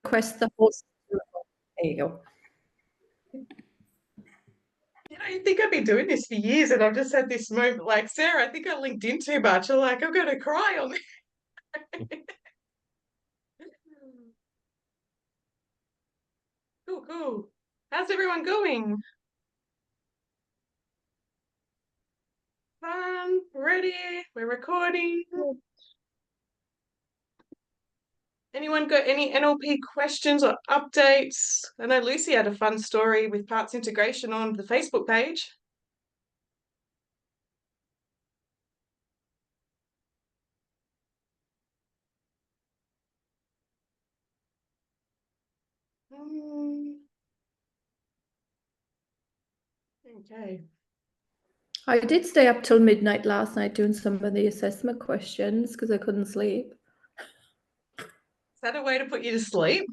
request the whole. There you go. You know, you think I've been doing this for years, and I've just had this moment like, Sarah, I think I linked in too much. I'm like, I'm going to cry on this. Cool, cool. How's everyone going? Fun, ready, we're recording. Anyone got any NLP questions or updates? I know Lucy had a fun story with parts integration on the Facebook page. Okay. I did stay up till midnight last night doing some of the assessment questions because I couldn't sleep. Is that a way to put you to sleep?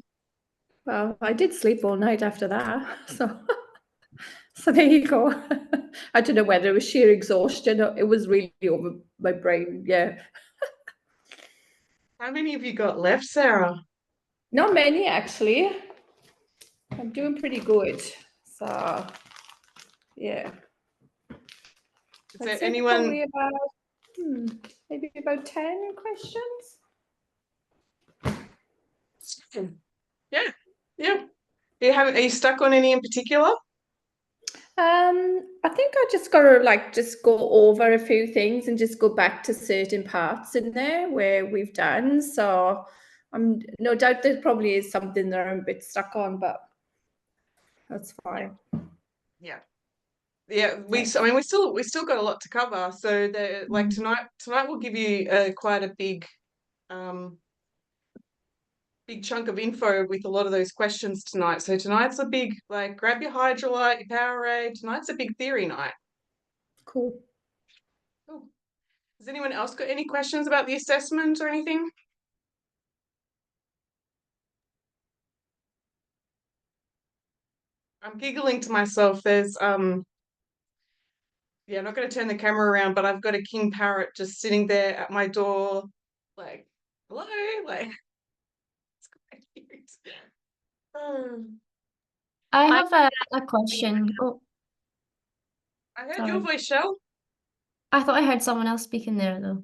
Well, I did sleep all night after that, so there you go. I don't know whether it was sheer exhaustion or it was really over my brain. Yeah. How many have you got left, Sarah? Not many, actually. I'm doing pretty good. So, yeah. Is there I'd say anyone? probably about, maybe about 10 questions. Yeah, yeah. Are you stuck on any in particular? I think I just gotta just go over a few things and just go back to certain parts in there where we've done. So I'm no doubt there probably is something that I'm a bit stuck on, but that's fine. Yeah. Yeah, we still got a lot to cover. So like tonight we'll give you quite a big big chunk of info with a lot of those questions tonight. So tonight's a big, like, grab your hydrolyte, your Powerade. Tonight's a big theory night. Cool. Cool. Has anyone else got any questions about the assessment or anything? I'm giggling to myself. There's yeah, I'm not going to turn the camera around, but I've got a king parrot just sitting there at my door, like, hello, like, it's quite cute. I have a question. Oh, I heard sorry. your voice, Shell. I thought I heard someone else speaking there though.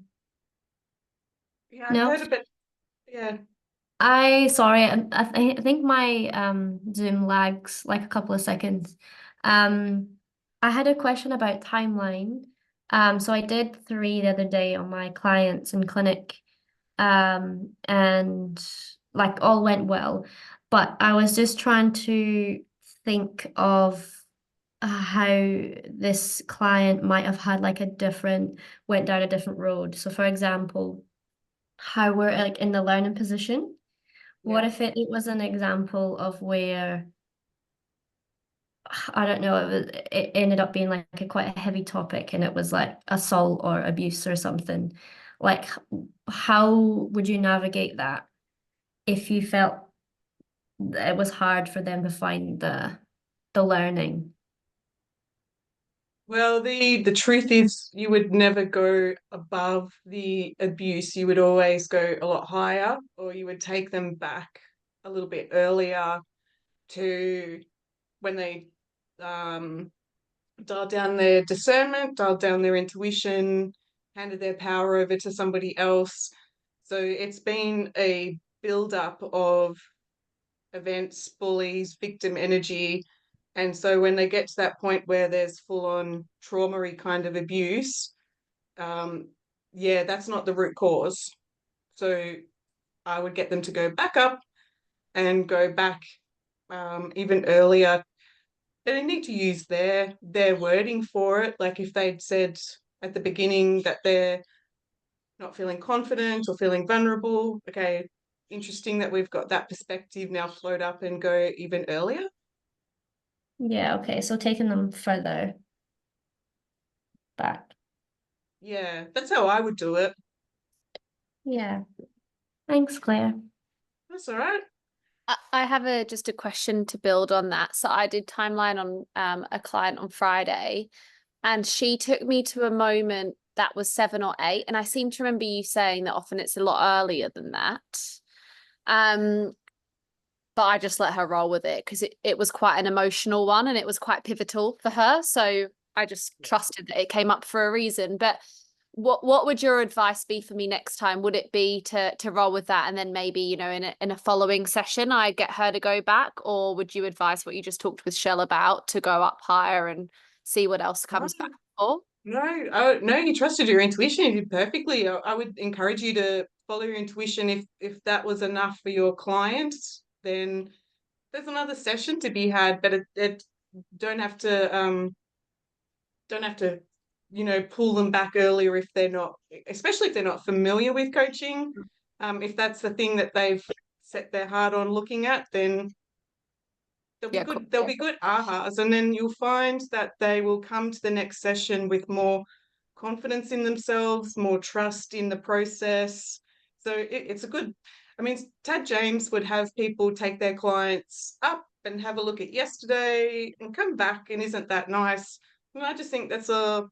Yeah, I No? heard a bit. Yeah. Sorry, I think my Zoom lags like a couple of seconds. I had a question about timeline. So I did 3 the other day on my clients in clinic, and like all went well, but I was just trying to think of how this client might have had like went down a different road. So for example, how we're like in the learning position. What if it was an example of where, I don't know, it ended up being like quite a heavy topic and it was like assault or abuse or something. Like, how would you navigate that if you felt that it was hard for them to find the learning? Well, the truth is you would never go above the abuse. You would always go a lot higher, or you would take them back a little bit earlier to when they dialed down their discernment, dialed down their intuition, handed their power over to somebody else. So it's been a build-up of events, bullies, victim energy. And so when they get to that point where there's full-on trauma-y kind of abuse, yeah, that's not the root cause. So I would get them to go back up and go back even earlier. They need to use their wording for it. Like if they'd said at the beginning that they're not feeling confident or feeling vulnerable, okay, interesting that we've got that perspective now float up and go even earlier. Yeah, okay. So taking them further back. Yeah, that's how I would do it. Yeah. Thanks, Claire. That's all right. I have just a question to build on that. So I did timeline on a client on Friday, and she took me to a moment that was 7 or 8, and I seem to remember you saying that often it's a lot earlier than that. but I just let her roll with it because it was quite an emotional one and it was quite pivotal for her. So I just trusted that it came up for a reason. But what would your advice be for me next time? Would it be to roll with that and then maybe, you know, in a following session I get her to go back, or would you advise what you just talked with Shell about, to go up higher and see what else comes back for? No, you trusted your intuition. You did perfectly. I would encourage you to follow your intuition. If that was enough for your client, then there's another session to be had, but it don't have to pull them back earlier if they're not, especially if they're not familiar with coaching. If that's the thing that they've set their heart on looking at, then there'll be good ahas, and then you'll find that they will come to the next session with more confidence in themselves, more trust in the process. So it's a good, I mean, Tad James would have people take their clients up and have a look at yesterday and come back, and isn't that nice? And I just think that's a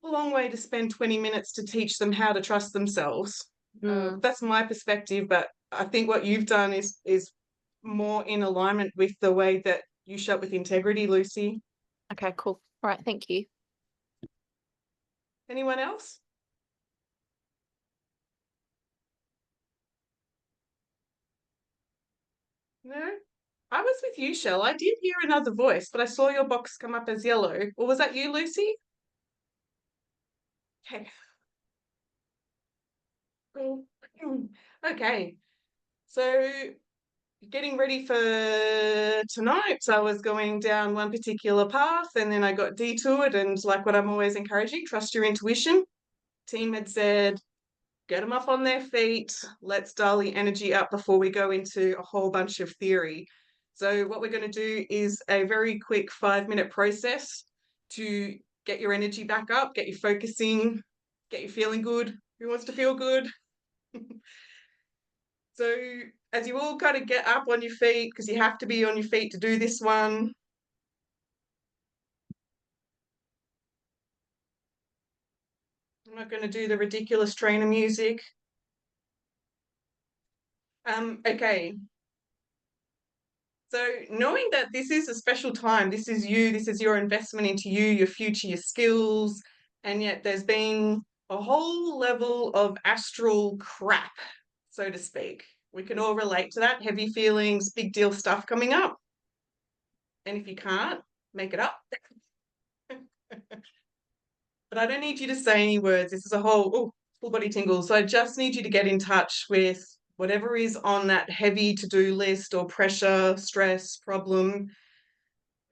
long way to spend 20 minutes to teach them how to trust themselves. That's my perspective, but I think what you've done is more in alignment with the way that you show up with integrity, Lucy. Okay, cool. All right, thank you. Anyone else? No? I was with you, Shell. I did hear another voice, but I saw your box come up as yellow. Or was that you, Lucy? Okay. Cool. Okay. So getting ready for tonight, I was going down one particular path and then I got detoured, and like what I'm always encouraging, trust your intuition. Team had said, get them up on their feet. Let's dial the energy up before we go into a whole bunch of theory. So what we're going to do is a very quick 5-minute process to get your energy back up, get you focusing, get you feeling good. Who wants to feel good? So as you all kind of get up on your feet, because you have to be on your feet to do this one. I'm not going to do the ridiculous trainer music. Okay. So knowing that this is a special time, this is you, this is your investment into you, your future, your skills, and yet there's been a whole level of astral crap, so to speak. We can all relate to that, heavy feelings, big deal stuff coming up. And if you can't, make it up. But I don't need you to say any words. This is a whole full body tingle. So I just need you to get in touch with whatever is on that heavy to-do list or pressure, stress, problem.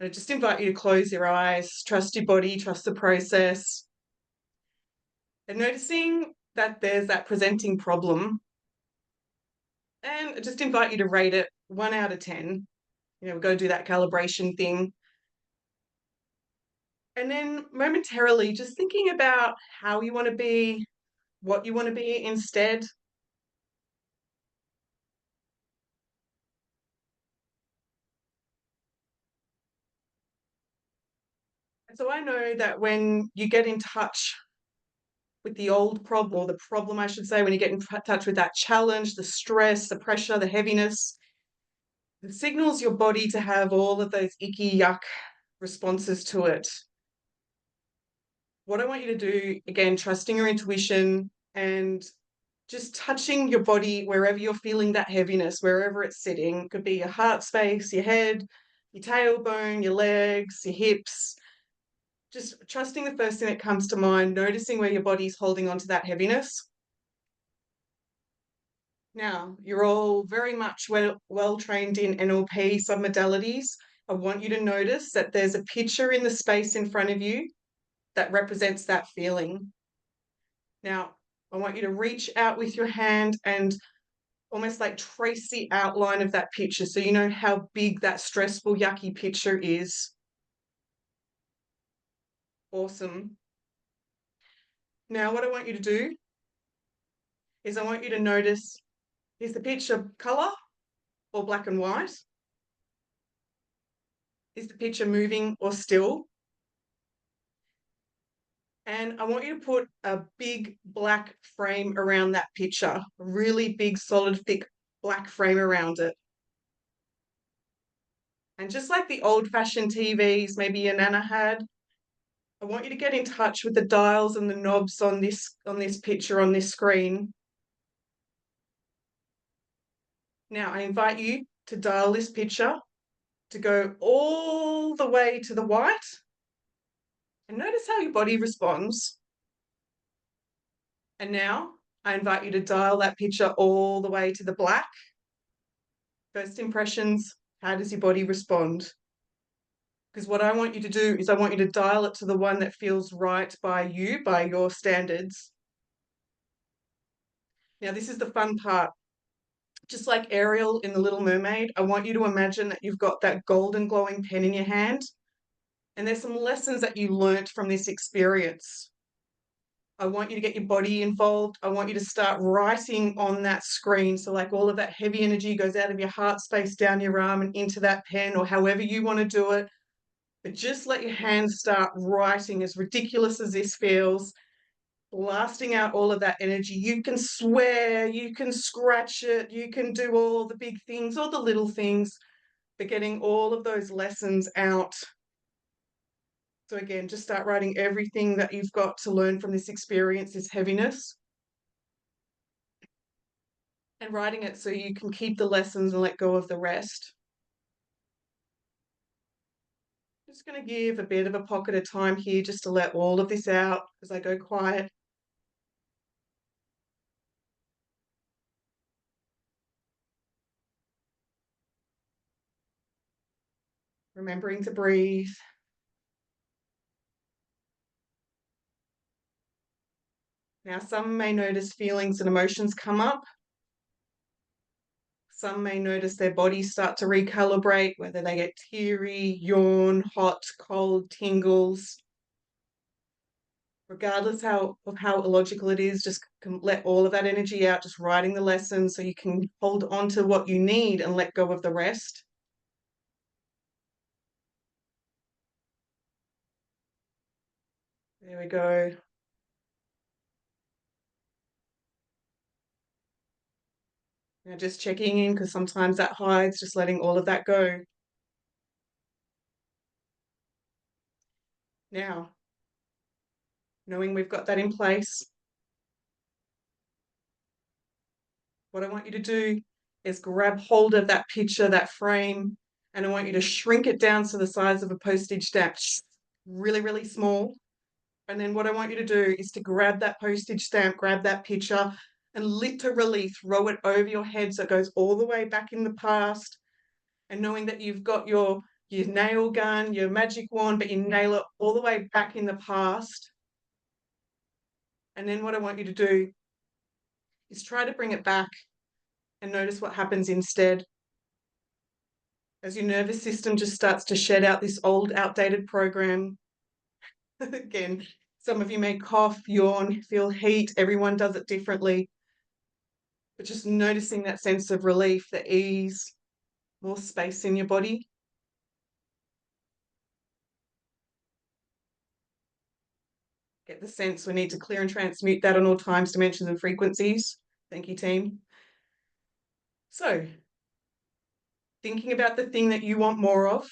And I just invite you to close your eyes, trust your body, trust the process. And noticing that there's that presenting problem. And I just invite you to rate it 1 out of 10. We've got to do that calibration thing. And then momentarily just thinking about how you want to be, what you want to be instead. And so I know that when you get in touch with the old problem, or the problem, I should say, when you get in touch with that challenge, the stress, the pressure, the heaviness, it signals your body to have all of those icky, yuck responses to it. What I want you to do, again, trusting your intuition and just touching your body wherever you're feeling that heaviness, wherever it's sitting. It could be your heart space, your head, your tailbone, your legs, your hips. Just trusting the first thing that comes to mind, noticing where your body's holding on to that heaviness. Now, you're all very much well trained in NLP submodalities. I want you to notice that there's a picture in the space in front of you that represents that feeling. Now, I want you to reach out with your hand and almost like trace the outline of that picture so you know how big that stressful, yucky picture is. Awesome. Now, what I want you to do is I want you to notice, is the picture colour or black and white? Is the picture moving or still? And I want you to put a big black frame around that picture, a really big, solid, thick black frame around it. And just like the old-fashioned TVs maybe your nana had, I want you to get in touch with the dials and the knobs on this picture on this screen. Now I invite you to dial this picture to go all the way to the white, and notice how your body responds. And now I invite you to dial that picture all the way to the black. First impressions, how does your body respond? Because what I want you to do is I want you to dial it to the one that feels right by you, by your standards. Now, this is the fun part. Just like Ariel in The Little Mermaid, I want you to imagine that you've got that golden glowing pen in your hand, and there's some lessons that you learnt from this experience. I want you to get your body involved. I want you to start writing on that screen. So like all of that heavy energy goes out of your heart space, down your arm and into that pen, or however you want to do it. But just let your hands start writing, as ridiculous as this feels, blasting out all of that energy. You can swear, you can scratch it, you can do all the big things, all the little things, but getting all of those lessons out. So again, just start writing everything that you've got to learn from this experience, this heaviness, and writing it so you can keep the lessons and let go of the rest. Just going to give a bit of a pocket of time here just to let all of this out as I go quiet. Remembering to breathe. Now, some may notice feelings and emotions come up. Some may notice their bodies start to recalibrate, whether they get teary, yawn, hot, cold, tingles. Regardless of how illogical it is, just let all of that energy out, just writing the lesson so you can hold on to what you need and let go of the rest. There we go. Now just checking in, because sometimes that hides, just letting all of that go. Now, knowing we've got that in place, what I want you to do is grab hold of that picture, that frame, and I want you to shrink it down to the size of a postage stamp, really, really small. And then what I want you to do is to grab that postage stamp, grab that picture, and literally throw it over your head so it goes all the way back in the past. And knowing that you've got your nail gun, your magic wand, but you nail it all the way back in the past. And then what I want you to do is try to bring it back and notice what happens instead. As your nervous system just starts to shed out this old, outdated program. Again, some of you may cough, yawn, feel heat. Everyone does it differently. But just noticing that sense of relief, the ease, more space in your body. Get the sense we need to clear and transmute that on all times, dimensions, and frequencies. Thank you, team. So, thinking about the thing that you want more of.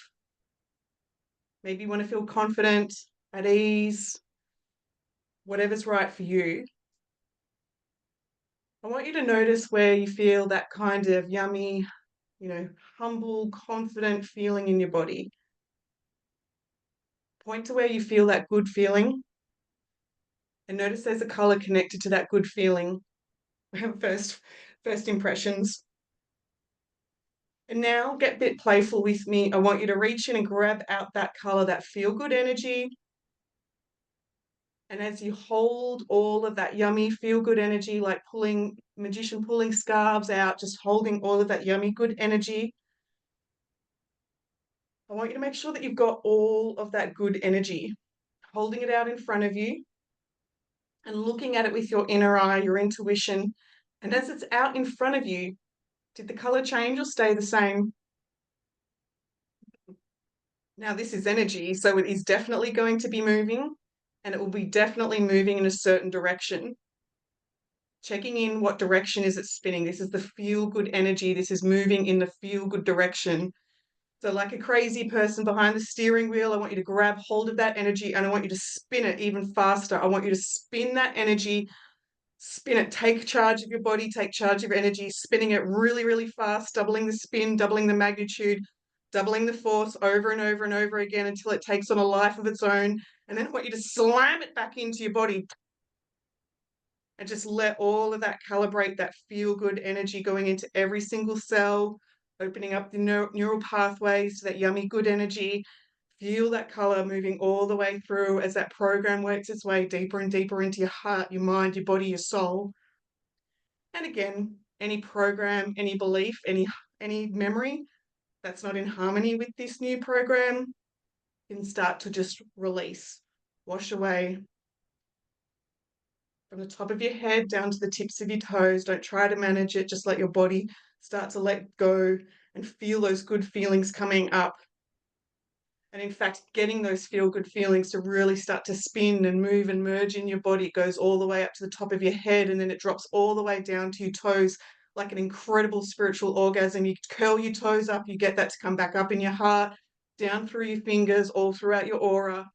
Maybe you want to feel confident, at ease, whatever's right for you. I want you to notice where you feel that kind of yummy, humble, confident feeling in your body. Point to where you feel that good feeling and notice there's a color connected to that good feeling. First impressions. And now get a bit playful with me. I want you to reach in and grab out that color, that feel good energy. And as you hold all of that yummy feel good energy, like magician pulling scarves out, just holding all of that yummy good energy, I want you to make sure that you've got all of that good energy, holding it out in front of you and looking at it with your inner eye, your intuition. And as it's out in front of you, did the color change or stay the same? Now this is energy, so it is definitely going to be moving, and it will be definitely moving in a certain direction. Checking in, what direction is it spinning? This is the feel good energy. This is moving in the feel good direction. So like a crazy person behind the steering wheel, I want you to grab hold of that energy and I want you to spin it even faster. I want you to spin that energy, spin it, take charge of your body, take charge of your energy, spinning it really, really fast, doubling the spin, doubling the magnitude, doubling the force over and over and over again until it takes on a life of its own. And then I want you to slam it back into your body and just let all of that calibrate, that feel good energy going into every single cell, opening up the neural pathways to that yummy good energy. Feel that color moving all the way through as that program works its way deeper and deeper into your heart, your mind, your body, your soul. And again, any program, any belief, any memory that's not in harmony with this new program can start to just release, wash away, from the top of your head down to the tips of your toes. Don't try to manage it. Just let your body start to let go and feel those good feelings coming up. And in fact, getting those feel good feelings to really start to spin and move and merge in your body. It goes all the way up to the top of your head and then it drops all the way down to your toes like an incredible spiritual orgasm. You curl your toes up, you get that to come back up in your heart, down through your fingers, all throughout your aura,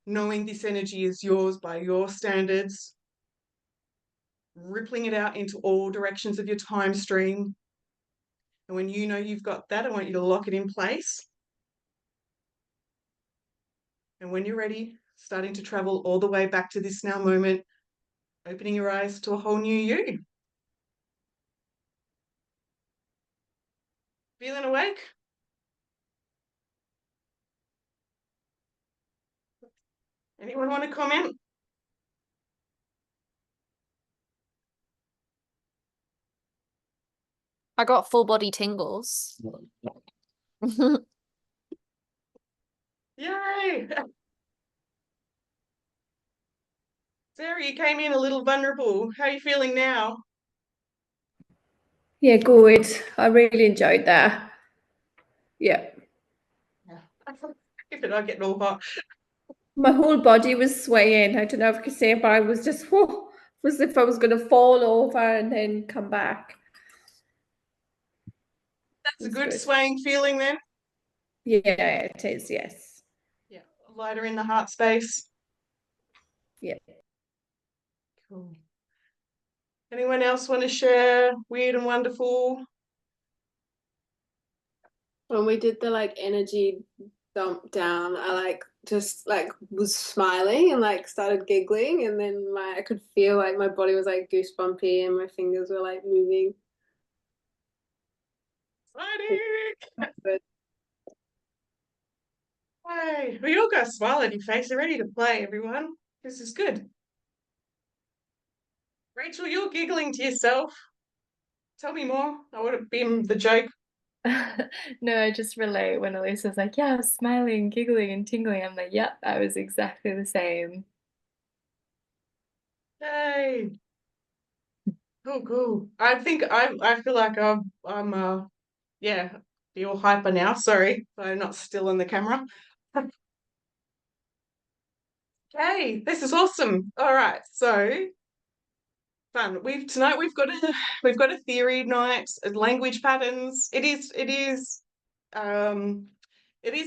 knowing this energy is yours by your standards, rippling it out into all directions of your time stream. And when you know you've got that, I want you to lock it in place. And when you're ready, starting to travel all the way back to this now moment, opening your eyes to a whole new you. Feeling awake? Anyone want to comment? I got full body tingles. Yay! Sarah, you came in a little vulnerable. How are you feeling now? Yeah, good. I really enjoyed that. Yeah. If it, I get all hot. My whole body was swaying. I don't know if I could say it, but I was just, whoa, as if I was going to fall over and then come back. That's a It's good good. swaying feeling then. Yeah, it is, yes. Yeah, lighter in the heart space. Yeah. Cool. Anyone else want to share weird and wonderful? When we did the like energy dump down, I like just like was smiling and like started giggling, and then I could feel like my body was like goosebumpy and my fingers were like moving. Exciting! But Hey, we all got a smile on your face. You're ready to play, everyone. This is good. Rachel, you're giggling to yourself. Tell me more. I would have been the joke. No, I just relate when Elise was like, yeah, I was smiling, giggling, and tingling. I'm like, yep, I was exactly the same. Yay. Cool, cool. I think I feel like I'm yeah, be all hyper now. Sorry, I'm not still in the camera. Okay, this is awesome. All right, so fun. Tonight we've got a theory night, language patterns. It is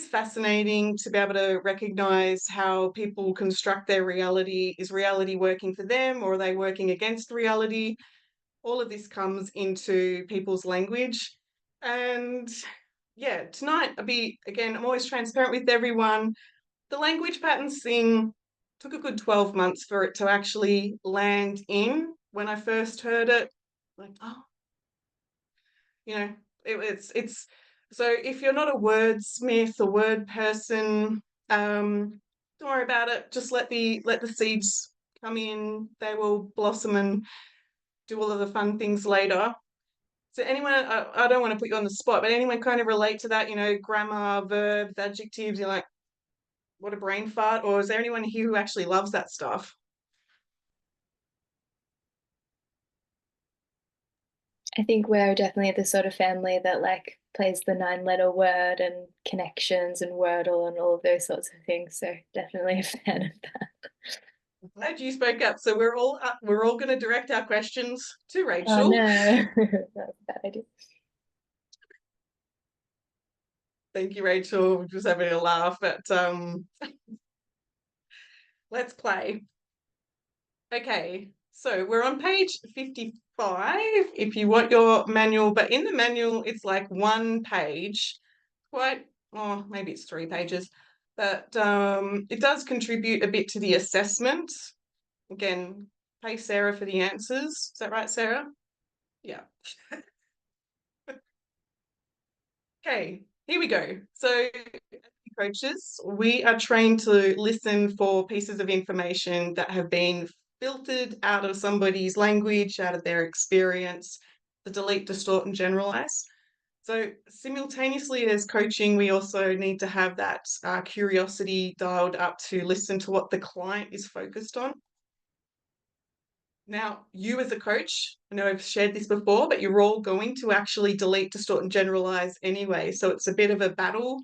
fascinating to be able to recognize how people construct their reality. Is reality working for them or are they working against reality? All of this comes into people's language. And yeah, tonight I'm always transparent with everyone. The language patterns thing took a good 12 months for it to actually land in. When I first heard it, like, oh, it's so if you're not a wordsmith, a word person, don't worry about it. Just let the seeds come in. They will blossom and do all of the fun things later. So anyone, I don't want to put you on the spot, but anyone kind of relate to that, grammar, verbs, adjectives, you're like, what a brain fart? Or is there anyone here who actually loves that stuff? I think we're definitely the sort of family that like plays the 9-letter word and connections and Wordle and all of those sorts of things. So definitely a fan of that. Glad you spoke up. So we're all going to direct our questions to Rachel. Oh no, that's a bad idea. Thank you, Rachel. We're just having a laugh, but let's play. Okay, so we're on page 55 if you want your manual, but in the manual it's like one page, oh, maybe it's 3 pages, but it does contribute a bit to the assessment. Again, pay Sarah for the answers. Is that right, Sarah? Yeah. Okay, here we go. So coaches, we are trained to listen for pieces of information that have been filtered out of somebody's language, out of their experience, to delete, distort, and generalize. So simultaneously as coaching, we also need to have that curiosity dialed up to listen to what the client is focused on. Now, you as a coach, I know I've shared this before, but you're all going to actually delete, distort, and generalize anyway. So it's a bit of a battle,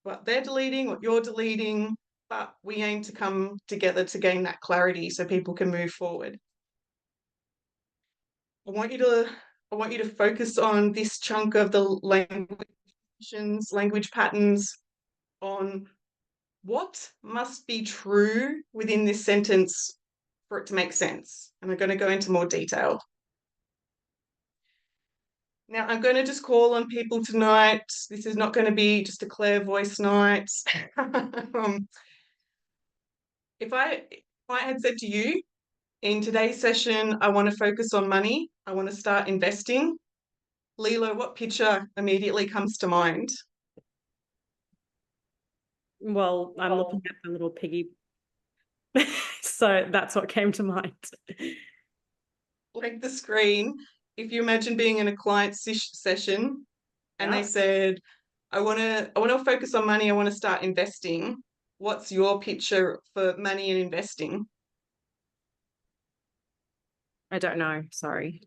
what they're deleting, what you're deleting, but we aim to come together to gain that clarity so people can move forward. I want you to focus on this chunk of the language patterns, on what must be true within this sentence for it to make sense. And I'm going to go into more detail. Now, I'm going to just call on people tonight. This is not going to be just a Claire voice night. If I had said to you, in today's session, I want to focus on money, I want to start investing, Lilo, what picture immediately comes to mind? Well, I'm looking at the little piggy. So that's what came to mind. Like the screen, if you imagine being in a client session and they said, I want to focus on money, I want to start investing. What's your picture for money and investing? I don't know, sorry.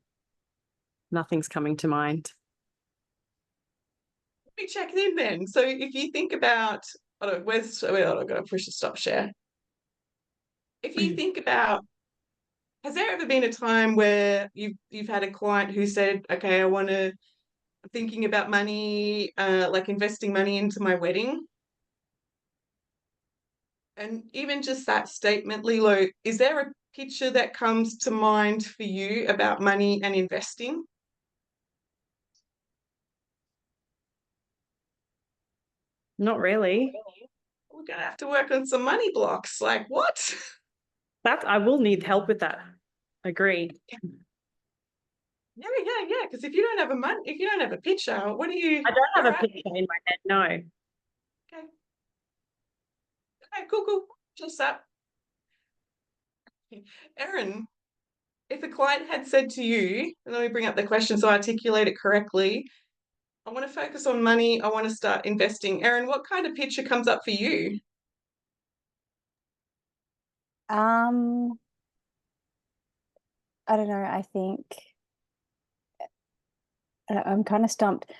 Nothing's coming to mind. Let me check it in then. So if you think about, I've got to push the stop share. If you think about, has there ever been a time where you've had a client who said, okay, I'm thinking about money, like investing money into my wedding? And even just that statement, Lilo, is there a picture that comes to mind for you about money and investing? Not really. We're going to have to work on some money blocks. Like what? I will need help with that. Agree. Yeah. Because if you don't have a picture, what do you? I don't have a picture in my head, no. Okay. Okay, cool. Just that. Erin, if a client had said to you, and let me bring up the question so I articulate it correctly, I want to focus on money, I want to start investing. Erin, what kind of picture comes up for you? I don't know. I think I'm kind of stumped.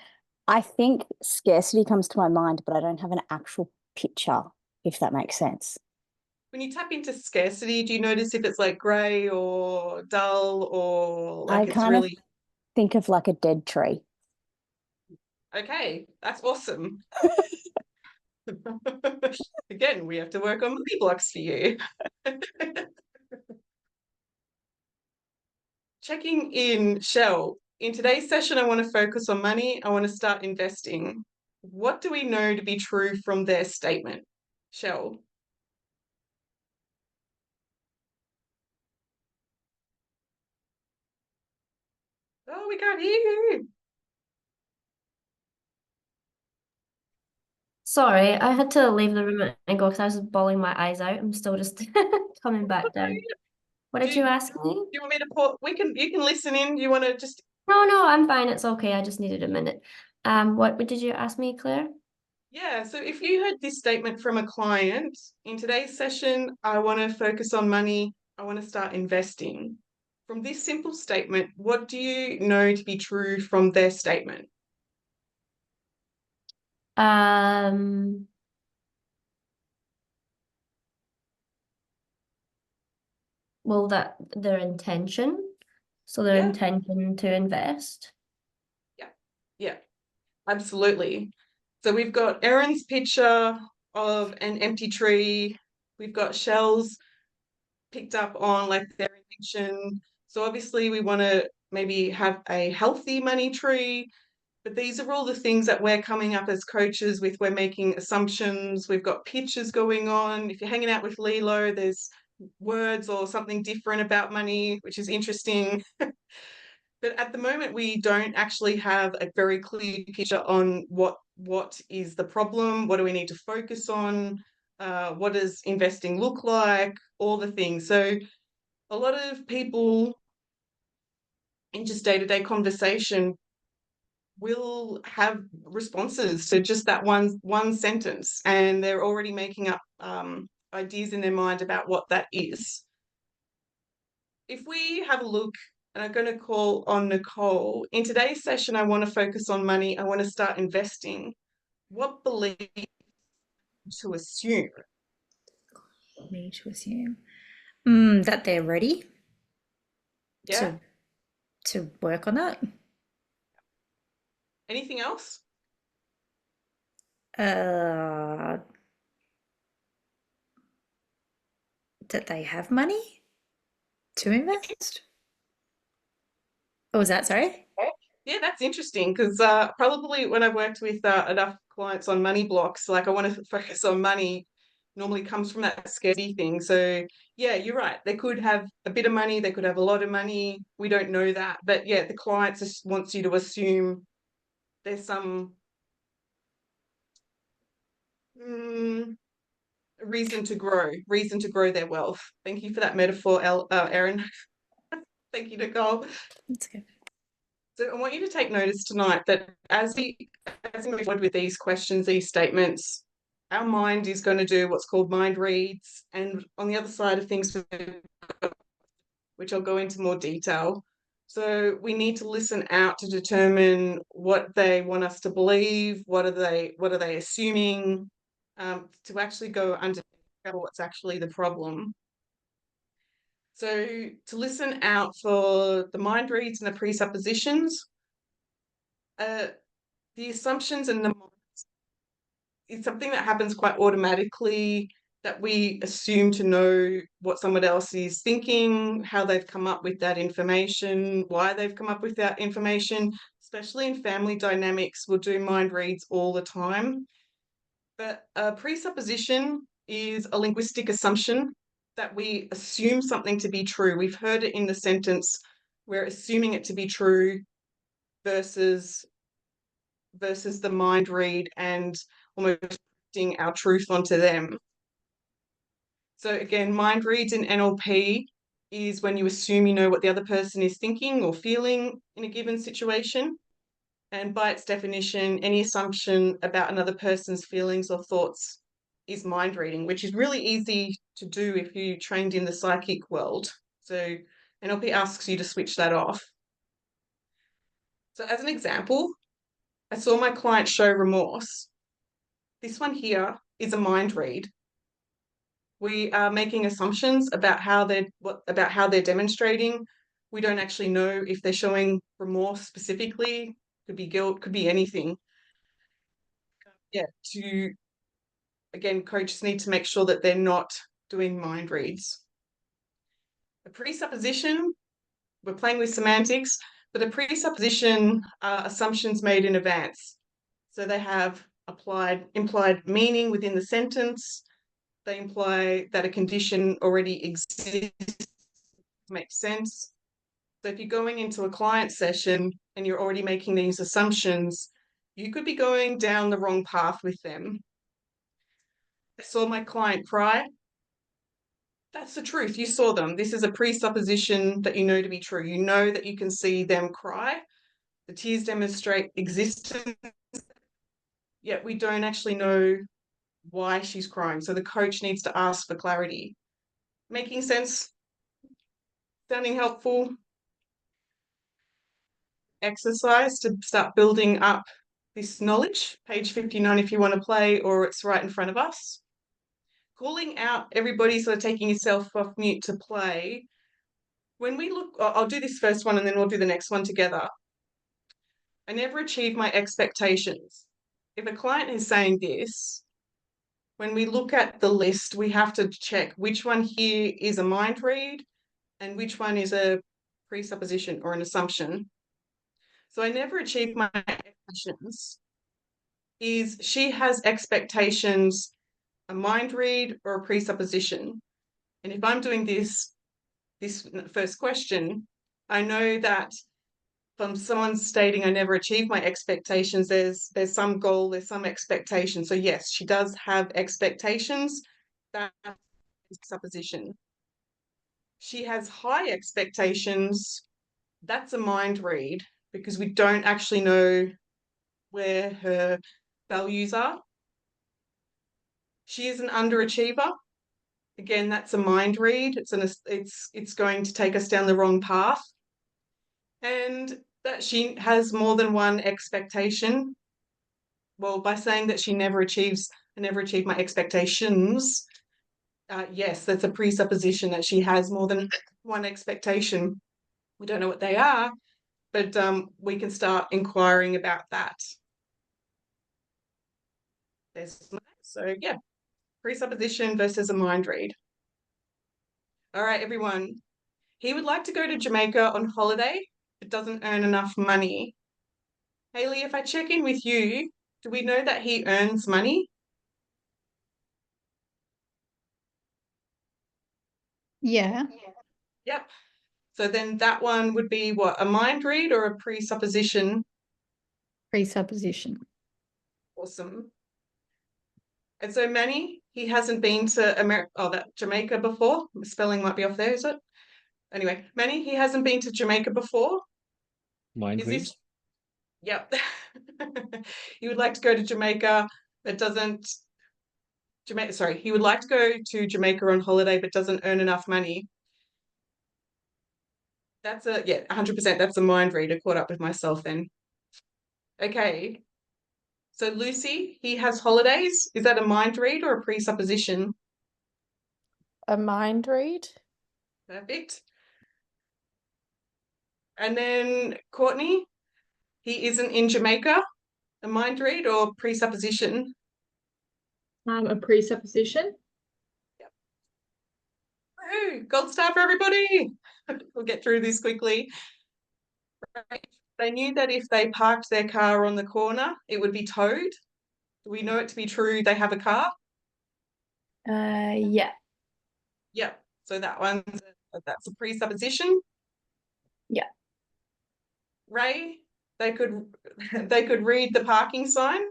I think scarcity comes to my mind, but I don't have an actual picture, if that makes sense. When you tap into scarcity, do you notice if it's like grey or dull or like it's really... of think of like a dead tree. Okay, that's awesome. Again, we have to work on money blocks for you. Checking in, Shell. In today's session, I want to focus on money. I want to start investing. What do we know to be true from their statement? Shell. Oh, we can't hear you. Sorry, I had to leave the room and go because I was bawling my eyes out. I'm still just coming back down. What did you ask me? Do you want me to put? You can listen in. You want to just? No, I'm fine. It's okay. I just needed a minute. What did you ask me, Claire? Yeah, so if you heard this statement from a client, in today's session, I want to focus on money, I want to start investing. From this simple statement, what do you know to be true from their statement? Well, that their intention. So their intention to invest. Yeah, absolutely. So we've got Erin's picture of an empty tree. We've got Shell's picked up on like their intention. So obviously we want to maybe have a healthy money tree, but these are all the things that we're coming up as coaches with. We're making assumptions. We've got pictures going on. If you're hanging out with Lilo, there's words or something different about money, which is interesting. But at the moment, we don't actually have a very clear picture on what is the problem, what do we need to focus on, what does investing look like, all the things. So a lot of people in just day-to-day conversation will have responses to just that one sentence, and they're already making up ideas in their mind about what that is. If we have a look, and I'm going to call on Nicole, in today's session, I want to focus on money. I want to start investing. What belief to assume? Me to assume that they're ready Yeah. to work on that. Anything else? That they have money to invest. What was that? Sorry. Yeah, that's interesting because probably when I've worked with enough clients on money blocks, like I want to focus on money, normally comes from that scarcity thing. So yeah, you're right. They could have a bit of money, they could have a lot of money. We don't know that. But yeah, the client just wants you to assume there's some reason to grow their wealth. Thank you for that metaphor, Erin. Thank you, Nicole. That's good. So I want you to take notice tonight that as we move forward with these questions, these statements, our mind is going to do what's called mind reads. And on the other side of things, which I'll go into more detail. So we need to listen out to determine what they want us to believe, what are they assuming, to actually go under what's actually the problem. So to listen out for the mind reads and the presuppositions, the assumptions and the it's something that happens quite automatically, that we assume to know what someone else is thinking, how they've come up with that information, why they've come up with that information, especially in family dynamics. We'll do mind reads all the time. But a presupposition is a linguistic assumption that we assume something to be true. We've heard it in the sentence, we're assuming it to be true versus the mind read and almost putting our truth onto them. So again, mind reads in NLP is when you assume you know what the other person is thinking or feeling in a given situation. And by its definition, any assumption about another person's feelings or thoughts is mind reading, which is really easy to do if you trained in the psychic world. So NLP asks you to switch that off. So as an example, I saw my client show remorse. This one here is a mind read. We are making assumptions about how they're demonstrating. We don't actually know if they're showing remorse specifically. Could be guilt, could be anything. Yeah, coaches need to make sure that they're not doing mind reads. A presupposition, we're playing with semantics, but a presupposition are assumptions made in advance. So they have implied meaning within the sentence. They imply that a condition already exists, makes sense. So if you're going into a client session and you're already making these assumptions, you could be going down the wrong path with them. I saw my client cry. That's the truth. You saw them. This is a presupposition that you know to be true. You know that you can see them cry. The tears demonstrate existence, yet we don't actually know why she's crying. So the coach needs to ask for clarity. Making sense? Sounding helpful? Exercise to start building up this knowledge. Page 59 if you want to play, or it's right in front of us. Calling out everybody, sort of taking yourself off mute to play. When we look, I'll do this first one and then we'll do the next one together. I never achieved my expectations. if a client is saying this, when we look at the list, we have to check which one here is a mind read and which one is a presupposition or an assumption. So I never achieve my expectations. Is she has expectations a mind read or a presupposition? And if I'm doing this first question, I know that from someone stating I never achieved my expectations, there's some goal, there's some expectation. So yes, she does have expectations. That's supposition. She has high expectations. That's a mind read because we don't actually know where her values are. She is an underachiever. Again, that's a mind read. It's going to take us down the wrong path. And that she has more than one expectation. Well, by saying that I never achieved my expectations, yes, that's a presupposition that she has more than one expectation. We don't know what they are, but we can start inquiring about that. So yeah, presupposition versus a mind read. All right, everyone. He would like to go to Jamaica on holiday, but doesn't earn enough money. Hayley, if I check in with you, do we know that he earns money? Yeah. Yep. So then that one would be what, a mind read or a presupposition? Presupposition. Awesome. And so Manny, he hasn't been to Jamaica before. The spelling might be off there, is it? Anyway, Manny, he hasn't been to Jamaica before. Mind read. Yep. He would like to go to Jamaica, but doesn't. He would like to go to Jamaica on holiday, but doesn't earn enough money. That's 100%. That's a mind read. I caught up with myself then. Okay. So Lucy, he has holidays. Is that a mind read or a presupposition? A mind read. Perfect. And then Courtney, he isn't in Jamaica. A mind read or presupposition? A presupposition. Yep. Woohoo! Gold star for everybody. We'll get through this quickly. Right. They knew that if they parked their car on the corner, it would be towed. Do we know it to be true they have a car? Yeah. Yep. So that's a presupposition. Yeah. Ray, they could read the parking sign.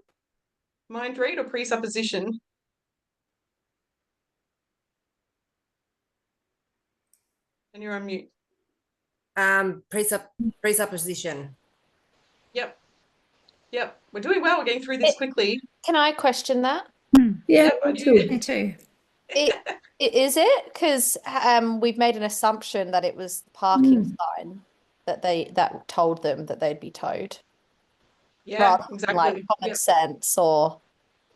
Mind read or presupposition? And you're on mute. Presupposition. Yep. We're doing well. We're getting through this quickly. Can I question that? Yeah, Yep, I do. Me too. Is it because we've made an assumption that it was the parking sign that told them that they'd be towed? Yeah, rather than, exactly. like common sense, or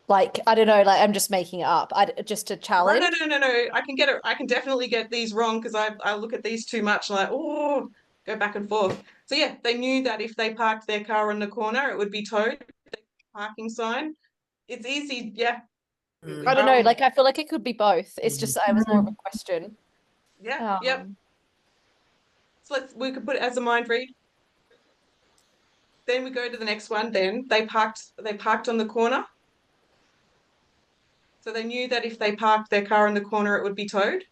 like I don't know, like I'm just making it up. Just a challenge. No. I can get it. I can definitely get these wrong because I look at these too much. Like, oh, go back and forth. So yeah, they knew that if they parked their car on the corner, it would be towed. Parking sign. It's easy. Yeah. I don't know. Like I feel like it could be both. It's just I was more of a question. Yeah. Yep. So we could put it as a mind read. Then we go to the next one. Then they parked on the corner. So they knew that if they parked their car in the corner, it would be towed.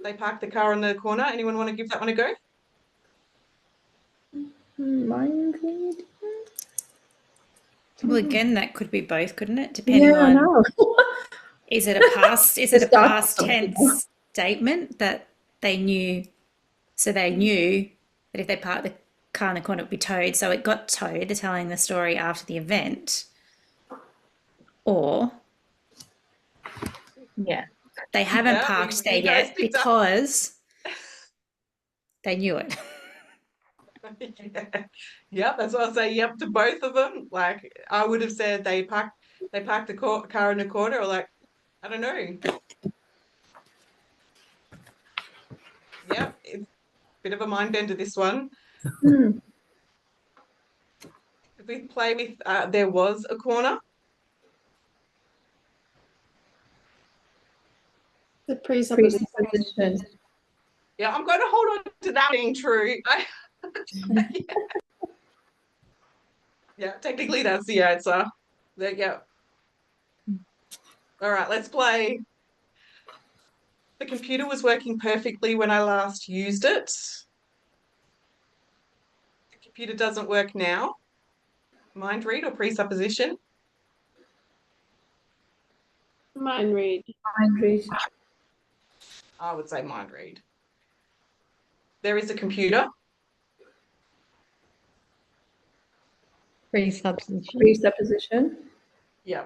They parked the car in the corner. Anyone want to give that one a go? Mind read. Well, again, that could be both, couldn't it? Depending Yeah, I on know. is it a past tense statement that they knew? So they knew that if they parked the car in the corner, it would be towed. So it got towed. They're telling the story after the event, or Yeah. they haven't parked there yet because they knew it. Yeah, that's what I'll say. Yep, to both of them. Like I would have said, they parked the car in the corner, or like I don't know. Yeah, it's a bit of a mind bender, this one. If we play with there was a corner, The presupposition. Yeah, I'm going to hold on to that being true. Yeah, technically that's the answer. Yeah. All right, let's play. The computer was working perfectly when I last used it. The computer doesn't work now. Mind read or presupposition? Mind read. Mind read. I would say mind read. There is a computer. Presupposition. Presupposition. Yeah.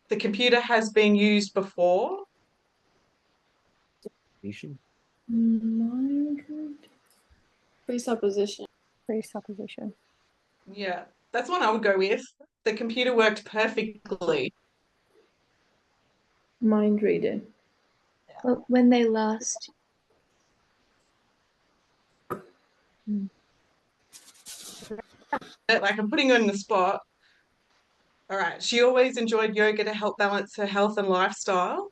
The computer has been used before. Mind read. Presupposition. Presupposition. Yeah, that's one I would go with. The computer worked perfectly. Mind reading. Well, when they last. Like, I'm putting her in the spot. All right. She always enjoyed yoga to help balance her health and lifestyle.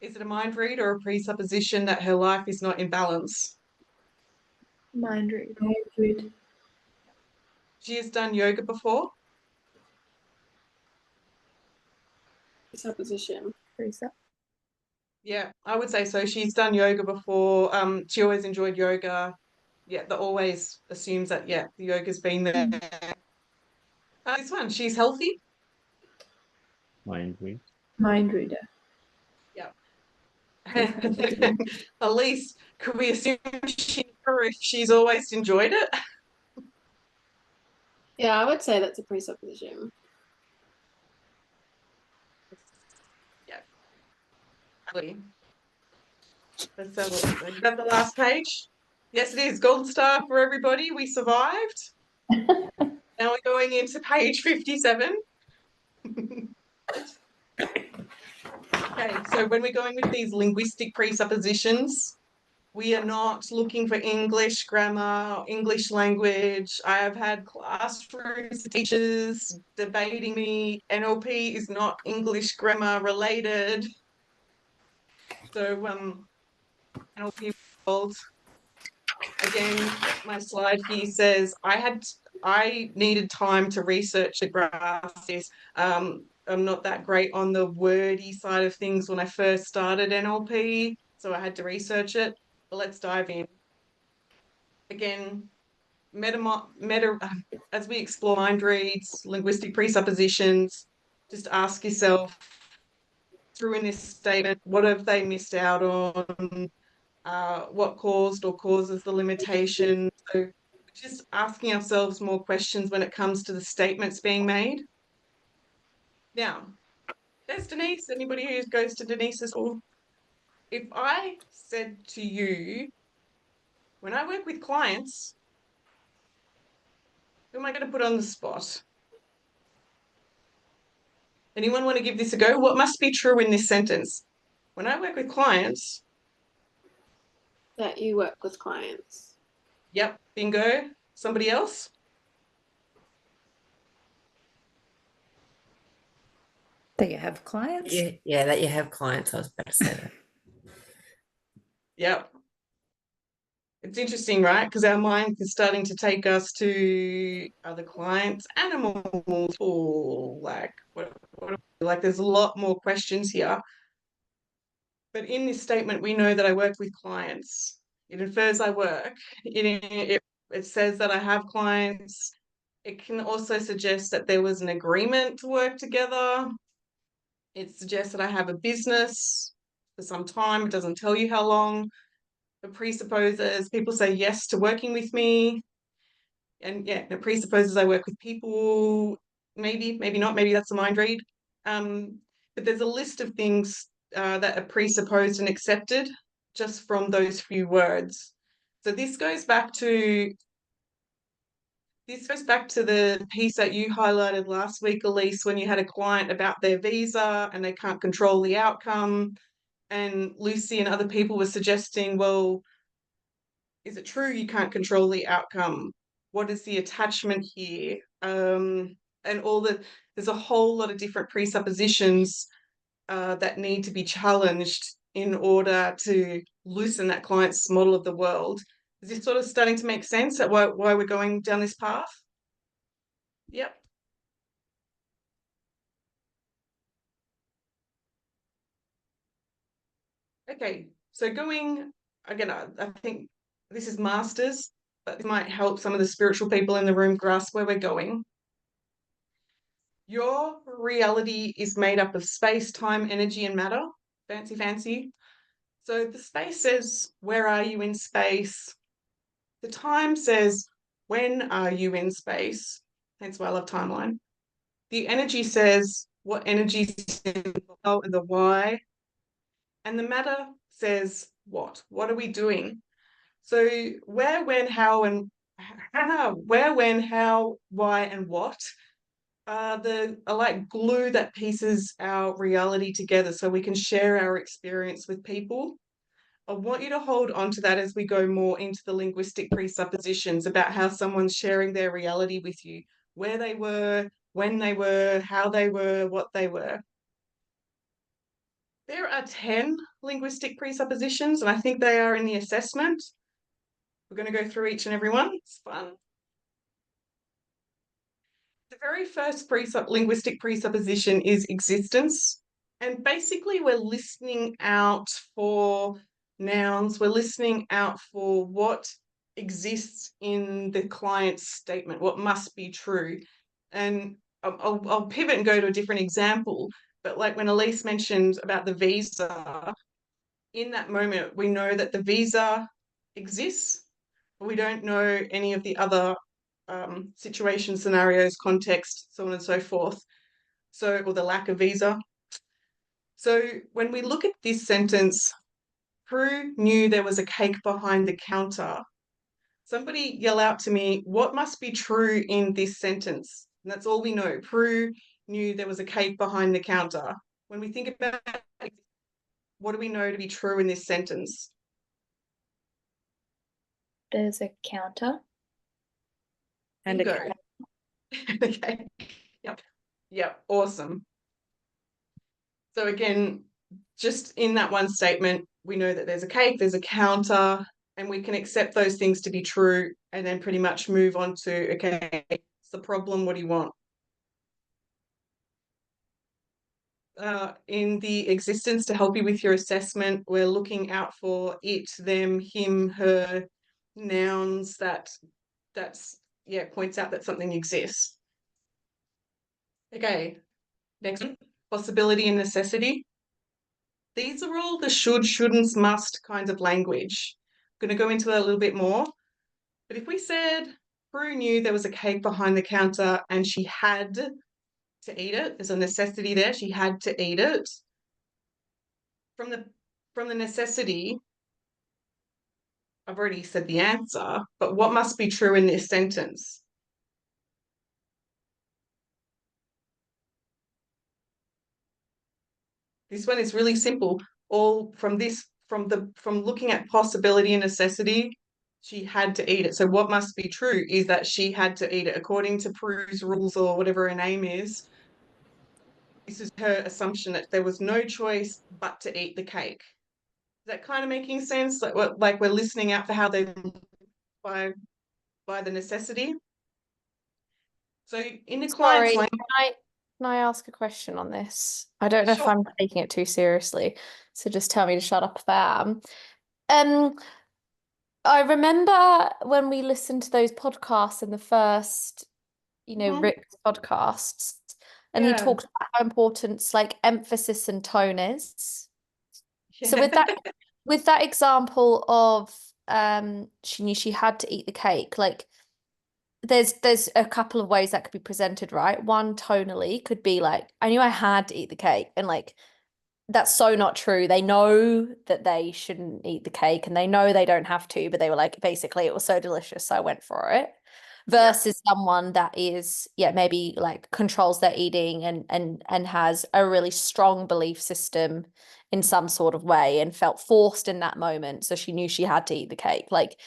Is it a mind read or a presupposition that her life is not in balance? Mind read. Mind read. She has done yoga before. Presupposition. Presup. Yeah, I would say so. She's done yoga before. She always enjoyed yoga. Yeah, that always assumes that, yeah, the yoga's been there. This one, she's healthy. Mind read. Mind reader. Yeah. At least, could we assume she's always enjoyed it? Yeah, I would say that's a presupposition. Yeah. Let's have a look. Is that the last page? Yes, it is. Golden star for everybody. We survived. Now we're going into page 57. Okay, so when we're going with these linguistic presuppositions, we are not looking for English grammar, English language. I have had classrooms, teachers debating me. NLP is not English grammar related. So, NLP world. Again, my slide here says I needed time to research the graph. I'm not that great on the wordy side of things when I first started NLP, so I had to research it. But let's dive in. Again, as we explore mind reads, linguistic presuppositions, just ask yourself through in this statement, what have they missed out on? What caused or causes the limitation? So just asking ourselves more questions when it comes to the statements being made. Now, there's Denise. Anybody who goes to Denise's school? If I said to you, when I work with clients, who am I going to put on the spot? Anyone want to give this a go? What must be true in this sentence? When I work with clients. That you work with clients. Yep, bingo. Somebody else? That you have clients? Yeah, that you have clients. I was about to say that. Yep. It's interesting, right? Because our mind is starting to take us to other clients, animals, or like there's a lot more questions here. But in this statement, we know that I work with clients. It infers I work. It says that I have clients. It can also suggest that there was an agreement to work together. It suggests that I have a business for some time. It doesn't tell you how long. It presupposes people say yes to working with me. And yeah, it presupposes I work with people. Maybe not. Maybe that's a mind read. But there's a list of things that are presupposed and accepted just from those few words. So this goes back to the piece that you highlighted last week, Elise, when you had a client about their visa and they can't control the outcome. And Lucy and other people were suggesting, well, is it true you can't control the outcome? What is the attachment here? And there's a whole lot of different presuppositions that need to be challenged in order to loosen that client's model of the world. Is this sort of starting to make sense at why we're going down this path? Yep. Okay, so going again, I think this is masters, but this might help some of the spiritual people in the room grasp where we're going. Your reality is made up of space, time, energy, and matter. Fancy, fancy. So the space says, where are you in space? The time says, when are you in space? Hence why I love timeline. The energy says, what energy is in the why. And the matter says, what? What are we doing? So where, when, how, and where, when, how, why, and what are like glue that pieces our reality together so we can share our experience with people. I want you to hold on to that as we go more into the linguistic presuppositions about how someone's sharing their reality with you, where they were, when they were, how they were, what they were. There are 10 linguistic presuppositions, and I think they are in the assessment. We're going to go through each and every one. It's fun. The very first linguistic presupposition is existence. And basically, we're listening out for nouns. We're listening out for what exists in the client's statement, what must be true. And I'll pivot and go to a different example. But like when Elise mentioned about the visa, in that moment, we know that the visa exists, but we don't know any of the other situations, scenarios, context, so on and so forth. So, or the lack of visa. So when we look at this sentence, Prue knew there was a cake behind the counter. Somebody yell out to me, what must be true in this sentence? And that's all we know. Prue knew there was a cake behind the counter. When we think about it, what do we know to be true in this sentence? There's a counter. And a Bingo. Okay. Yep. Awesome. So again, just in that one statement, we know that there's a cake, there's a counter, and we can accept those things to be true and then pretty much move on to, okay, it's the problem, what do you want? In the existence to help you with your assessment, we're looking out for it, them, him, her, nouns that's points out that something exists. Okay, next one, possibility and necessity. These are all the should, shouldn't, must kinds of language. I'm going to go into that a little bit more. But if we said Prue knew there was a cake behind the counter and she had to eat it, there's a necessity there, she had to eat it. From the necessity, I've already said the answer, but what must be true in this sentence? This one is really simple. All from looking at possibility and necessity, she had to eat it. So what must be true is that she had to eat it according to Prue's rules or whatever her name is. This is her assumption that there was no choice but to eat the cake. Is that kind of making sense? Like we're listening out for how they by the necessity. So in the client's language, Can I ask a question on this? I don't know if Sure. I'm taking it too seriously, so just tell me to shut up if I am. I remember when we listened to those podcasts in the first, Rick's podcasts, and he talked about how important like emphasis and tone is. So with that example of she knew she had to eat the cake, like there's a couple of ways that could be presented, right? One, tonally could be like, I knew I had to eat the cake, and like that's so not true. They know that they shouldn't eat the cake and they know they don't have to, but they were like, basically it was so delicious, so I went for it. Versus someone that is, maybe like controls their eating and has a really strong belief system in some sort of way and felt forced in that moment. So she knew she had to eat the cake. Like,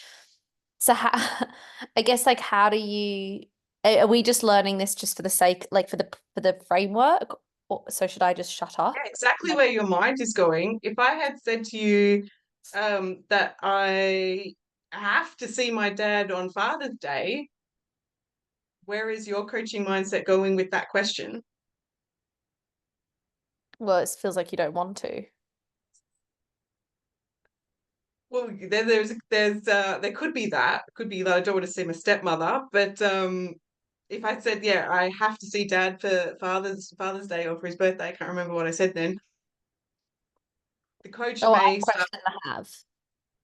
so I guess like how do you, are we just learning this just for the sake, like for the framework? So should I just shut up? Yeah, exactly where your mind is going. If I had said to you that I have to see my dad on Father's Day, where is your coaching mindset going with that question? Well, it feels like you don't want to. Well, there could be that. Could be that I don't want to see my stepmother, but if I said, yeah, I have to see Dad for Father's Day or for his birthday, I can't remember what I said then. The coach Oh, I may start. question the have.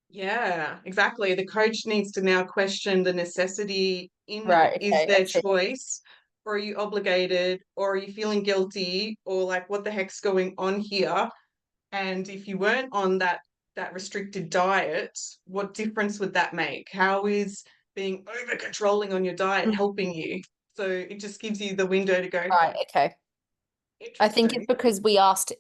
Yeah, exactly. The coach needs to now question the necessity in Right, it. Is okay, I there see. choice, or are you obligated, or are you feeling guilty, or like what the heck's going on here? And if you weren't on that restricted diet, what difference would that make? How is being over controlling on your diet helping you? So it just gives you the window to go, Right, okay. I think it's interesting. because we asked,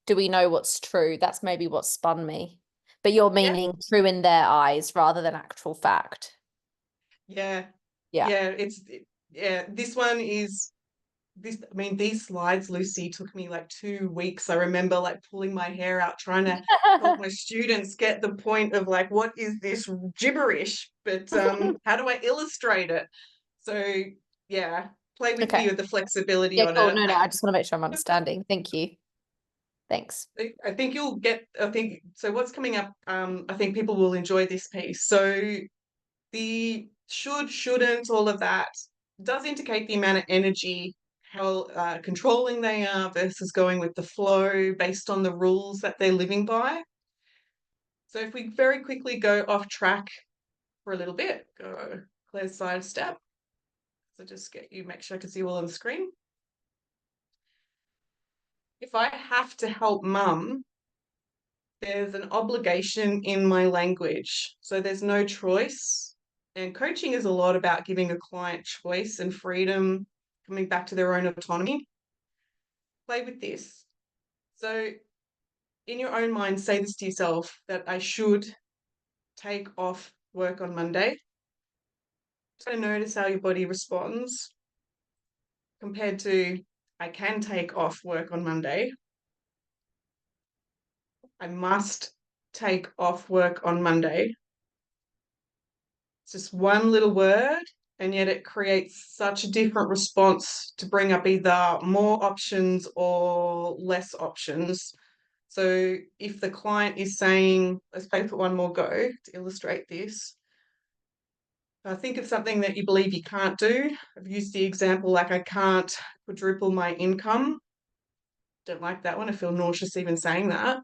do we know what's true? That's maybe what spun me. But you're Yeah. meaning true in their eyes rather than actual fact. Yeah. Yeah. Yeah, this one is I mean, these slides, Lucy, took me like 2 weeks. I remember like pulling my hair out, trying to help my students get the point of like, what is this gibberish? But how do I illustrate it? So yeah, play with Okay. the flexibility Yeah, on cool. it. No, I just want to make sure I'm understanding. Thank you. Thanks. I think you'll get, I think, so what's coming up, I think people will enjoy this piece. So the should, shouldn't, all of that does indicate the amount of energy, how controlling they are versus going with the flow based on the rules that they're living by. So if we very quickly go off track for a little bit, go Claire's side step. So just make sure I can see you all on the screen. If I have to help mum, there's an obligation in my language. So there's no choice. And coaching is a lot about giving a client choice and freedom, coming back to their own autonomy. Play with this. So in your own mind, say this to yourself, that I should take off work on Monday. So notice how your body responds compared to I can take off work on Monday. I must take off work on Monday. It's just one little word, and yet it creates such a different response to bring up either more options or less options. So if the client is saying, let's play for one more go to illustrate this. Think of something that you believe you can't do. I've used the example like I can't quadruple my income. Don't like that one. I feel nauseous even saying that.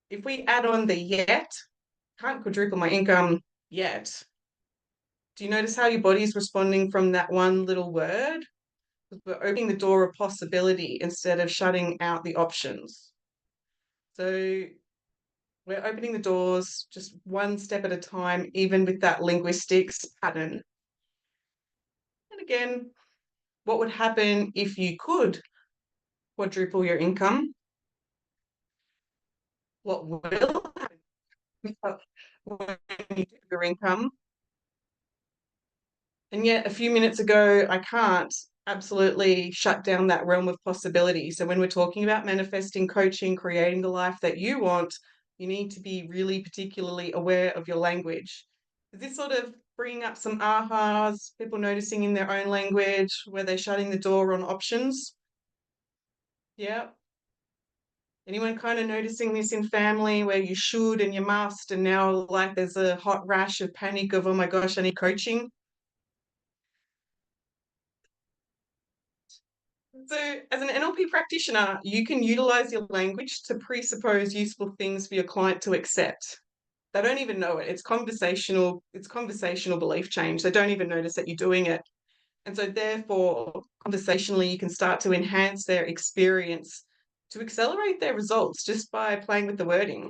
If we add on the yet, can't quadruple my income yet. Do you notice how your body's responding from that one little word? We're opening the door of possibility instead of shutting out the options. So we're opening the doors just one step at a time, even with that linguistics pattern. And again, what would happen if you could quadruple your income? What will happen when you do your income? And yet a few minutes ago, I can't absolutely shut down that realm of possibility. So when we're talking about manifesting, coaching, creating the life that you want, you need to be really particularly aware of your language. Is this sort of bringing up some ahas, people noticing in their own language where they're shutting the door on options? Yeah. Anyone kind of noticing this in family where you should and you must, and now like there's a hot rash of panic of, oh my gosh, I need coaching? So as an NLP practitioner, you can utilize your language to presuppose useful things for your client to accept. They don't even know it. It's conversational belief change. They don't even notice that you're doing it. And so therefore, conversationally, you can start to enhance their experience to accelerate their results just by playing with the wording.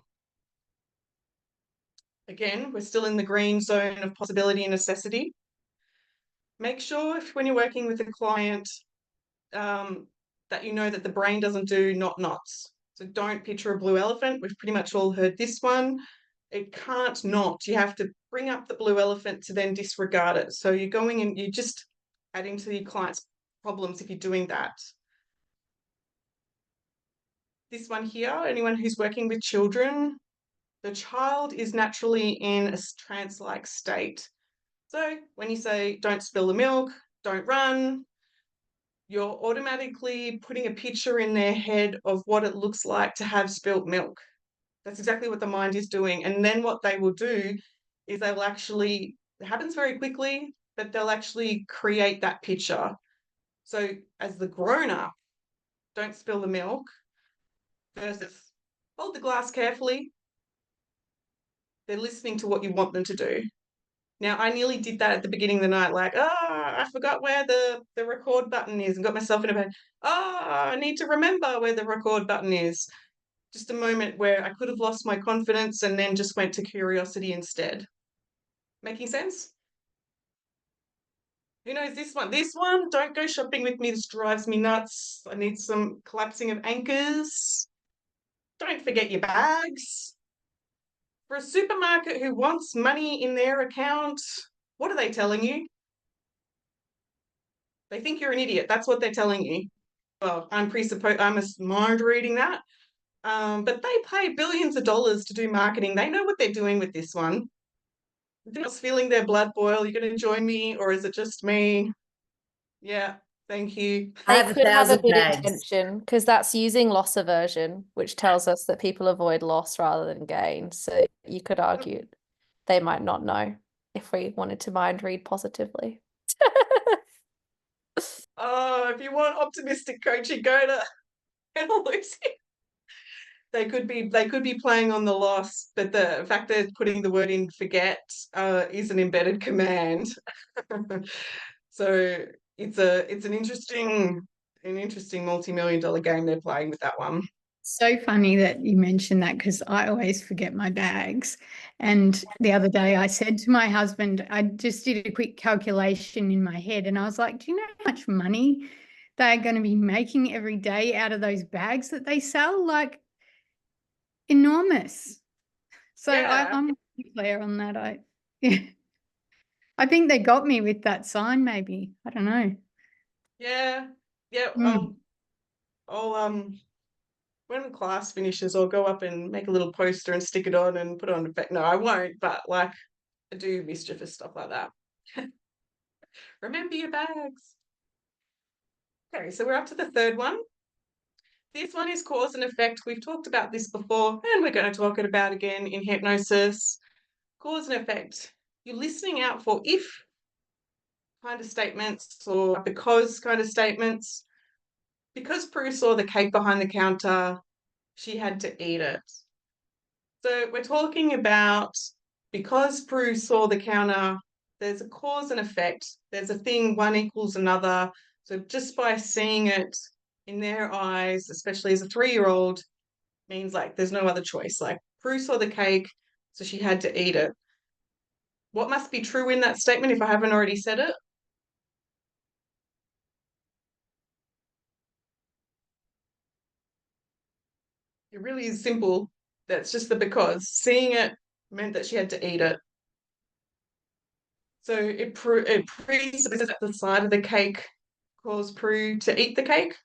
Again, we're still in the green zone of possibility and necessity. Make sure when you're working with a client that you know that the brain doesn't do nots. So don't picture a blue elephant. We've pretty much all heard this one. It can't not. You have to bring up the blue elephant to then disregard it. So you're going and you're just adding to your client's problems if you're doing that. this one here, anyone who's working with children, the child is naturally in a trance-like state. So when you say, don't spill the milk, don't run, you're automatically putting a picture in their head of what it looks like to have spilt milk. That's exactly what the mind is doing. And then what they will do is they will actually, it happens very quickly, but they'll actually create that picture. So as the grown-up, don't spill the milk versus hold the glass carefully. They're listening to what you want them to do. Now, I nearly did that at the beginning of the night, like, I forgot where the record button is and got myself in a bed. I need to remember where the record button is. Just a moment where I could have lost my confidence and then just went to curiosity instead. Making sense? Who knows this one? This one, don't go shopping with me. This drives me nuts. I need some collapsing of anchors. Don't forget your bags. For a supermarket who wants money in their account, what are they telling you? They think you're an idiot. That's what they're telling you. Well, I'm a mind reading that. But they pay billions of dollars to do marketing. They know what they're doing with this one. Anyone else feeling their blood boil? You going to join me, or is it just me? Yeah, thank you. I They have could have a 1,000 good bags. intention because that's using loss aversion, which tells us that people avoid loss rather than gain. So you could argue they might not know if we wanted to mind read positively. Oh, if you want optimistic coaching, go to Lucy. They could be playing on the loss, but the fact they're putting the word in forget is an embedded command. So it's an interesting multi-million-dollar game they're playing with that one. So funny that you mentioned that because I always forget my bags. And the other day I said to my husband, I just did a quick calculation in my head and I was like, do you know how much money they're going to be making every day out of those bags that they sell? Like enormous. So Yeah. I'm clear on that. I think they got me with that sign, maybe. I don't know. Yeah. Mm. I'll when class finishes, I'll go up and make a little poster and stick it on and put it on effect. No, I won't, but like I do mischievous stuff like that. Remember your bags. Okay, so we're up to the third one. This one is cause and effect. We've talked about this before, and we're going to talk about again in hypnosis. Cause and effect. You're listening out for if kind of statements or because kind of statements. Because Prue saw the cake behind the counter, she had to eat it. So we're talking about because Prue saw the counter, there's a cause and effect. There's a thing, one equals another. So just by seeing it in their eyes, especially as a 3-year-old, means like there's no other choice. Like Prue saw the cake, so she had to eat it. What must be true in that statement if I haven't already said it? It really is simple. That's just the because. Seeing it meant that she had to eat it. So it presupposes that the side of the cake caused Prue to eat the cake.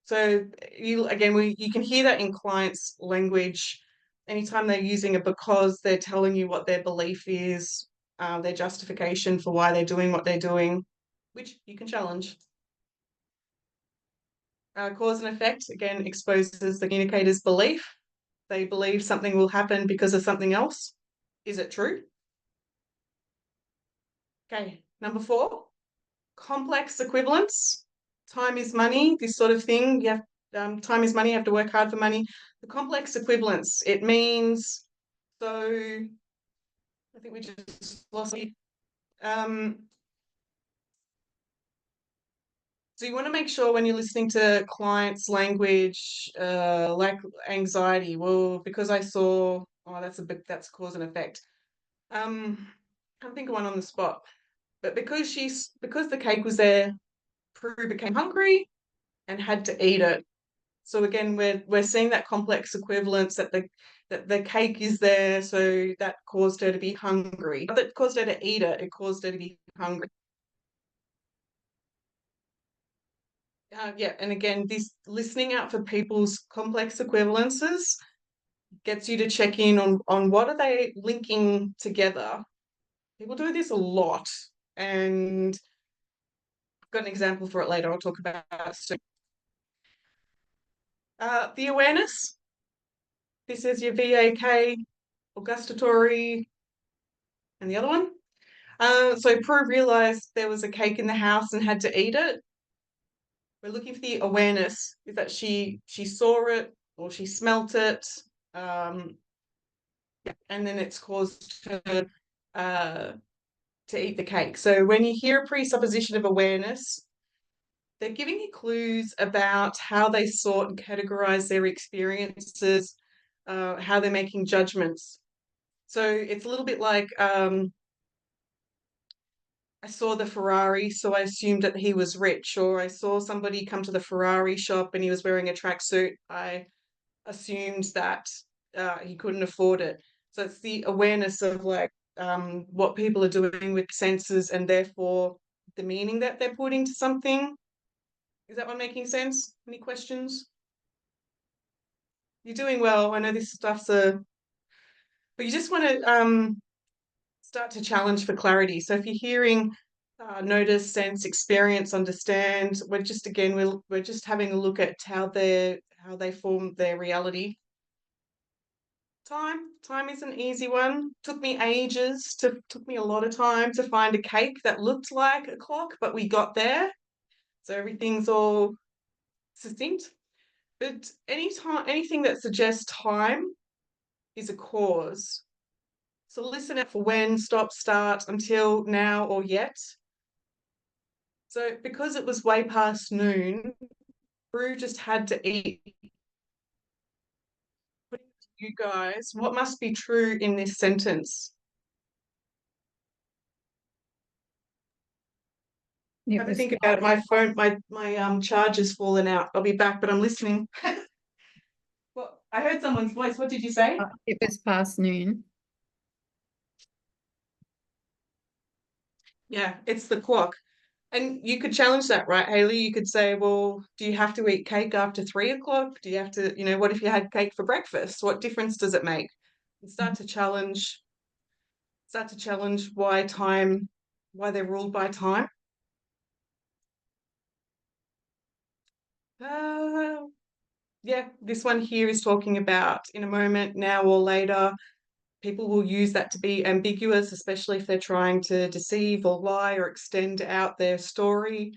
So you can hear that in clients' language. Anytime they're using a because, they're telling you what their belief is, their justification for why they're doing what they're doing, which you can challenge. Cause and effect, again, exposes the communicator's belief. They believe something will happen because of something else. Is it true? Okay, number 4, complex equivalence. Time is money, this sort of thing. You have time is money, you have to work hard for money. The complex equivalence, it means, so I think we just lost it. So you want to make sure when you're listening to clients' language, like anxiety, well, because I saw, that's cause and effect. Can't think of one on the spot. But because the cake was there, Prue became hungry and had to eat it. So again, we're seeing that complex equivalence that the cake is there, so that caused her to be hungry. Not that it caused her to eat it, it caused her to be hungry. Yeah, and again, this listening out for people's complex equivalences gets you to check in on what are they linking together. People do this a lot, and I've got an example for it later. I'll talk about it soon. The awareness. This is your VAK, gustatory, and the other one. So Prue realized there was a cake in the house and had to eat it. We're looking for the awareness, is that she saw it or she smelt it, and then it's caused her to eat the cake. So when you hear a presupposition of awareness, they're giving you clues about how they sort and categorize their experiences, how they're making judgments. So it's a little bit like I saw the Ferrari, so I assumed that he was rich, or I saw somebody come to the Ferrari shop and he was wearing a tracksuit. I assumed that he couldn't afford it. So it's the awareness of like what people are doing with senses and therefore the meaning that they're putting to something. Is that one making sense? Any questions? You're doing well. I know this stuff's but you just want to start to challenge for clarity. So if you're hearing notice, sense, experience, understand, we're just having a look at how they form their reality. Time is an easy one. Took me a lot of time to find a cake that looked like a clock, but we got there. So everything's all succinct. But anything that suggests time is a cause. So listen out for when, stop, start, until, now, or yet. So because it was way past noon, Brew just had to eat. You guys, what must be true in this sentence? Have a think about it. My phone, my charger's fallen out. I'll be back, but I'm listening. Well, I heard someone's voice. What did you say? It was past noon. Yeah, it's the clock. And you could challenge that, right, Hayley? You could say, well, do you have to eat cake after 3 o'clock? Do you have to, what if you had cake for breakfast? What difference does it make? And start to challenge why they're ruled by time. Yeah, this one here is talking about in a moment, now or later. People will use that to be ambiguous, especially if they're trying to deceive or lie or extend out their story,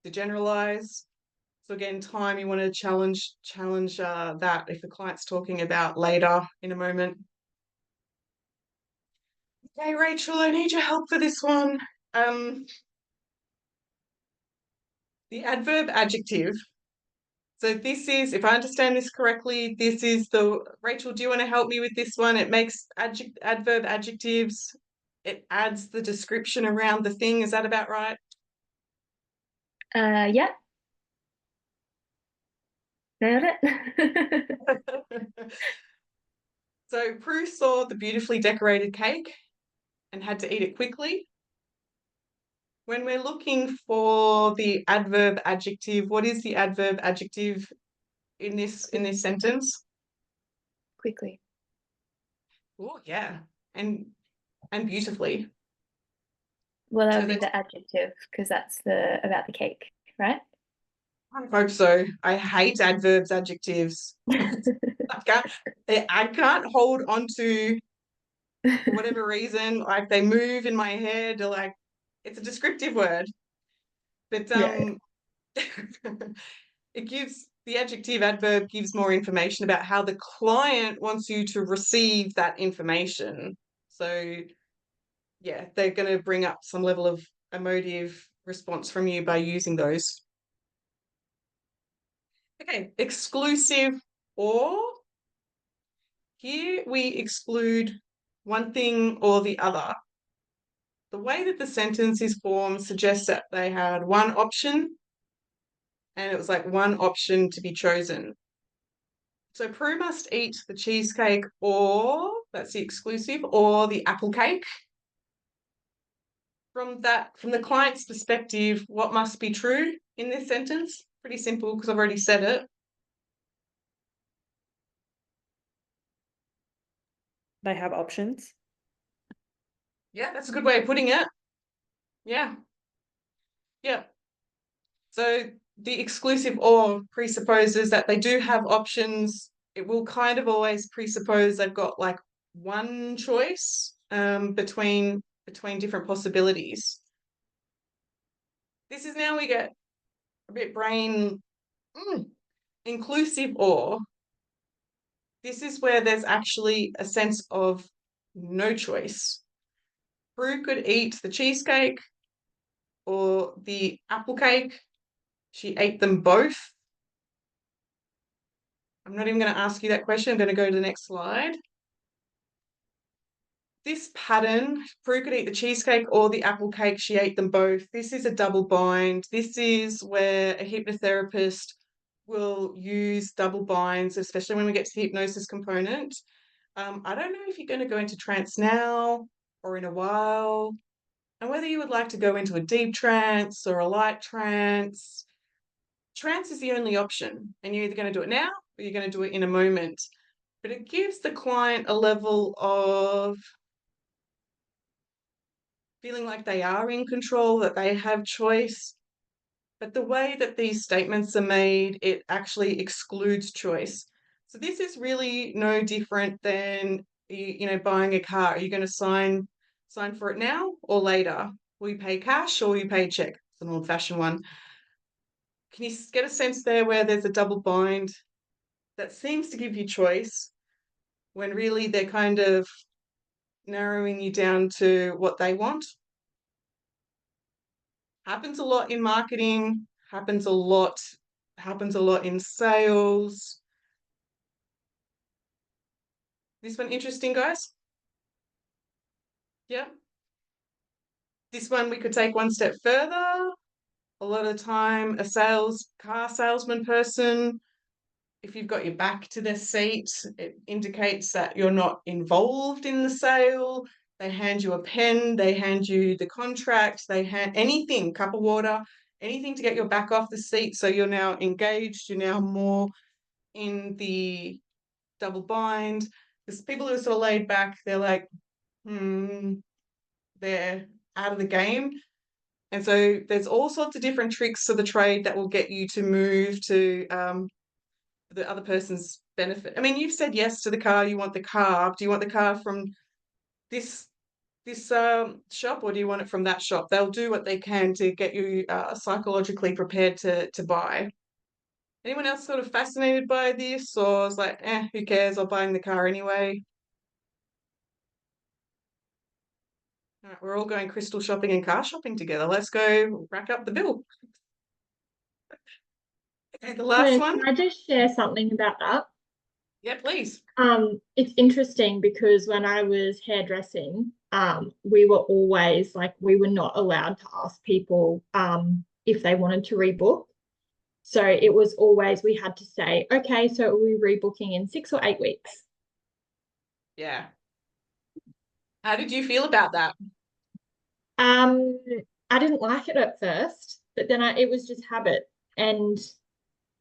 to generalize. So again, time, you want to challenge that if the client's talking about later, in a moment. Okay, Rachel, I need your help for this one. The adverb adjective. So this is, if I understand this correctly, this is Rachel, do you want to help me with this one? It makes adverb adjectives. It adds the description around the thing. Is that about right? Yeah. Nailed it. So Prue saw the beautifully decorated cake and had to eat it quickly. When we're looking for the adverb adjective, what is the adverb adjective in this sentence? Quickly. Oh, yeah. And beautifully. Well, that would be the adjective because that's about the cake, right? I hope so. I hate adverbs, adjectives. I can't hold on to, for whatever reason, like they move in my head, or like it's a descriptive word. But the adverb gives more information about how the client wants you to receive that information. So yeah, they're going to bring up some level of emotive response from you by using those. Okay, exclusive or. Here we exclude one thing or the other. The way that the sentence is formed suggests that they had one option and it was like one option to be chosen. So Prue must eat the cheesecake or, that's the exclusive, or the apple cake. From the client's perspective, what must be true in this sentence? Pretty simple because I've already said it. They have options. Yeah, that's a good way of putting it. Yeah. Yeah. So the exclusive or presupposes that they do have options. It will kind of always presuppose they've got like one choice between different possibilities. This is now we get a bit brain inclusive or. This is where there's actually a sense of no choice. Prue could eat the cheesecake or the apple cake. She ate them both. I'm not even going to ask you that question. I'm going to go to the next slide. This pattern, Prue could eat the cheesecake or the apple cake. She ate them both. This is a double bind. This is where a hypnotherapist will use double binds, especially when we get to the hypnosis component. I don't know if you're going to go into trance now or in a while, and whether you would like to go into a deep trance or a light trance. Trance is the only option, and you're either going to do it now or you're going to do it in a moment. But it gives the client a level of feeling like they are in control, that they have choice. But the way that these statements are made, it actually excludes choice. So this is really no different than buying a car. Are you going to sign for it now or later? Will you pay cash or will you pay check? It's an old-fashioned one. Can you get a sense there where there's a double bind that seems to give you choice when really they're kind of narrowing you down to what they want? Happens a lot in marketing, happens a lot in sales. This one interesting, guys? Yeah. This one we could take one step further. A lot of the time, a car salesman person, if you've got your back to their seat, it indicates that you're not involved in the sale. They hand you a pen, they hand you the contract, they hand anything, cup of water, anything to get your back off the seat. So you're now engaged, you're now more in the double bind. Because people who are sort of laid back, they're like, they're out of the game. And so there's all sorts of different tricks to the trade that will get you to move to the other person's benefit. I mean, you've said yes to the car, you want the car. Do you want the car from this shop or do you want it from that shop? They'll do what they can to get you psychologically prepared to buy. Anyone else sort of fascinated by this or is like, who cares, I'm buying the car anyway? All right, we're all going crystal shopping and car shopping together. Let's go rack up the bill. Okay, the last one. Can I just share something about that? Yeah, please. It's interesting because when I was hairdressing, we were always like, we were not allowed to ask people if they wanted to rebook. So it was always, we had to say, okay, so are we rebooking in 6 or 8 weeks? Yeah. How did you feel about that? I didn't like it at first, but then it was just habit. And,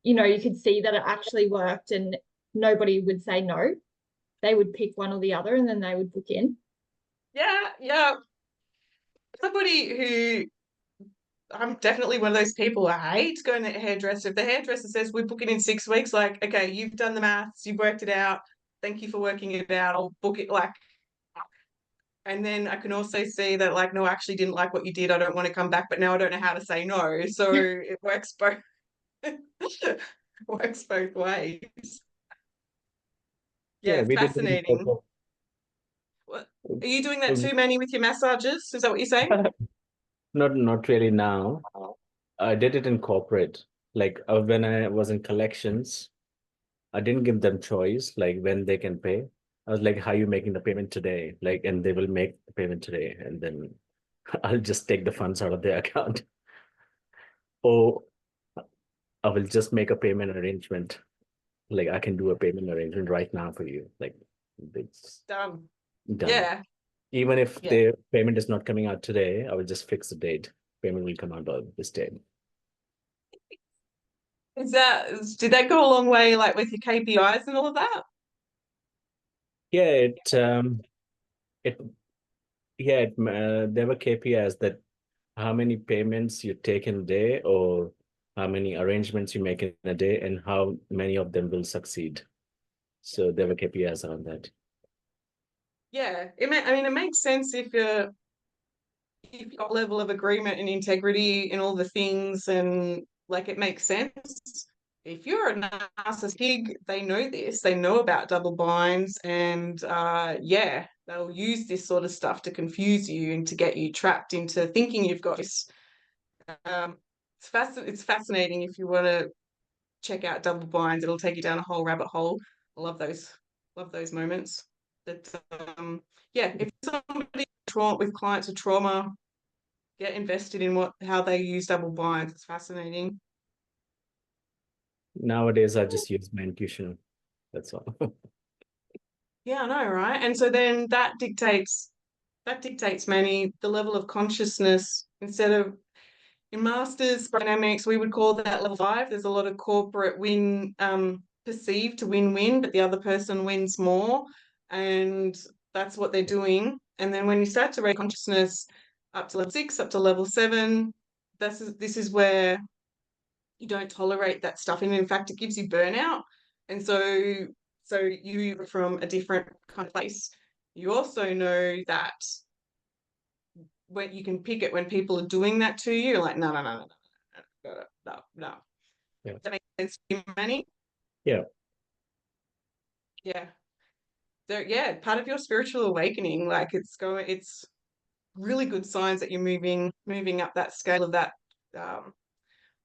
you could see that it actually worked and nobody would say no. They would pick one or the other and then they would book in. Yeah. Somebody who, I'm definitely one of those people, I hate going to a hairdresser. If the hairdresser says we're booking in 6 weeks, like, okay, you've done the maths, you've worked it out. Thank you for working it out. I'll book it and then I can also see that like, no, I actually didn't like what you did. I don't want to come back, but now I don't know how to say no. So it works both works both ways. Yeah, it's fascinating. What, are you doing that too, Manny, with your massages? Is that what you're saying? Not really now. I did it in corporate. Like when I was in collections, I didn't give them choice, like when they can pay. I was like, how are you making the payment today? Like, and they will make the payment today. And then I'll just take the funds out of their account. Or I will just make a payment arrangement. Like I can do a payment arrangement right now for you. Like it's done. Yeah. Even if the payment is not coming out today, I will just fix the date. Payment will come out on this date. Did that go a long way, like with your KPIs and all of that? Yeah, there were KPIs that how many payments you take in a day or how many arrangements you make in a day and how many of them will succeed. So there were KPIs on that. Yeah, it makes sense if you've got level of agreement and integrity in all the things, and like it makes sense. If you're a narcissist pig, they know this. They know about double binds, and yeah, they'll use this sort of stuff to confuse you and to get you trapped into thinking you've got this. It's fascinating if you want to check out double binds. It'll take you down a whole rabbit hole. I love those moments. That yeah, if somebody with clients with trauma, get invested in how they use double binds. It's fascinating. Nowadays, I just use my intuition. That's all. Yeah, I know, right? And so then that dictates Manny, the level of consciousness. Instead of in masters dynamics, we would call that level 5. There's a lot of corporate win, perceived to win-win, but the other person wins more, and that's what they're doing. And then when you start to raise consciousness up to level 6, up to level 7, this is where you don't tolerate that stuff, and in fact, it gives you burnout. And so you from a different kind of place. You also know that when you can pick it when people are doing that to you, you're like, no. Yeah. Does that make sense to you, Manny? Yeah. Yeah. So yeah, part of your spiritual awakening, like it's really good signs that you're moving up that scale of that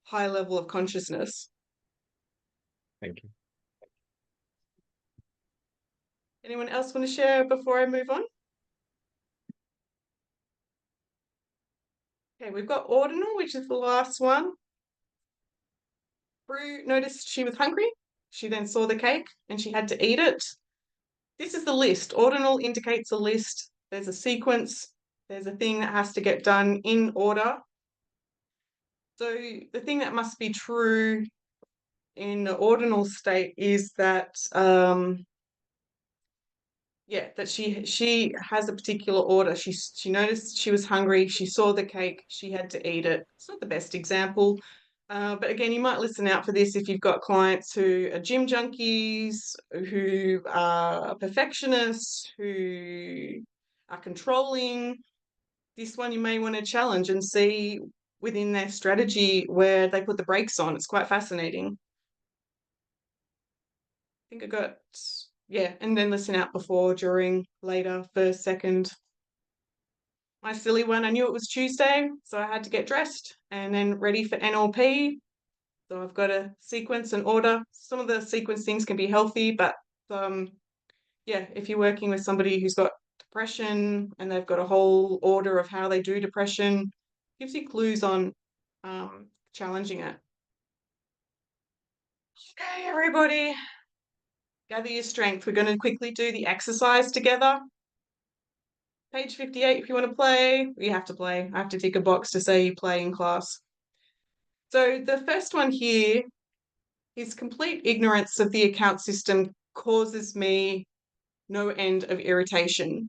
high level of consciousness. Thank you. Anyone else want to share before I move on? Okay, we've got ordinal, which is the last one. Prue noticed she was hungry. She then saw the cake and she had to eat it. This is the list. Ordinal indicates a list. There's a sequence. There's a thing that has to get done in order. So the thing that must be true in the ordinal state is that that she has a particular order. She noticed she was hungry. She saw the cake. She had to eat it. It's not the best example, but again, you might listen out for this if you've got clients who are gym junkies, who are perfectionists, who are controlling. This one you may want to challenge and see within their strategy where they put the brakes on. It's quite fascinating. I think I got, yeah, and then listen out before, during, later, first, second. My silly one, I knew it was Tuesday, so I had to get dressed and then ready for NLP. So I've got a sequence and order. Some of the sequence things can be healthy, but yeah, if you're working with somebody who's got depression and they've got a whole order of how they do depression, gives you clues on challenging it. Okay, everybody, gather your strength. We're going to quickly do the exercise together. Page 58, if you want to play, you have to play. I have to tick a box to say you play in class. So the first one here is complete ignorance of the account system causes me no end of irritation.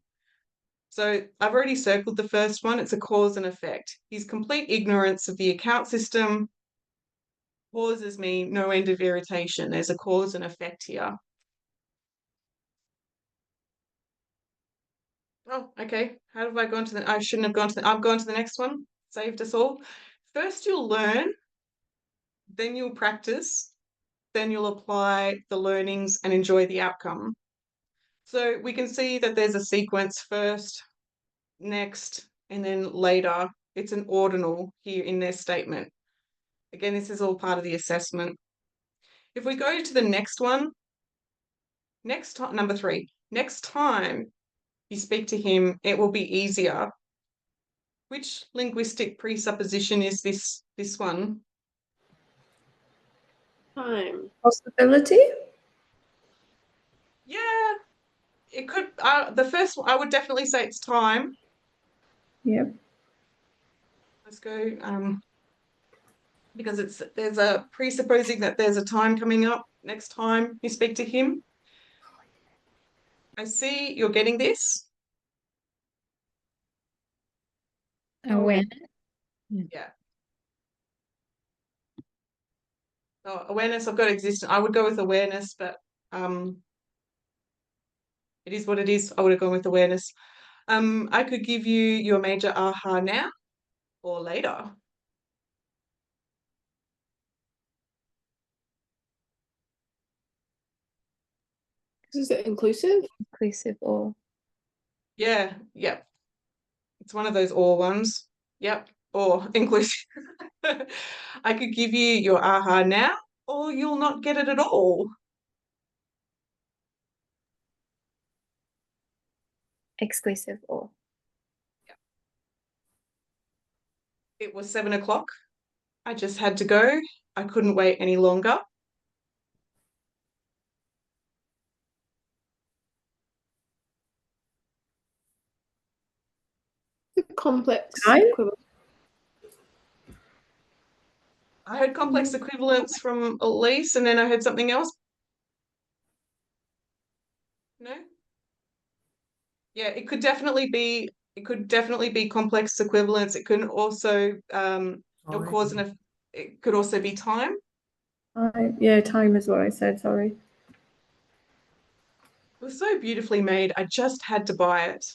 So I've already circled the first one. It's a cause and effect. His complete ignorance of the account system causes me no end of irritation. There's a cause and effect here. Oh, okay. How have I gone to the, I shouldn't have gone to the, I've gone to the next one. Saved us all. First you'll learn, then you'll practice, then you'll apply the learnings and enjoy the outcome. So we can see that there's a sequence: first, next, and then later. It's an ordinal here in their statement. Again, this is all part of the assessment. If we go to the next one, number 3, next time you speak to him, it will be easier. Which linguistic presupposition is this one? Time. Possibility? Yeah, it could. The first one, I would definitely say it's time. Yep. Let's go. because there's a presupposing that there's a time coming up next time you speak to him. I see you're getting this. Awareness. Yeah. Oh, awareness, I've got existence. I would go with awareness, but it is what it is. I would have gone with awareness. I could give you your major aha now or later. Is it inclusive? Inclusive or Yeah, yep. It's one of those or ones. Yep, or inclusive. I could give you your aha now, or you'll not get it at all. exclusive or. It was 7 o'clock. I just had to go. I couldn't wait any longer. Complex Right? equivalent. I heard complex equivalence from Elise, and then I heard something else. No? Yeah, it could definitely be complex equivalence. It can also cause it could also be time. Yeah, time is what I said, sorry. It was so beautifully made. I just had to buy it.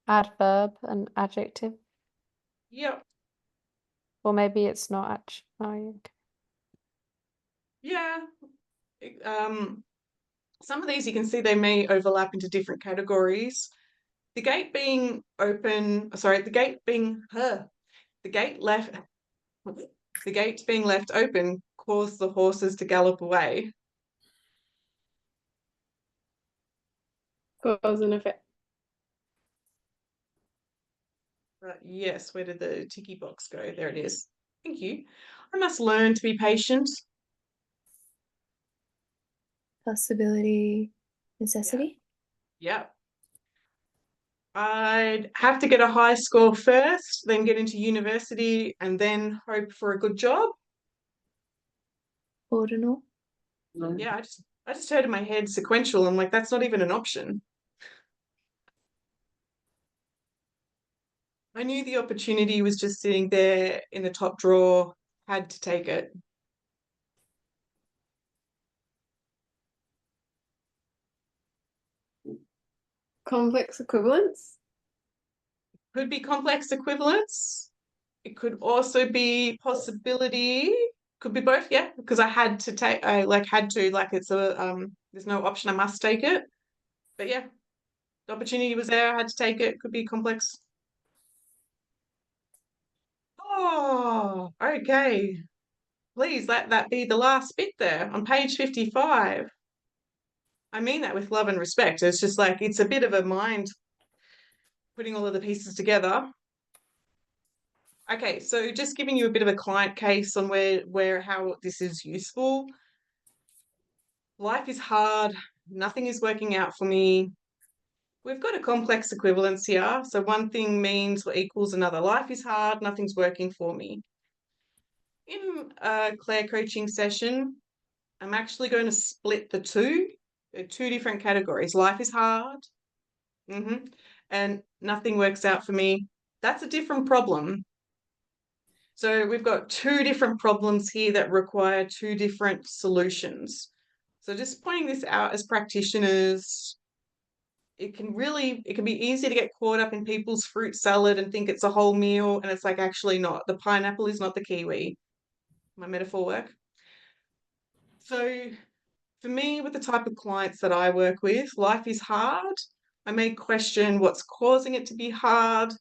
Adverb and adjective. Yep. Or maybe it's not actually. Oh, okay. Yeah. Some of these you can see they may overlap into different categories. The gate being open, sorry, the gate being the gate being left open caused the horses to gallop away. Cause and effect. Yes, where did the ticky box go? There it is. Thank you. I must learn to be patient. Possibility, necessity. Yeah. I'd have to get a high score first, then get into university, and then hope for a good job. Ordinal. Yeah, I just heard in my head sequential. I'm like, that's not even an option. I knew the opportunity was just sitting there in the top drawer, had to take it. Complex equivalence. Could be complex equivalence. It could also be possibility. Could be both, yeah, because I had to take, it's a, there's no option, I must take it. But yeah, the opportunity was there, I had to take it. Could be complex. Oh, okay. Please let that be the last bit there on page 55. I mean that with love and respect. It's just like, it's a bit of a mind putting all of the pieces together. Okay, so just giving you a bit of a client case on how this is useful. Life is hard. Nothing is working out for me. We've got a complex equivalence here. So one thing means or equals another. Life is hard. Nothing's working for me. In a Claire coaching session, I'm actually going to split the two. They're two different categories. Life is hard. And nothing works out for me. That's a different problem. So we've got two different problems here that require two different solutions. So just pointing this out as practitioners, it can be easy to get caught up in people's fruit salad and think it's a whole meal, and it's like actually not. The pineapple is not the kiwi. My metaphor work? So for me, with the type of clients that I work with, life is hard. I may question what's causing it to be hard.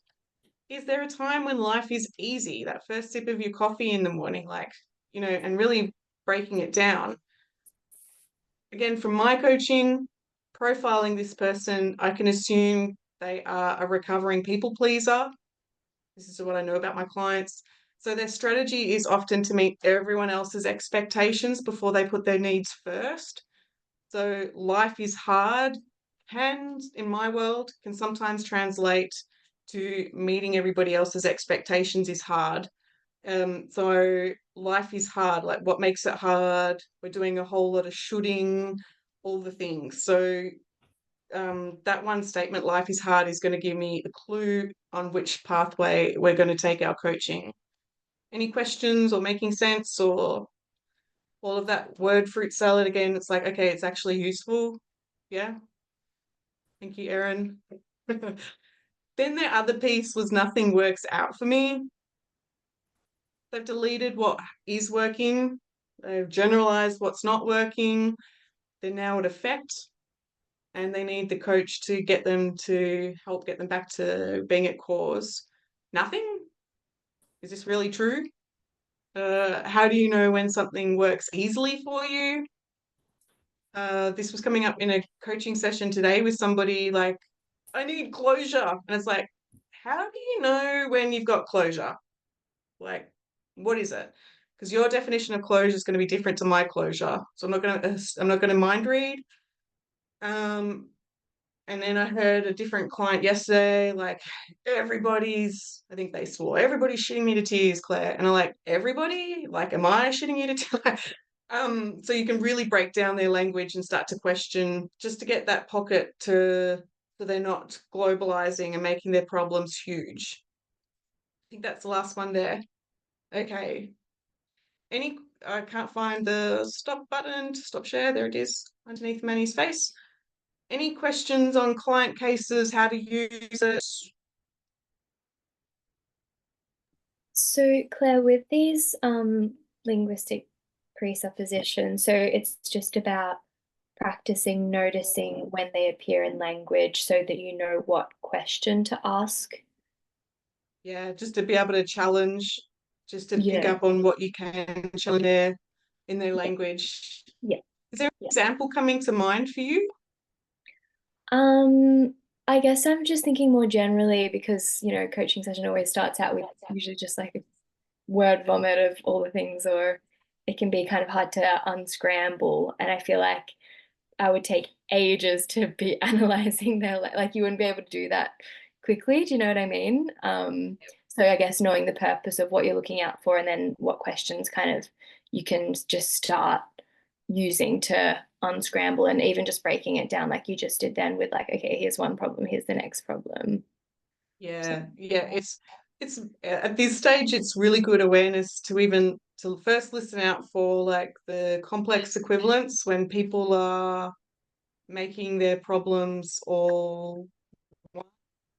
Is there a time when life is easy? That first sip of your coffee in the morning, and really breaking it down. Again, from my coaching, profiling this person, I can assume they are a recovering people pleaser. This is what I know about my clients. So their strategy is often to meet everyone else's expectations before they put their needs first. So life is hard in my world, can sometimes translate to meeting everybody else's expectations is hard. So life is hard. Like, what makes it hard? We're doing a whole lot of shooting, all the things. So that one statement, life is hard, is going to give me a clue on which pathway we're going to take our coaching. Any questions or making sense, or all of that word fruit salad again? It's like, okay, it's actually useful. Yeah. Thank you, Erin. Then the other piece was nothing works out for me. They've deleted what is working. They've generalized what's not working. They're now at effect, and they need the coach to get them to help get them back to being at cause. Nothing? Is this really true? How do you know when something works easily for you? This was coming up in a coaching session today with somebody, like, I need closure. And it's like, how do you know when you've got closure? Like, what is it? Because your definition of closure is going to be different to my closure. So I'm not going to mind read. And then I heard a different client yesterday, like, I think they swore, everybody's shitting me to tears, Claire. And I'm like, everybody? Like, am I shitting you to tears? So you can really break down their language and start to question, just to get that pocket so they're not globalizing and making their problems huge. I think that's the last one there. Okay. I can't find the stop button to stop share. There it is, underneath Manny's face. Any questions on client cases, how to use it? So Claire, with these linguistic presuppositions, so it's just about practicing noticing when they appear in language so that you know what question to ask. Yeah, just to be able to challenge, just to pick Yeah. up on what you can challenge in their language. Yeah. Is there an example coming to mind for you? I guess I'm just thinking more generally because, coaching session always starts out with usually just like a word vomit of all the things, or it can be kind of hard to unscramble. And I feel like I would take ages to be analyzing like you wouldn't be able to do that quickly. Do you know what I mean? So I guess knowing the purpose of what you're looking out for, and then what questions kind of you can just start using to unscramble, and even just breaking it down like you just did then with like, okay, here's one problem, here's the next problem. Yeah, it's at this stage, it's really good awareness to first listen out for like the complex equivalents when people are making their problems all one,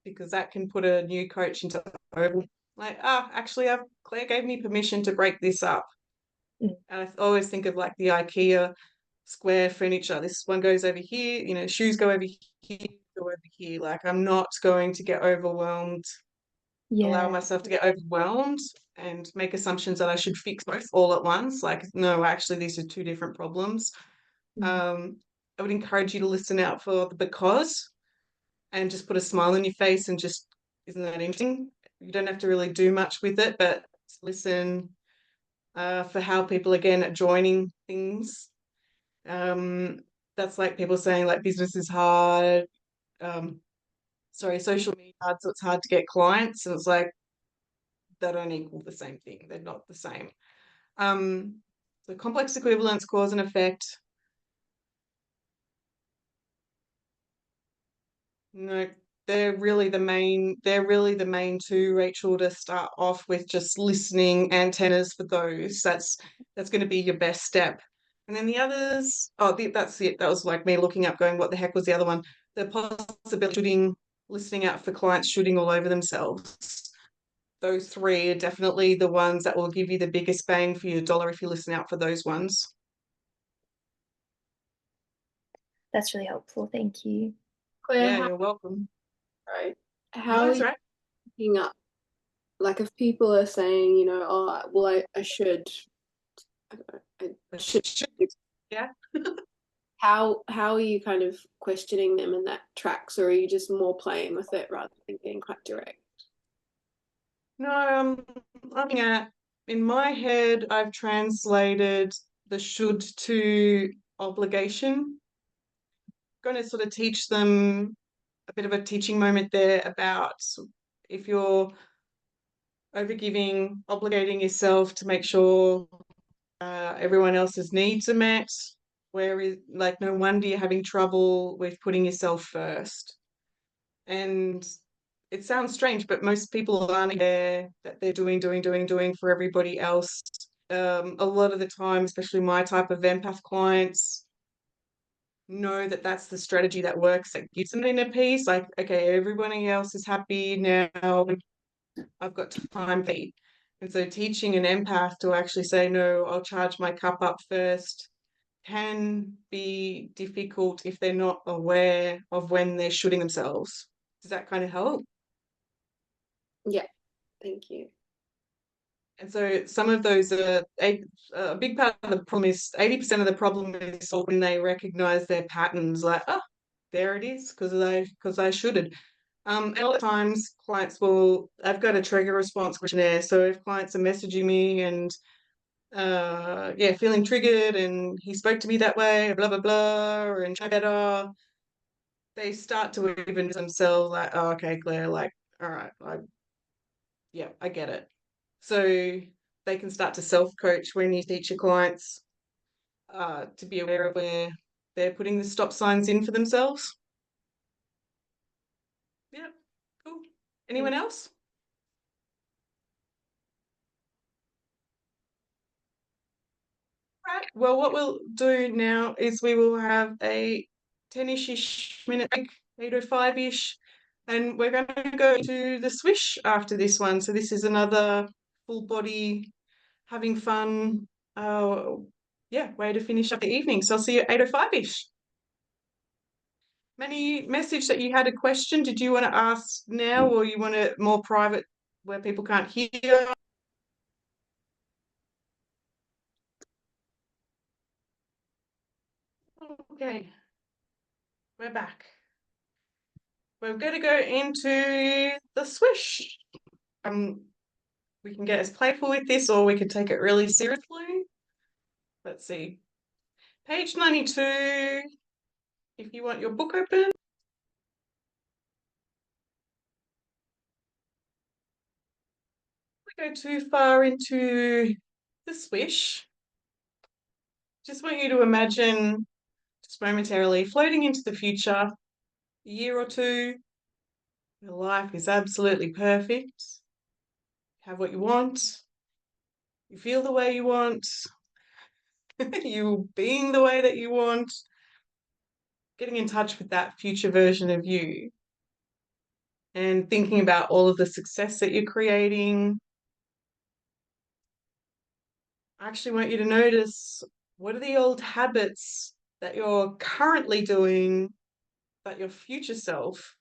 because that can put a new coach into over. Like, actually, Claire gave me permission to break this up. And I always think of like the IKEA square furniture. This one goes over here, shoes go over here, go over here. Like, I'm not going to get overwhelmed, allow myself to get overwhelmed and make assumptions that I should fix both all at once. Like, no, actually, these are two different problems. I would encourage you to listen out for the because, and just put a smile on your face, and just, isn't that interesting? You don't have to really do much with it, but listen for how people, again, are joining things. That's like people saying like business is hard. Social media hard, so it's hard to get clients. And it's like, they don't equal the same thing. They're not the same. So complex equivalence, cause and effect. No, they're really the main two, Rachel, to start off with. Just listening antennas for those. That's going to be your best step. And then the others, that's it. That was like me looking up, going, what the heck was the other one? The possibility listening out for clients shooting all over themselves. Those three are definitely the ones that will give you the biggest bang for your dollar if you listen out for those ones. That's really helpful. Thank you. Claire, Yeah, you're welcome. Right. No, How are that's you right. picking up? Like, if people are saying, I should, Yeah. how are you kind of questioning them in that tracks, or are you just more playing with it rather than being quite direct? No, I'm looking at, in my head, I've translated the should to obligation. Going to sort of teach them a bit of a teaching moment there about if you're overgiving, obligating yourself to make sure everyone else's needs are met, like, no wonder you're having trouble with putting yourself first. And it sounds strange, but most people aren't aware that they're doing for everybody else. A lot of the time, especially my type of empath clients, know that that's the strategy that works, that gives them inner peace. Like, okay, everybody else is happy now, I've got time to eat. And so teaching an empath to actually say, no, I'll charge my cup up first, can be difficult if they're not aware of when they're shooting themselves. Does that kind of help? Yeah, thank you. And so some of those a big part of the problem is 80% of the problem is when they recognize their patterns, like, oh, there it is, because I should've. And a lot of times clients I've got a trigger response questionnaire. So if clients are messaging me and feeling triggered and he spoke to me that way, blah, blah, blah, and try better, they start to even themselves like, oh, okay, Claire, like, all right, I get it. So they can start to self-coach when you teach your clients to be aware of where they're putting the stop signs in for themselves. Yeah, cool. Anyone else? Right. Well, what we'll do now is we will have a 10-ish minute break, 8:05-ish, and we're going to go to the Swish after this one. So this is another full body, having fun, way to finish up the evening. So I'll see you at 8:05-ish. Manny, message that you had a question. Did you want to ask now, or you want it more private where people can't hear? Okay, we're back. We're going to go into the Swish. We can get as playful with this, or we could take it really seriously. Let's see. Page 92, if you want your book open. We go too far into the Swish. Just want you to imagine, just momentarily, floating into the future, a year or two. Your life is absolutely perfect. Have what you want. You feel the way you want. You being the way that you want. Getting in touch with that future version of you. And thinking about all of the success that you're creating. I actually want you to notice, what are the old habits that you're currently doing that your future self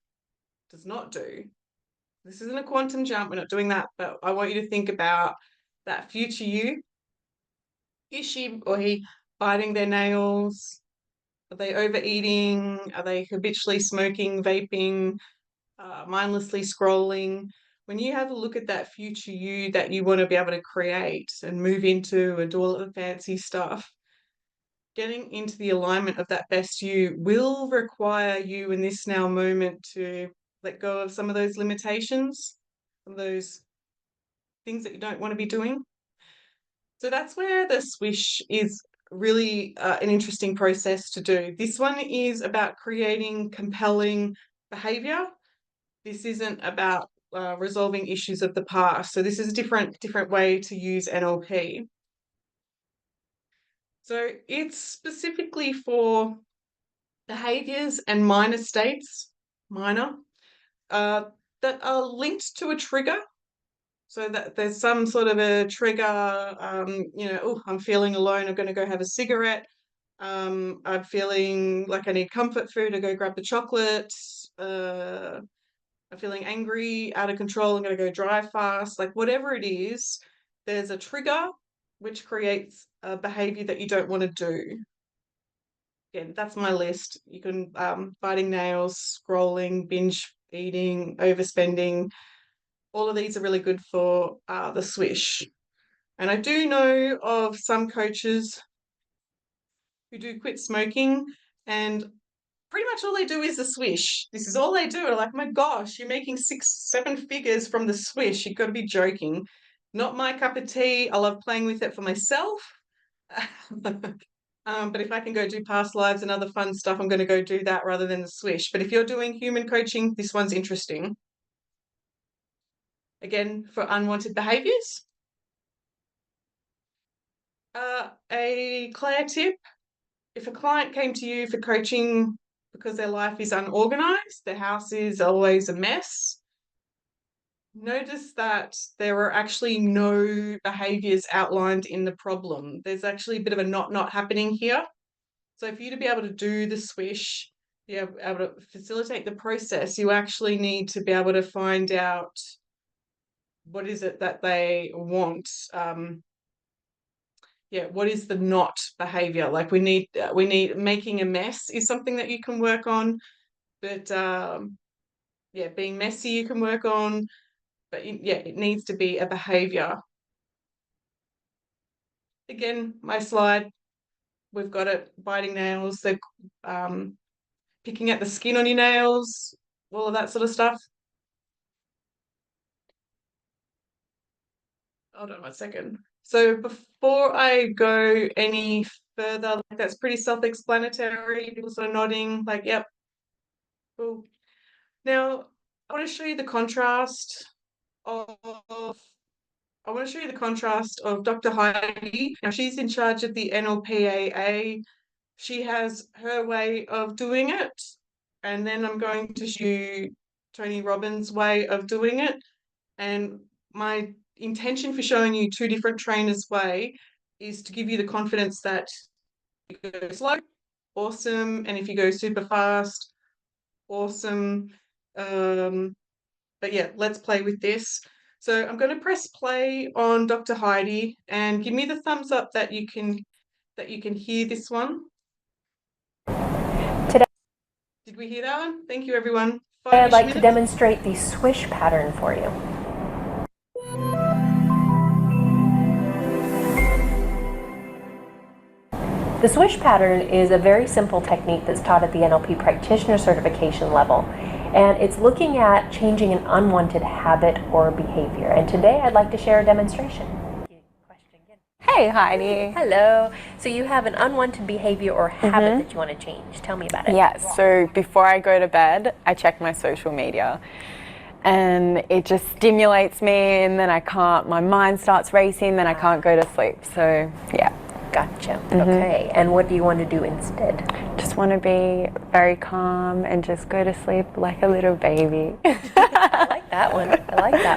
does not do? This isn't a quantum jump, we're not doing that, but I want you to think about that future you. Is she or he biting their nails? Are they overeating? Are they habitually smoking, vaping, mindlessly scrolling? When you have a look at that future you that you want to be able to create and move into and do all of the fancy stuff, getting into the alignment of that best you will require you in this now moment to let go of some of those limitations, some of those things that you don't want to be doing. So that's where the Swish is really an interesting process to do. This one is about creating compelling behavior. This isn't about resolving issues of the past. So this is a different way to use NLP. So it's specifically for behaviors and minor states, that are linked to a trigger. So that there's some sort of a trigger, oh, I'm feeling alone, I'm going to go have a cigarette. I'm feeling like I need comfort food, I go grab the chocolate. I'm feeling angry, out of control, I'm going to go drive fast. Like, whatever it is, there's a trigger which creates a behavior that you don't want to do. Again, that's my list. You can biting nails, scrolling, binge eating, overspending. All of these are really good for the Swish. And I do know of some coaches who do quit smoking, and pretty much all they do is the swish. This is all they do. I'm like, my gosh, you're making 6-7 figures from the swish. You've got to be joking. Not my cup of tea. I love playing with it for myself. But if I can go do past lives and other fun stuff, I'm going to go do that rather than the swish. But if you're doing human coaching, this one's interesting. Again, for unwanted behaviors. A Claire tip, if a client came to you for coaching because their life is unorganized, their house is always a mess, notice that there are actually no behaviors outlined in the problem. There's actually a bit of a not happening here. So for you to be able to do the swish, be able to facilitate the process, you actually need to be able to find out what is it that they want. What is the not behavior? Like we need making a mess is something that you can work on, but being messy you can work on, but it needs to be a behavior. Again, my slide, we've got it, biting nails, the picking at the skin on your nails, all of that sort of stuff. Hold on 1 second. So before I go any further, that's pretty self-explanatory. People sort of nodding, like, yep. Cool. Now, I want to show you the contrast of Dr. Heidi. Now, she's in charge of the NLP. She has her way of doing it, and then I'm going to show you Tony Robbins' way of doing it. And my intention for showing you two different trainers' way is to give you the confidence that you go slow, awesome, and if you go super fast, awesome. But yeah, let's play with this. So I'm going to press play on Dr. Heidi and give me the thumbs up that you can hear this one. Today, did we hear that one? Thank you, everyone. I'd like to demonstrate the swish pattern for you. The swish pattern is a very simple technique that's taught at the NLP Practitioner certification level, and it's looking at changing an unwanted habit or behavior. And today I'd like to share a demonstration. Hey, Heidi. Hello. So you have an unwanted behavior or habit that you want to change. Tell me about it. Yes. So before I go to bed, I check my social media. And it just stimulates me, and then my mind starts racing, then I can't go to sleep. So, yeah. Gotcha. Okay. And what do you want to do instead? Just want to be very calm and just go to sleep like a little baby. I like that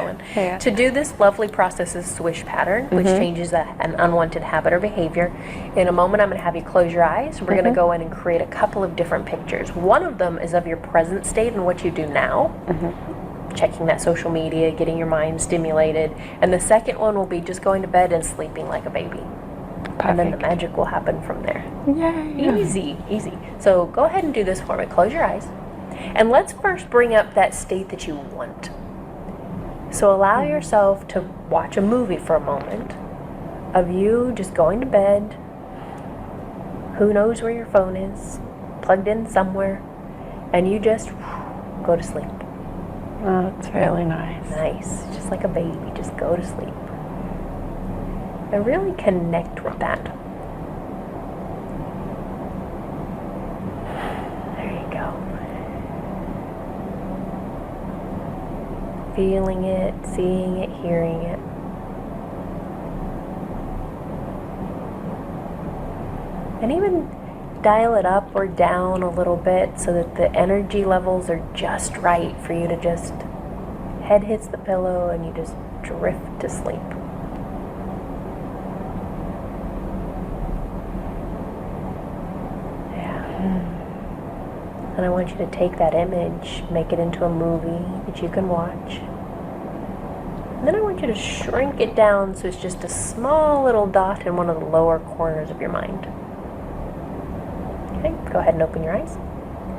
one. Yeah. To do this lovely process is swish pattern, which changes an unwanted habit or behavior. In a moment, I'm going to have you close your eyes. We're going to go in and create a couple of different pictures. One of them is of your present state and what you do now. Checking that social media, getting your mind stimulated. And the second one will be just going to bed and sleeping like a baby. Perfect. And then the magic will happen from there. Yay. Easy. So go ahead and do this for me. Close your eyes. And let's first bring up that state that you want. So allow yourself to watch a movie for a moment of you just going to bed. Who knows where your phone is? Plugged in somewhere. And you just go to sleep. Oh, it's really nice. Nice. Just like a baby. Just go to sleep. And really connect with that. There you go. Feeling it, seeing it, hearing it. And even dial it up or down a little bit so that the energy levels are just right for you to just, head hits the pillow and you just drift to sleep. And I want you to take that image, make it into a movie that you can watch. And then I want you to shrink it down so it's just a small little dot in one of the lower corners of your mind. Okay, go ahead and open your eyes.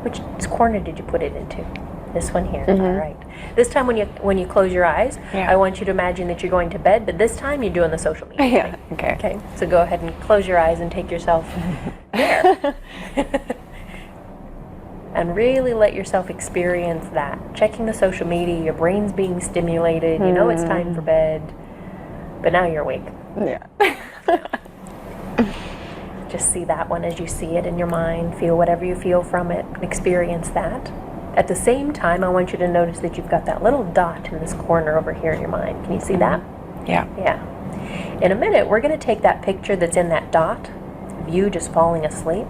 Which corner did you put it into? This one here. All right. This time when you close your eyes, I want you to imagine that you're going to bed, but this time you're doing the social media thing. Okay. So go ahead and close your eyes and take yourself there. and really let yourself experience that. Checking the social media, your brain's being stimulated, you know it's time for bed, but now you're awake. Yeah. Just see that one as you see it in your mind, feel whatever you feel from it, experience that. At the same time, I want you to notice that you've got that little dot in this corner over here in your mind. Can you see that? Yeah. Yeah. In a minute, we're going to take that picture that's in that dot, of you just falling asleep,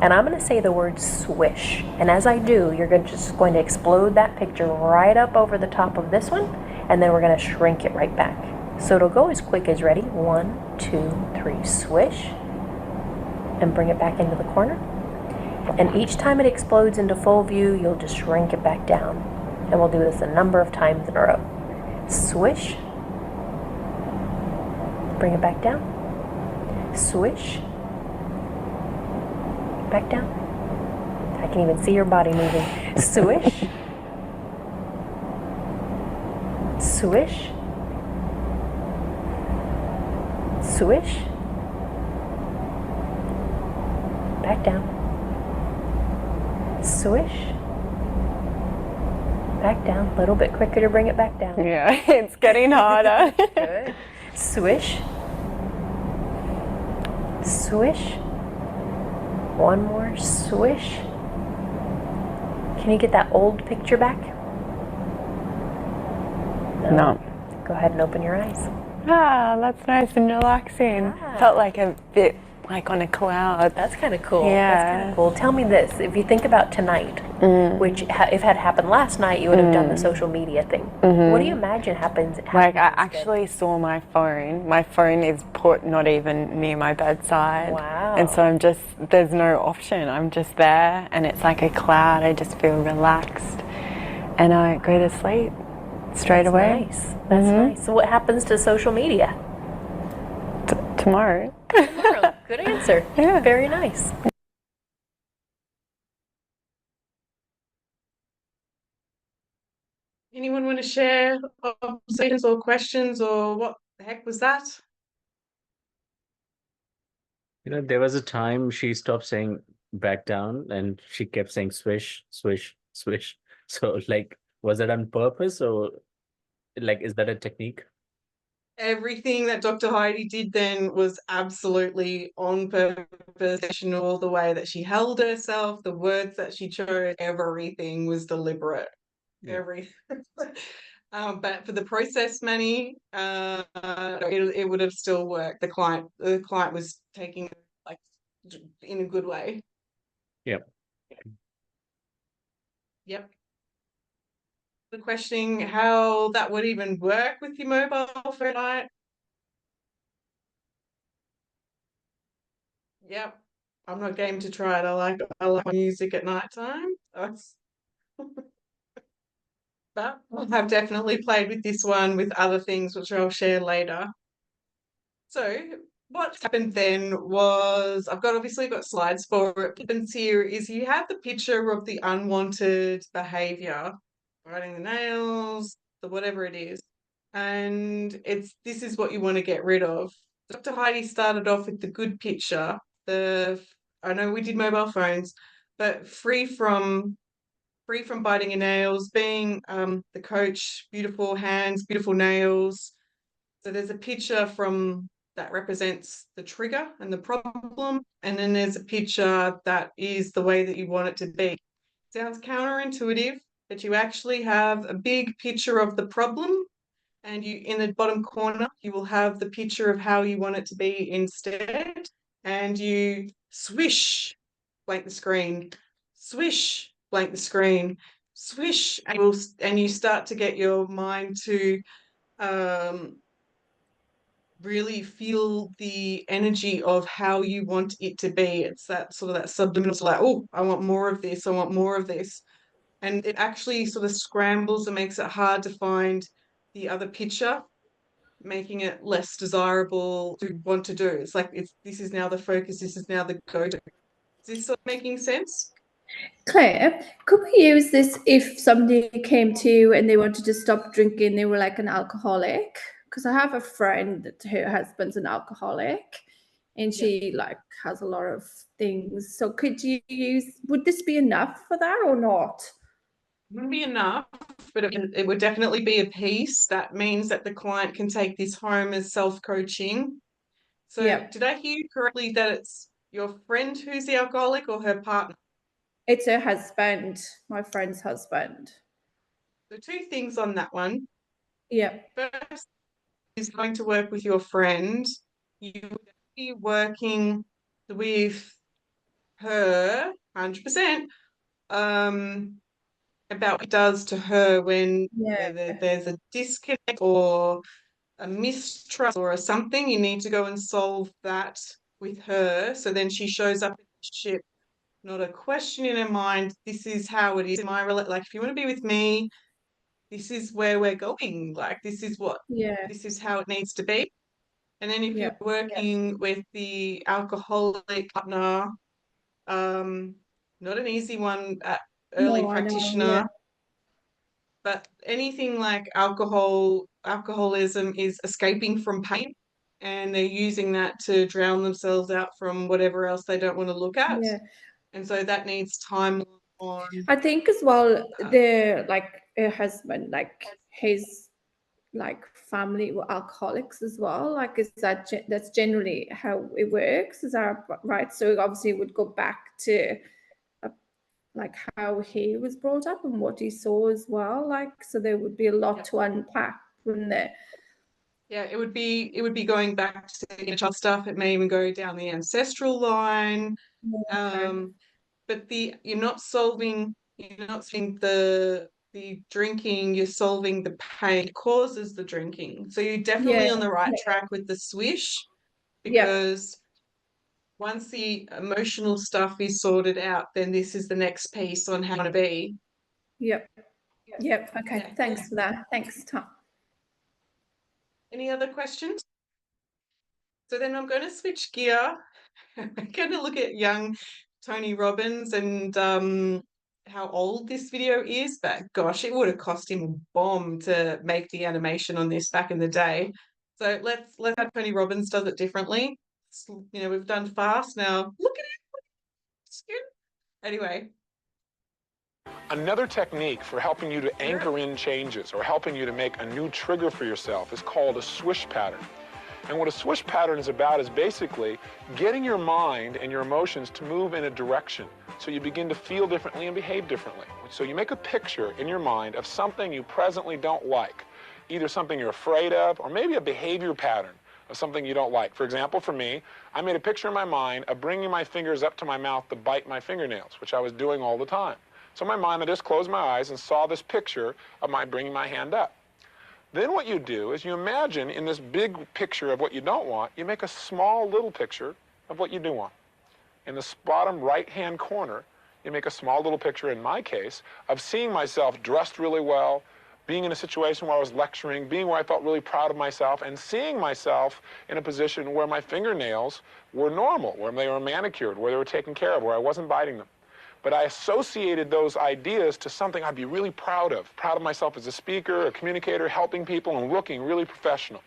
and I'm going to say the word swish. And as I do, you're just going to explode that picture right up over the top of this one, and then we're going to shrink it right back. So it'll go as quick as ready. 1, 2, 3, swish. And bring it back into the corner. And each time it explodes into full view, you'll just shrink it back down. And we'll do this a number of times in a row. Swish. Bring it back down. Swish. Back down. I can even see your body moving. Swish. Swish. Swish. Back down. Swish. Back down. A little bit quicker to bring it back down. Yeah, it's getting harder. Good. Swish. Swish. One more. Swish. Can you get that old picture back? No. Go ahead and open your eyes. Ah, that's nice and relaxing. Yeah. Felt like a bit like on a cloud. That's kind of cool. Yeah. That's kind of cool. Tell me this. If you think about tonight, which if had happened last night, you would have done the social media thing. What do you imagine happens? Like I actually saw my phone. My phone is put not even near my bedside. Wow. And so there's no option. I'm just there and it's like a cloud. I just feel relaxed. And I go to sleep straight away. Nice. That's nice. So what happens to social media? Tomorrow. Tomorrow. Good answer. Yeah. Very nice. Anyone want to share observations or questions, or what the heck was that? You know, there was a time she stopped saying back down and she kept saying swish, swish, swish. So like, was that on purpose or like, is that a technique? Everything that Dr. Heidi did then was absolutely on purpose. All the way that she held herself, the words that she chose, everything was deliberate. Yeah. Everything. But for the process money, it would have still worked. The client was taking it like in a good way. Yep. Yep. The questioning how that would even work with your mobile phone light. Yep. I'm not game to try it. I like music at night time. But I've definitely played with this one with other things, which I'll share later. So what happened then was I've obviously got slides for it. What happens here is you have the picture of the unwanted behavior, writing the nails, the whatever it is, and this is what you want to get rid of. Dr. Heidi started off with the good picture. I know we did mobile phones, but free from biting your nails, being the coach, beautiful hands, beautiful nails. So there's a picture that represents the trigger and the problem, and then there's a picture that is the way that you want it to be. Sounds counterintuitive, but you actually have a big picture of the problem, and in the bottom corner you will have the picture of how you want it to be instead, and you swish, blank the screen, swish, blank the screen, swish, and you start to get your mind to really feel the energy of how you want it to be. It's that sort of that subliminal, like, oh, I want more of this, I want more of this. And it actually sort of scrambles and makes it hard to find the other picture, making it less desirable to want to do. It's like this is now the focus, this is now the go-to. Is this sort of making sense? Claire, could we use this if somebody came to you and they wanted to stop drinking, they were like an alcoholic? Because I have a friend that her husband's an alcoholic, and she like has a lot of things. So could you would this be enough for that or not? Wouldn't be enough, but it would definitely be a piece. That means that the client can take this home as self-coaching. So did I hear you correctly that it's your friend who's the alcoholic or her partner? It's her husband, my friend's husband. So two things on that one. Yeah. First is going to work with your friend. You would be working with her 100% about what it does to her when whether there's a disconnect or a mistrust or something. You need to go and solve that with her. So then she shows up in the ship, not a question in her mind. This is how it is. Like, if you want to be with me, this is where we're going. Like, this is how it needs to be. And then if you're working with the alcoholic partner, not an easy one at early practitioner, but anything like alcoholism is escaping from pain, and they're using that to drown themselves out from whatever else they don't want to look at. And so that needs time on. I think as well, her husband, like his like family were alcoholics as well. Like, is that's generally how it works? Is that right? So obviously it would go back to like how he was brought up and what he saw as well. Like, so there would be a lot to unpack, wouldn't there? Yeah, it would be going back to inner child stuff. It may even go down the ancestral line. But you're not solving the drinking, you're solving the pain that causes the drinking. So you're definitely on the right track with the Swish, because once the emotional stuff is sorted out, then this is the next piece on how to be. Okay, thanks for that. Thanks, Tom. Any other questions? So then I'm going to switch gear. I'm going to look at young Tony Robbins and how old this video is, but gosh, it would have cost him a bomb to make the animation on this back in the day. So let's how Tony Robbins does it differently. We've done fast now. Look at it. Anyway. Another technique for helping you to anchor in changes or helping you to make a new trigger for yourself is called a swish pattern. And what a swish pattern is about is basically getting your mind and your emotions to move in a direction so you begin to feel differently and behave differently. So you make a picture in your mind of something you presently don't like, either something you're afraid of or maybe a behavior pattern of something you don't like. For example, for me, I made a picture in my mind of bringing my fingers up to my mouth to bite my fingernails, which I was doing all the time. So in my mind, I just closed my eyes and saw this picture of my bringing my hand up. Then what you do is you imagine in this big picture of what you don't want, you make a small little picture of what you do want. In the bottom right-hand corner, you make a small little picture, in my case, of seeing myself dressed really well, being in a situation where I was lecturing, being where I felt really proud of myself, and seeing myself in a position where my fingernails were normal, where they were manicured, where they were taken care of, where I wasn't biting them. But I associated those ideas to something I'd be really proud of myself as a speaker, a communicator, helping people, and looking really professional.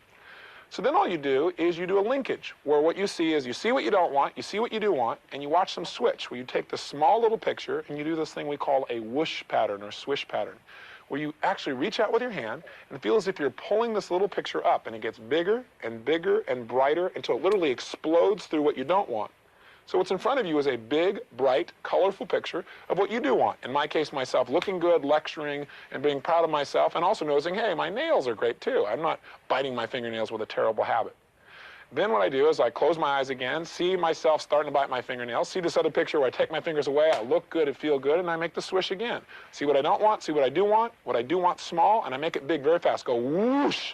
So then all you do is you do a linkage, where what you see is you see what you don't want, you see what you do want, and you watch them switch, where you take this small little picture and you do this thing we call a whoosh pattern or swish pattern, where you actually reach out with your hand and feel as if you're pulling this little picture up, and it gets bigger and bigger and brighter until it literally explodes through what you don't want. So what's in front of you is a big, bright, colorful picture of what you do want. In my case, myself looking good, lecturing, and being proud of myself, and also noticing, hey, my nails are great too. I'm not biting my fingernails with a terrible habit. Then what I do is I close my eyes again, see myself starting to bite my fingernails, see this other picture where I take my fingers away, I look good, and feel good, and I make the swish again. See what I don't want, see what I do want small, and I make it big very fast. Go whoosh.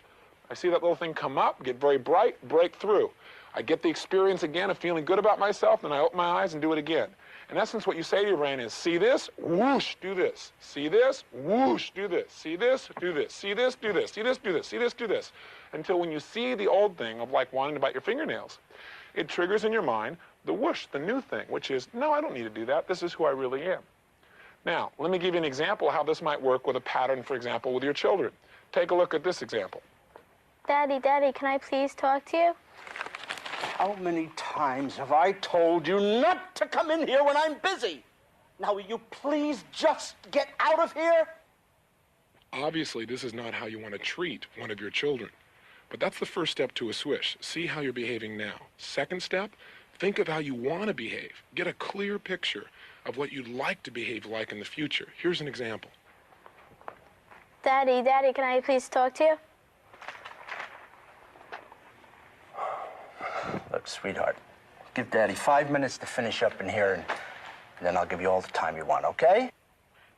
I see that little thing come up, get very bright, break through. I get the experience again of feeling good about myself, then I open my eyes and do it again. In essence, what you say to your brain is, see this, whoosh, do this. See this, whoosh, do this. See this, do this. See this, do this. See this, do this. See this, do this. Until when you see the old thing of like wanting to bite your fingernails, it triggers in your mind the whoosh, the new thing, which is, no, I don't need to do that. This is who I really am. Now, let me give you an example of how this might work with a pattern, for example, with your children. Take a look at this example. Daddy, can I please talk to you? How many times have I told you not to come in here when I'm busy? Now, will you please just get out of here? Obviously, this is not how you want to treat one of your children. But that's the first step to a swish. See how you're behaving now. Second step, think of how you want to behave. Get a clear picture of what you'd like to behave like in the future. Here's an example. Daddy, can I please talk to you? Look, sweetheart, give Daddy 5 minutes to finish up in here, and then I'll give you all the time you want, okay?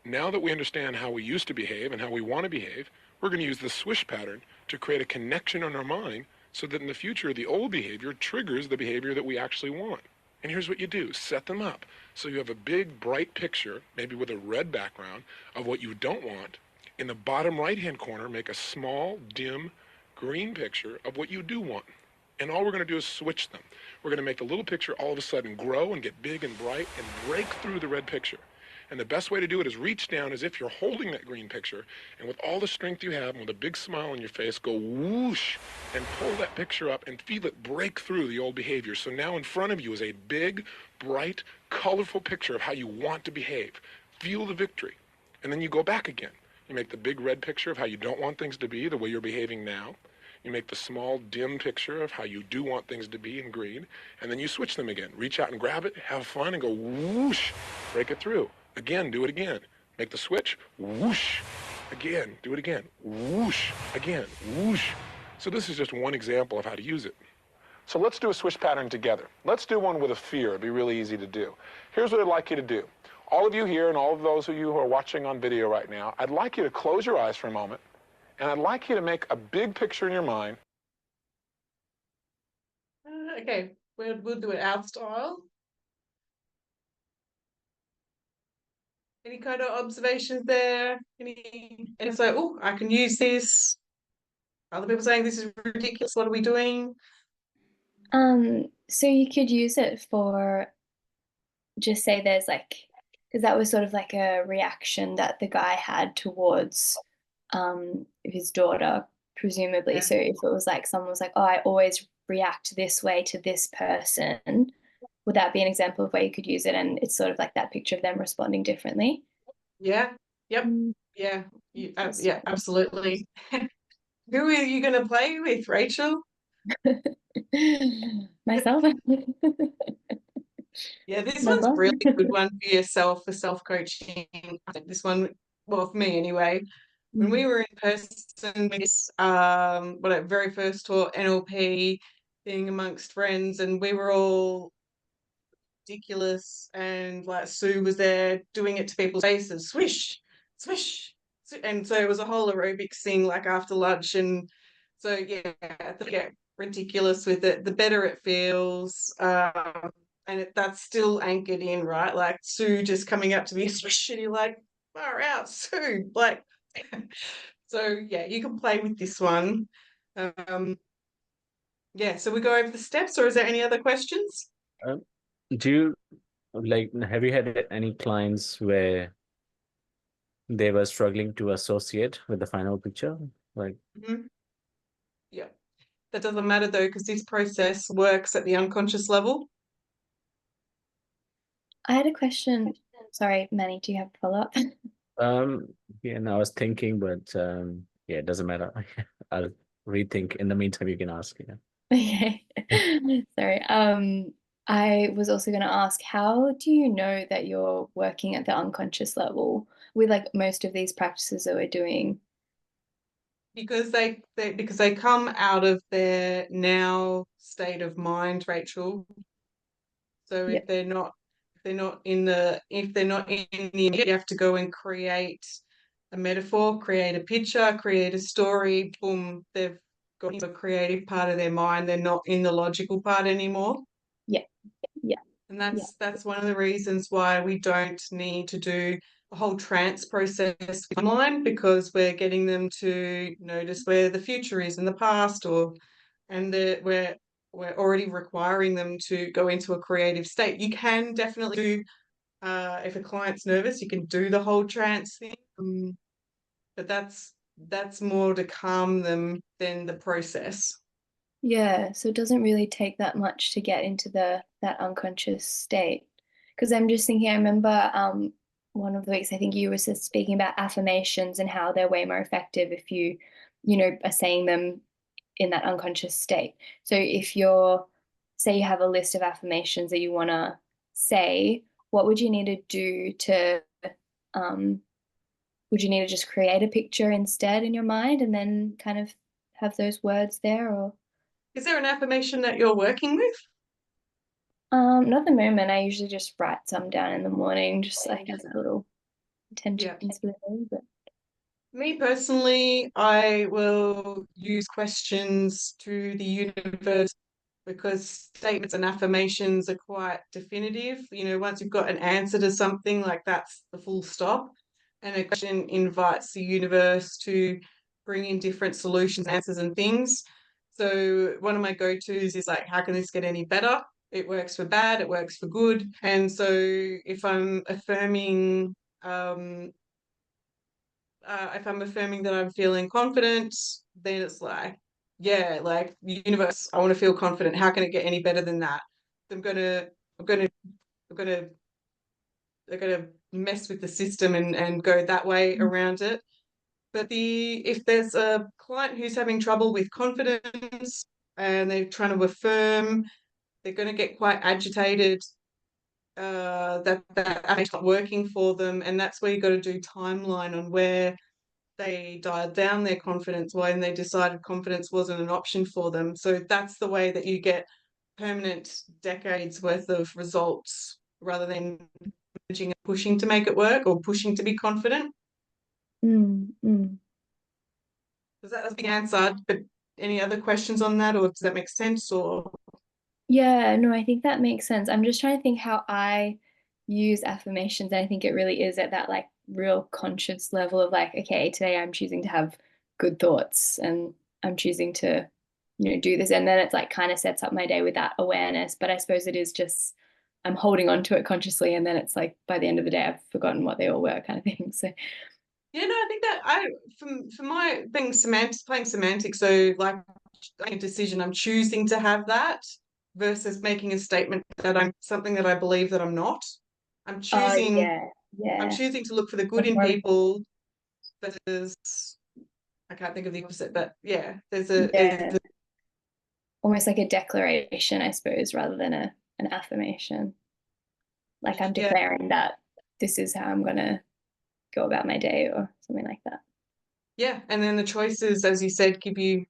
Now that we understand how we used to behave and how we want to behave, we're going to use the swish pattern to create a connection in our mind so that in the future, the old behavior triggers the behavior that we actually want. And here's what you do. Set them up. So you have a big, bright picture, maybe with a red background, of what you don't want. In the bottom right-hand corner, make a small, dim, green picture of what you do want. And all we're going to do is switch them. We're going to make the little picture all of a sudden grow and get big and bright and break through the red picture. And the best way to do it is reach down as if you're holding that green picture, and with all the strength you have and with a big smile on your face, go whoosh and pull that picture up and feel it break through the old behavior. So now in front of you is a big, bright, colorful picture of how you want to behave. Feel the victory. And then you go back again. You make the big red picture of how you don't want things to be, the way you're behaving now. You make the small, dim picture of how you do want things to be in green, and then you switch them again. Reach out and grab it, have fun, and go whoosh, break it through. Again, do it again. Make the switch, whoosh, again, do it again, whoosh, again, whoosh. So this is just one example of how to use it. So let's do a swish pattern together. Let's do one with a fear. It'd be really easy to do. Here's what I'd like you to do. All of you here and all of those of you who are watching on video right now, I'd like you to close your eyes for a moment, and I'd like you to make a big picture in your mind. Okay, we'll do it our style. Any kind of observations there? And so, oh, I can use this. Other people saying this is ridiculous. What are we doing? So you could use it for, just say there's like, because that was sort of like a reaction that the guy had towards his daughter, presumably. So if it was like someone was like, oh, I always react this way to this person, would that be an example of where you could use it? And it's sort of like that picture of them responding differently. Yeah. Yep. Yeah. Yeah. Absolutely. Who are you going to play with, Rachel? Myself. Yeah, this one's a really good one for yourself, for self-coaching. I think this one, well, for me anyway. When we were in person, when I very first taught NLP, being amongst friends, and we were all ridiculous, and like Sue was there doing it to people's faces, swish, swish, and so it was a whole aerobics thing like after lunch, and so yeah, get ridiculous with it, the better it feels, and that's still anchored in, right? Like Sue just coming up to me, swish, and you're like, far out, Sue, like. So yeah, you can play with this one. Yeah, so we go over the steps, or is there any other questions? Do you have you had any clients where they were struggling to associate with the final picture? Yeah, that doesn't matter though, because this process works at the unconscious level. I had a question. Sorry, Manny, do you have a follow-up? Yeah, and I was thinking, but yeah, it doesn't matter. I'll rethink. In the meantime, you can ask. Yeah. Okay. Sorry. I was also going to ask, how do you know that you're working at the unconscious level with like most of these practices that we're doing? Because they come out of their now state of mind, Rachel. So if they're not in the you have to go and create a metaphor, create a picture, create a story. Boom, they've got into a creative part of their mind. They're not in the logical part anymore. Yeah. And that's one of the reasons why we don't need to do a whole trance process online, because we're getting them to notice where the future is in the past, and we're already requiring them to go into a creative state. You can definitely do, if a client's nervous, you can do the whole trance thing, but that's more to calm them than the process. Yeah, so it doesn't really take that much to get into that unconscious state. Because I'm just thinking, I remember one of the weeks I think you were just speaking about affirmations and how they're way more effective if you are saying them in that unconscious state. So if say you have a list of affirmations that you want to say, what would you need to do to would you need to just create a picture instead in your mind and then kind of have those words there, or? Is there an affirmation that you're working with? Not at the moment. I usually just write some down in the morning, just like as a little intention. But Me personally, I will use questions to the universe because statements and affirmations are quite definitive. Once you've got an answer to something, like that's the full stop. And a question invites the universe to bring in different solutions, answers, and things. So one of my go-tos is like, how can this get any better? It works for bad, it works for good. And so if I'm affirming that I'm feeling confident, then it's like, yeah, like universe, I want to feel confident. How can it get any better than that? I'm gonna mess with the system and go that way around it. But if there's a client who's having trouble with confidence and they're trying to affirm, they're going to get quite agitated that affirmation's not working for them, and that's where you got to do timeline on where they dialed down their confidence when they decided confidence wasn't an option for them. So that's the way that you get permanent decades worth of results rather than pushing to make it work or pushing to be confident. That's being answered, but any other questions on that, or does that make sense? Or yeah, no, I think that makes sense. I'm just trying to think how I use affirmations, and I think it really is at that like real conscious level of like, okay, today I'm choosing to have good thoughts and I'm choosing to do this, and then it's like kind of sets up my day with that awareness. But I suppose it is just I'm holding on to it consciously, and then it's like by the end of the day I've forgotten what they all were, kind of thing. So yeah, no, I think that for my playing semantics, so like a decision, I'm choosing to have that versus making a statement that I'm something that I believe that I'm not. I'm choosing I'm choosing to look for the good in people versus I can't think of the opposite, but yeah, there's almost like a declaration, I suppose, rather than an affirmation. Like I'm declaring that this is how I'm gonna go about my day or something like that. Yeah, and then the choices, as you said, give you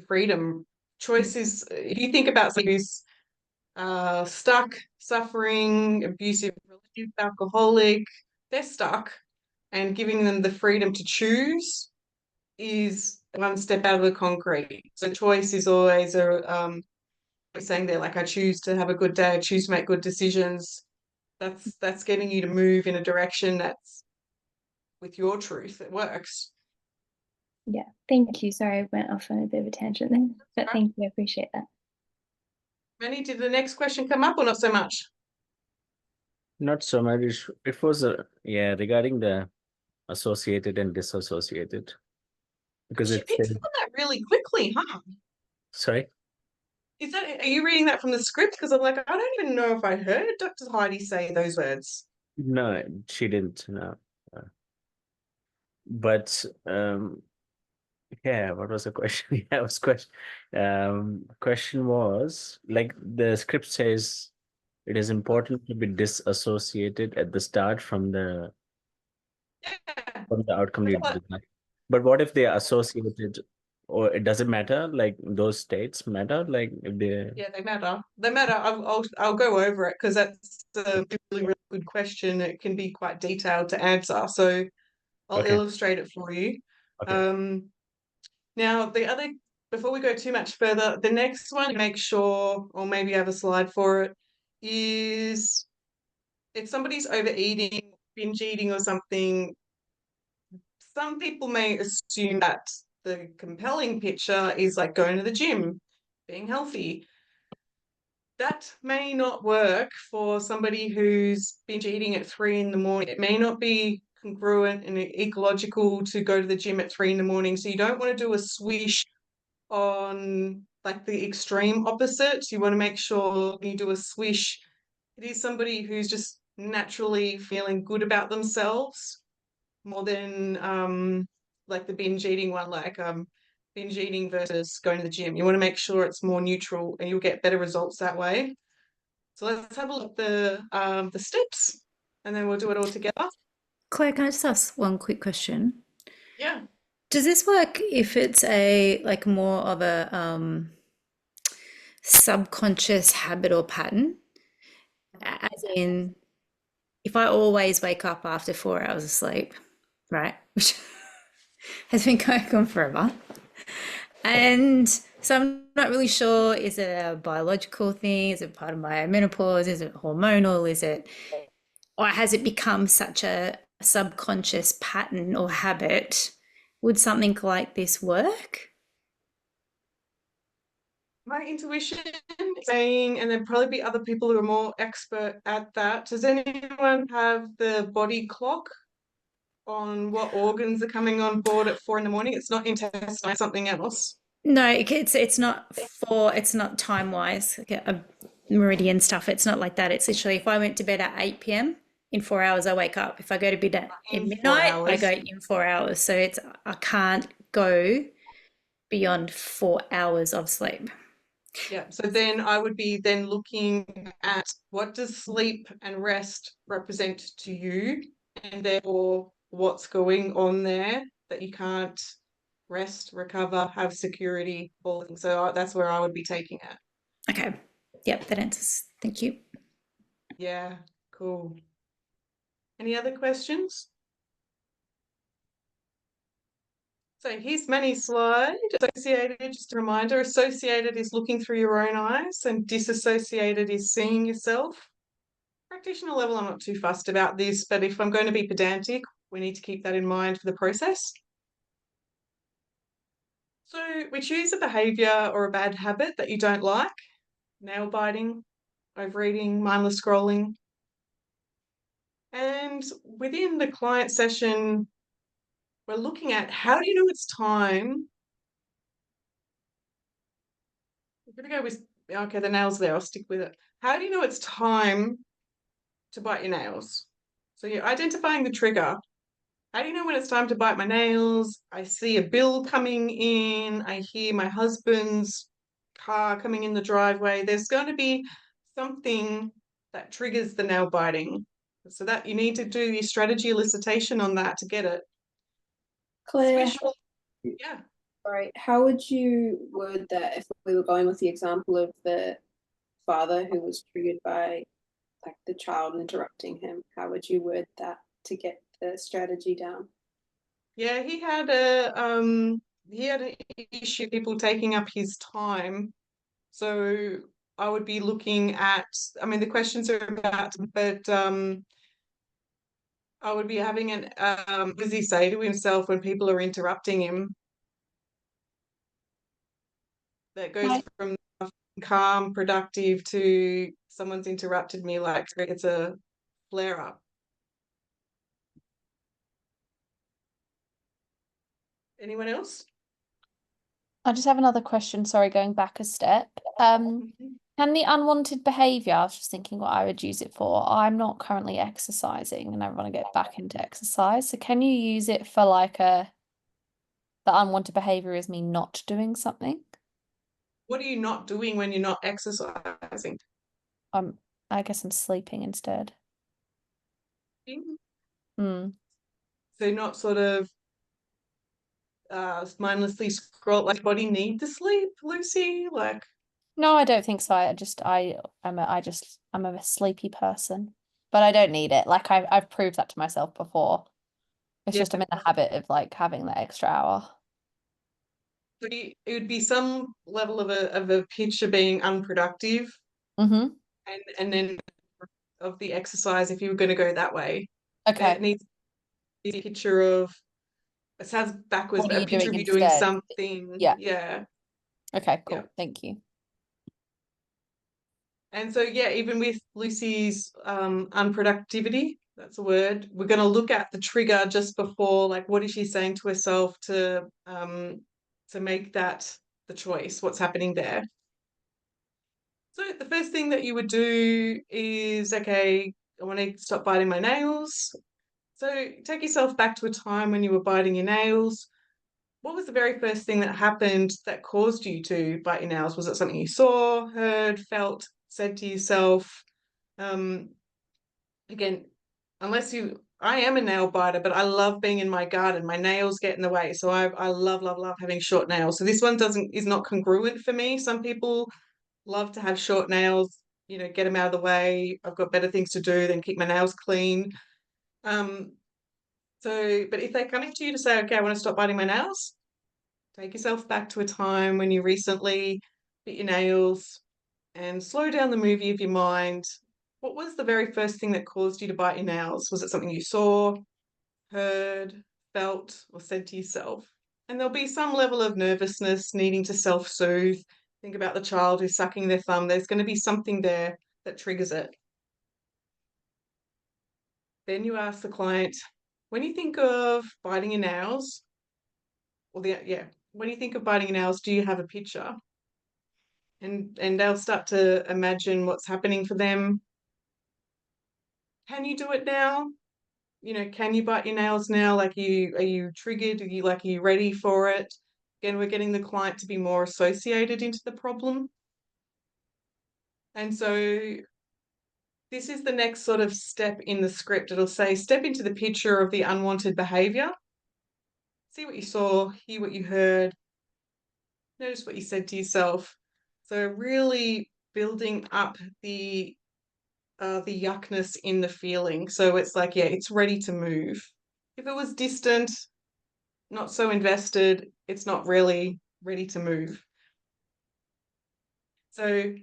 freedom. Choices, if you think about somebody who's stuck, suffering, abusive, relative, alcoholic, they're stuck, and giving them the freedom to choose is one step out of the concrete. So choice is always saying there, like I choose to have a good day, I choose to make good decisions. That's getting you to move in a direction that's with your truth. It works. Yeah, thank you. Sorry, I went off on a bit of a tangent then, but thank you. I appreciate that. Manny, did the next question come up or not so much? Not so much. It was regarding the associated and disassociated, because She it picked said, up on that really quickly, huh? sorry. Are you reading that from the script? Because I'm like, I don't even know if I heard Dr. Heidi say those words. No, she didn't. No. But yeah, what was the question? Yeah, it was question was like the script says it is important to be disassociated at the start from the outcome you design. But what if they are associated, or it doesn't matter? Like those states matter? Like if they Yeah, they matter. They matter. I'll go over it because that's a really, really good question. It can be quite detailed to answer. So I'll illustrate it for you. Okay. Now, before we go too much further, the next one, make sure, or maybe I have a slide for it, is if somebody's overeating, binge eating or something, some people may assume that the compelling picture is like going to the gym, being healthy. That may not work for somebody who's binge eating at 3 a.m. It may not be congruent and ecological to go to the gym at 3 a.m. So you don't want to do a swish on like the extreme opposite. You want to make sure you do a swish. It is somebody who's just naturally feeling good about themselves more than like the binge eating one, like binge eating versus going to the gym. You want to make sure it's more neutral and you'll get better results that way. So let's have a look at the steps and then we'll do it all together. Claire, can I just ask one quick question? Yeah. Does this work if it's a like more of a subconscious habit or pattern? As in, if I always wake up after 4 hours of sleep, right, which has been going on forever, and so I'm not really sure, is it a biological thing? Is it part of my menopause? Is it hormonal? Is it, or has it become such a subconscious pattern or habit? Would something like this work? My intuition is saying, and there'd probably be other people who are more expert at that. Does anyone have the body clock on what organs are coming on board at 4 a.m? It's not intestine, it's something else. No, it's not time wise, like a meridian stuff. It's not like that. It's literally if I went to bed at 8 p.m. in 4 hours, I wake up. If I go to bed at midnight, I go in 4 hours. So I can't go beyond 4 hours of sleep. Yeah, so then I would be then looking at what does sleep and rest represent to you, and therefore what's going on there that you can't rest, recover, have security, all things. So that's where I would be taking it. Okay. Yep, that answers. Thank you. Yeah, cool. Any other questions? So here's Manny's slide. Associated, just a reminder, associated is looking through your own eyes and disassociated is seeing yourself. Practitioner level, I'm not too fussed about this, but if I'm going to be pedantic, we need to keep that in mind for the process. So we choose a behaviour or a bad habit that you don't like, nail biting, overeating, mindless scrolling. And within the client session, we're looking at how do you know it's time. We're going to go with, okay, the nails there, I'll stick with it. How do you know it's time to bite your nails? So you're identifying the trigger. How do you know when it's time to bite my nails? I see a bill coming in. I hear my husband's car coming in the driveway. There's going to be something that triggers the nail biting. So that you need to do your strategy elicitation on that to get it. Claire, yeah. Sorry, how would you word that if we were going with the example of the father who was triggered by like the child interrupting him? How would you word that to get the strategy down? Yeah, he had an issue people taking up his time. So I would be looking at, I mean, the questions are about, but I would be having what does he say to himself when people are interrupting him? That goes from calm, productive to someone's interrupted me, like it's a flare up. Anyone else? I just have another question, sorry, going back a step. Can the unwanted behavior, I was just thinking what I would use it for. I'm not currently exercising and I want to get back into exercise. So can you use it for like the unwanted behavior is me not doing something? What are you not doing when you're not exercising? I guess I'm sleeping instead. So not sort of mindlessly scroll, like body need to sleep, Lucy? Like no, I don't think so. I'm a sleepy person, but I don't need it. Like I've proved that to myself before. It's just I'm in the habit of like having that extra hour. So it would be some level of a picture being unproductive, and then of the exercise if you were going to go that way. Okay. It needs to be a picture of. It sounds backwards, What but are a you picture doing of you doing instead? something. Yeah. Okay, cool. Yeah. Thank you. And so, yeah, even with Lucy's unproductivity, that's a word, we're going to look at the trigger just before, like, what is she saying to herself to make that the choice, what's happening there. So the first thing that you would do is, okay, I want to stop biting my nails. So take yourself back to a time when you were biting your nails. What was the very first thing that happened that caused you to bite your nails? Was it something you saw, heard, felt, said to yourself? Again, I am a nail biter, but I love being in my garden. My nails get in the way. So I love, love, love having short nails. So this one is not congruent for me. Some people love to have short nails, get them out of the way. I've got better things to do than keep my nails clean. But if they're coming to you to say, okay, I want to stop biting my nails, take yourself back to a time when you recently bit your nails and slow down the movie of your mind. What was the very first thing that caused you to bite your nails? Was it something you saw, heard, felt, or said to yourself? And there'll be some level of nervousness, needing to self-soothe. Think about the child who's sucking their thumb. There's going to be something there that triggers it. Then you ask the client, when you think of biting your nails, when you think of biting your nails, do you have a picture? And they'll start to imagine what's happening for them. Can you do it now? Can you bite your nails now? Like, are you triggered? Are you ready for it? Again, we're getting the client to be more associated into the problem. And so this is the next sort of step in the script. It'll say, step into the picture of the unwanted behavior. See what you saw, hear what you heard, notice what you said to yourself. So really building up the yuckness in the feeling. So it's like, yeah, it's ready to move. If it was distant, not so invested, it's not really ready to move. So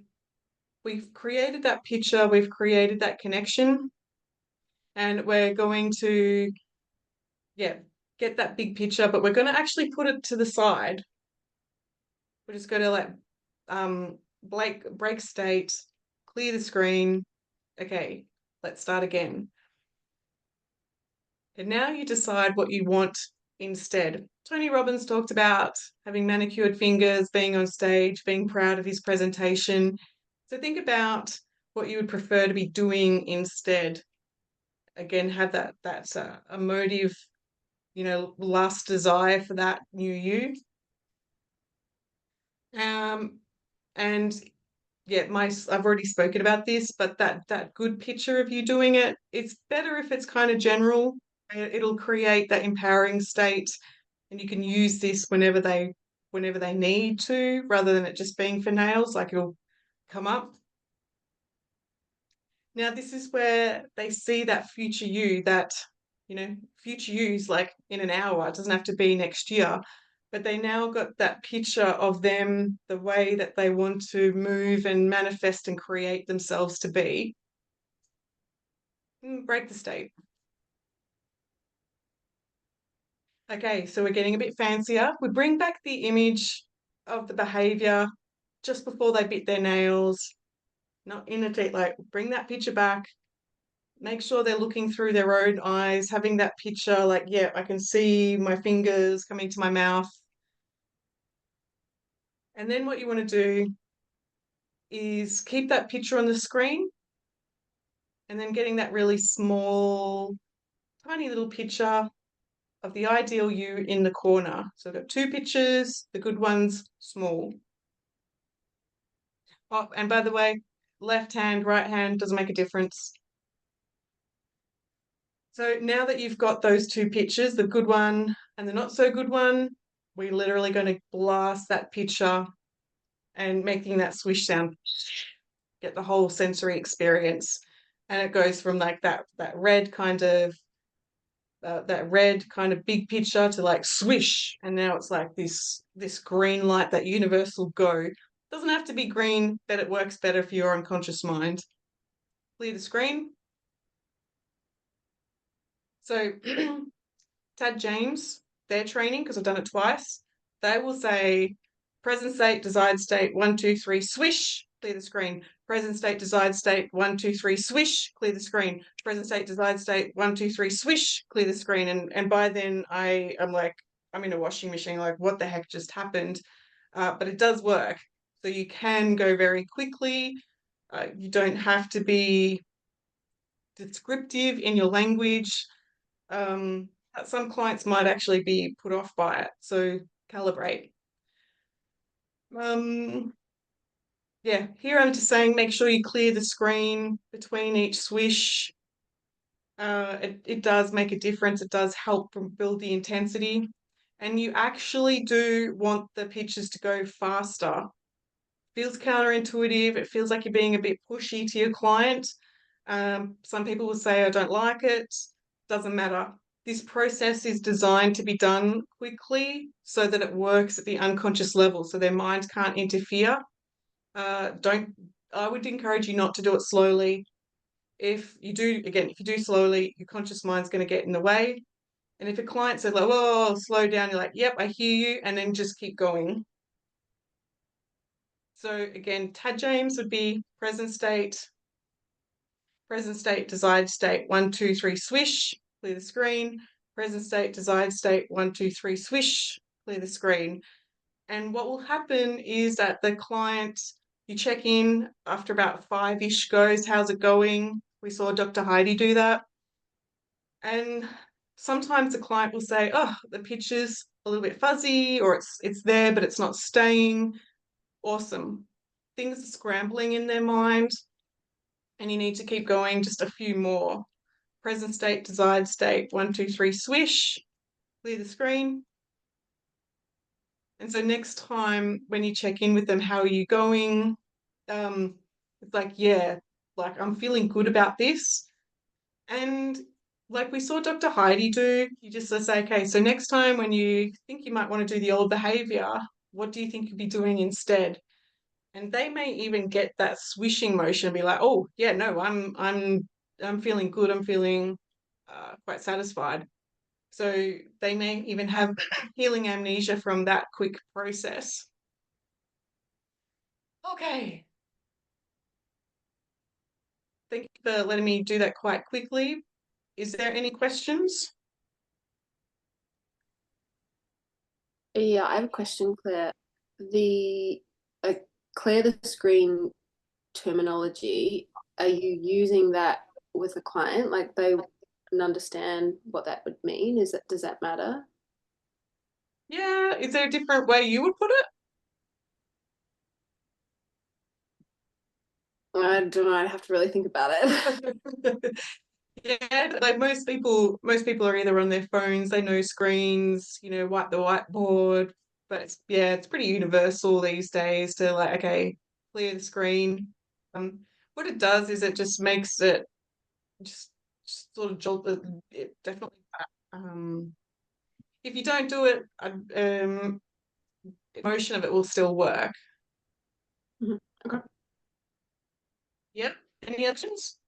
we've created that picture, we've created that connection, and we're going to, get that big picture, but we're going to actually put it to the side. We're just going to break state, clear the screen. Okay, let's start again. And now you decide what you want instead. Tony Robbins talked about having manicured fingers, being on stage, being proud of his presentation. So think about what you would prefer to be doing instead. Again, have that emotive, lust, desire for that new you. And yeah, I've already spoken about this, but that good picture of you doing it, it's better if it's kind of general. It'll create that empowering state, and you can use this whenever they need to, rather than it just being for nails, like it'll come up. Now, this is where they see that future you, future you's like in an hour. It doesn't have to be next year, but they now got that picture of them, the way that they want to move and manifest and create themselves to be. Break the state. Okay, so we're getting a bit fancier. We bring back the image of the behavior just before they bit their nails, not in a deep, like bring that picture back. Make sure they're looking through their own eyes, having that picture like, yeah, I can see my fingers coming to my mouth. And then what you want to do is keep that picture on the screen, and then getting that really small, tiny little picture of the ideal you in the corner. So I've got two pictures, the good ones small. Oh, and by the way, left hand, right hand doesn't make a difference. So now that you've got those two pictures, the good one and the not so good one, we're literally going to blast that picture and making that swish sound, get the whole sensory experience. And it goes from like that red kind of big picture to like swish, and now it's like this green light, that universal go. Doesn't have to be green, but it works better for your unconscious mind. Clear the screen. So Tad James, their training, because I've done it twice, they will say present state, desired state, 1, 2, 3, swish, clear the screen. Present state, desired state, 1, 2, 3, swish, clear the screen. Present state, desired state, 1, 2, 3, swish, clear the screen. And by then I'm like, I'm in a washing machine, like what the heck just happened? but it does work. So you can go very quickly. You don't have to be descriptive in your language. Some clients might actually be put off by it, so calibrate. Yeah, here I'm just saying make sure you clear the screen between each swish. It does make a difference. It does help build the intensity. And you actually do want the pictures to go faster. Feels counterintuitive. It feels like you're being a bit pushy to your client. Some people will say, I don't like it. Doesn't matter. This process is designed to be done quickly so that it works at the unconscious level, so their mind can't interfere. I would encourage you not to do it slowly. If you do slowly, your conscious mind's going to get in the way. And if a client says, like, "Whoa, slow down," you're like, "Yep, I hear you," and then just keep going. So again, Tad James would be present state, desired state, 1, 2, 3, swish, clear the screen. Present state, desired state, 1, 2, 3, swish, clear the screen. And what will happen is that the client, you check in after about 5-ish goes, how's it going? We saw Dr. Heidi do that. And sometimes the client will say, oh, the picture's a little bit fuzzy, or it's there, but it's not staying. Awesome. Things are scrambling in their mind, and you need to keep going just a few more. Present state, desired state, 1, 2, 3, swish, clear the screen. And so next time when you check in with them, how are you going? It's like, yeah, like I'm feeling good about this. And like we saw Dr. Heidi do, you just say, okay, so next time when you think you might want to do the old behavior, what do you think you'd be doing instead? And they may even get that swishing motion and be like, oh yeah, no, I'm feeling good. I'm feeling quite satisfied. So they may even have healing amnesia from that quick process. Okay. Thank you for letting me do that quite quickly. Is there any questions? Yeah, I have a question, Claire. The clear the screen terminology, are you using that with a client? Like they can understand what that would mean? Does that matter? Yeah, is there a different way you would put it? I don't know, I'd have to really think about it. Yeah, like most people are either on their phones, they know screens, wipe the whiteboard, but it's pretty universal these days to like, okay, clear the screen. What it does is it just makes it just sort of jolt it definitely. If you don't do it, motion of it will still work. Okay. Yep. Any options?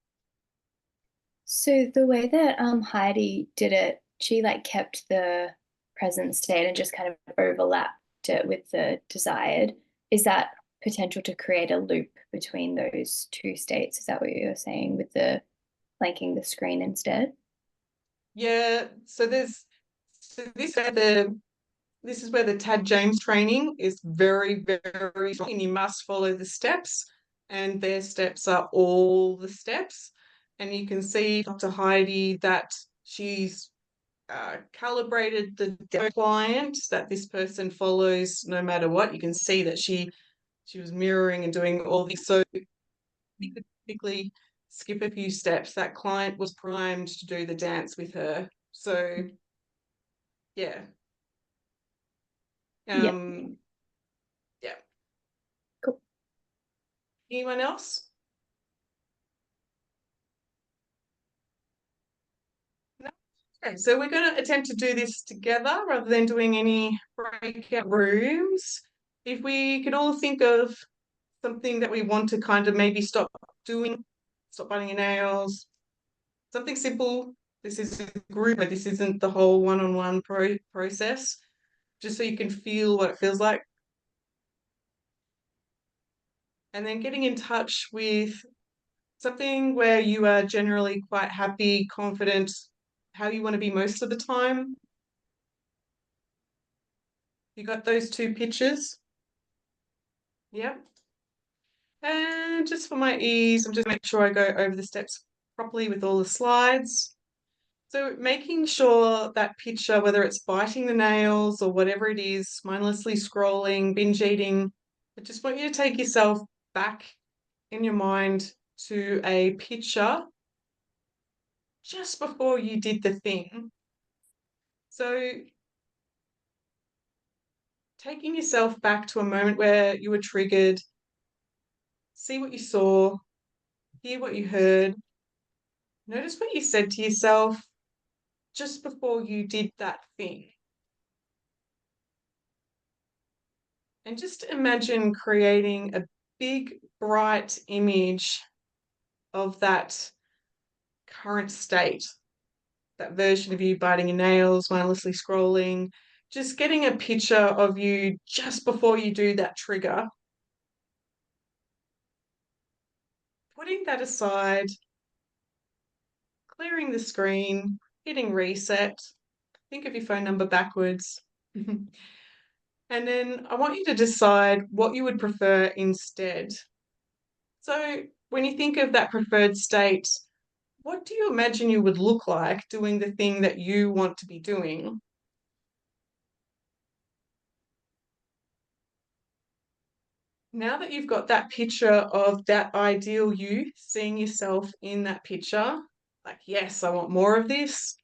So the way that Heidi did it, she like kept the present state and just kind of overlapped it with the desired. Is that potential to create a loop between those two states? Is that what you're saying with the blanking the screen instead? Yeah. So this is where the Tad James training is very, very strong, and you must follow the steps, and their steps are all the steps. And you can see Dr. Heidi that she's calibrated the client that this person follows no matter what. You can see that she was mirroring and doing all these. So you could typically skip a few steps. That client was primed to do the dance with her. So yeah. Yeah. Cool. Anyone else? No? Okay, so we're going to attempt to do this together rather than doing any breakout rooms. If we could all think of something that we want to kind of maybe stop doing, stop biting your nails, something simple. This is a group, but this isn't the whole one-on-one process, just so you can feel what it feels like. And then getting in touch with something where you are generally quite happy, confident, how you want to be most of the time. You got those two pictures? Yep. And just for my ease, I'm just make sure I go over the steps properly with all the slides. So making sure that picture, whether it's biting the nails or whatever it is, mindlessly scrolling, binge eating, I just want you to take yourself back in your mind to a picture just before you did the thing. So taking yourself back to a moment where you were triggered, see what you saw, hear what you heard, notice what you said to yourself just before you did that thing. And just imagine creating a big, bright image of that current state, that version of you biting your nails, mindlessly scrolling, just getting a picture of you just before you do that trigger. Putting that aside, clearing the screen, hitting reset. Think of your phone number backwards. And then I want you to decide what you would prefer instead. So when you think of that preferred state, what do you imagine you would look like doing the thing that you want to be doing? Now that you've got that picture of that ideal you, seeing yourself in that picture, like, yes, I want more of this,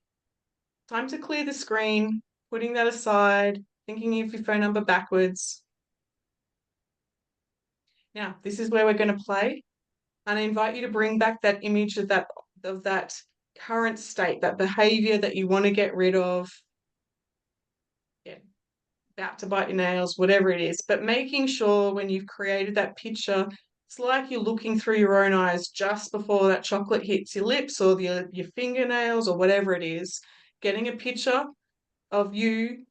time to clear the screen, putting that aside, thinking of your phone number backwards. Now, this is where we're going to play. And I invite you to bring back that image of that current state, that behavior that you want to get rid of. Yeah, about to bite your nails, whatever it is. But making sure when you've created that picture, it's like you're looking through your own eyes just before that chocolate hits your lips or your fingernails or whatever it is. Getting a picture of you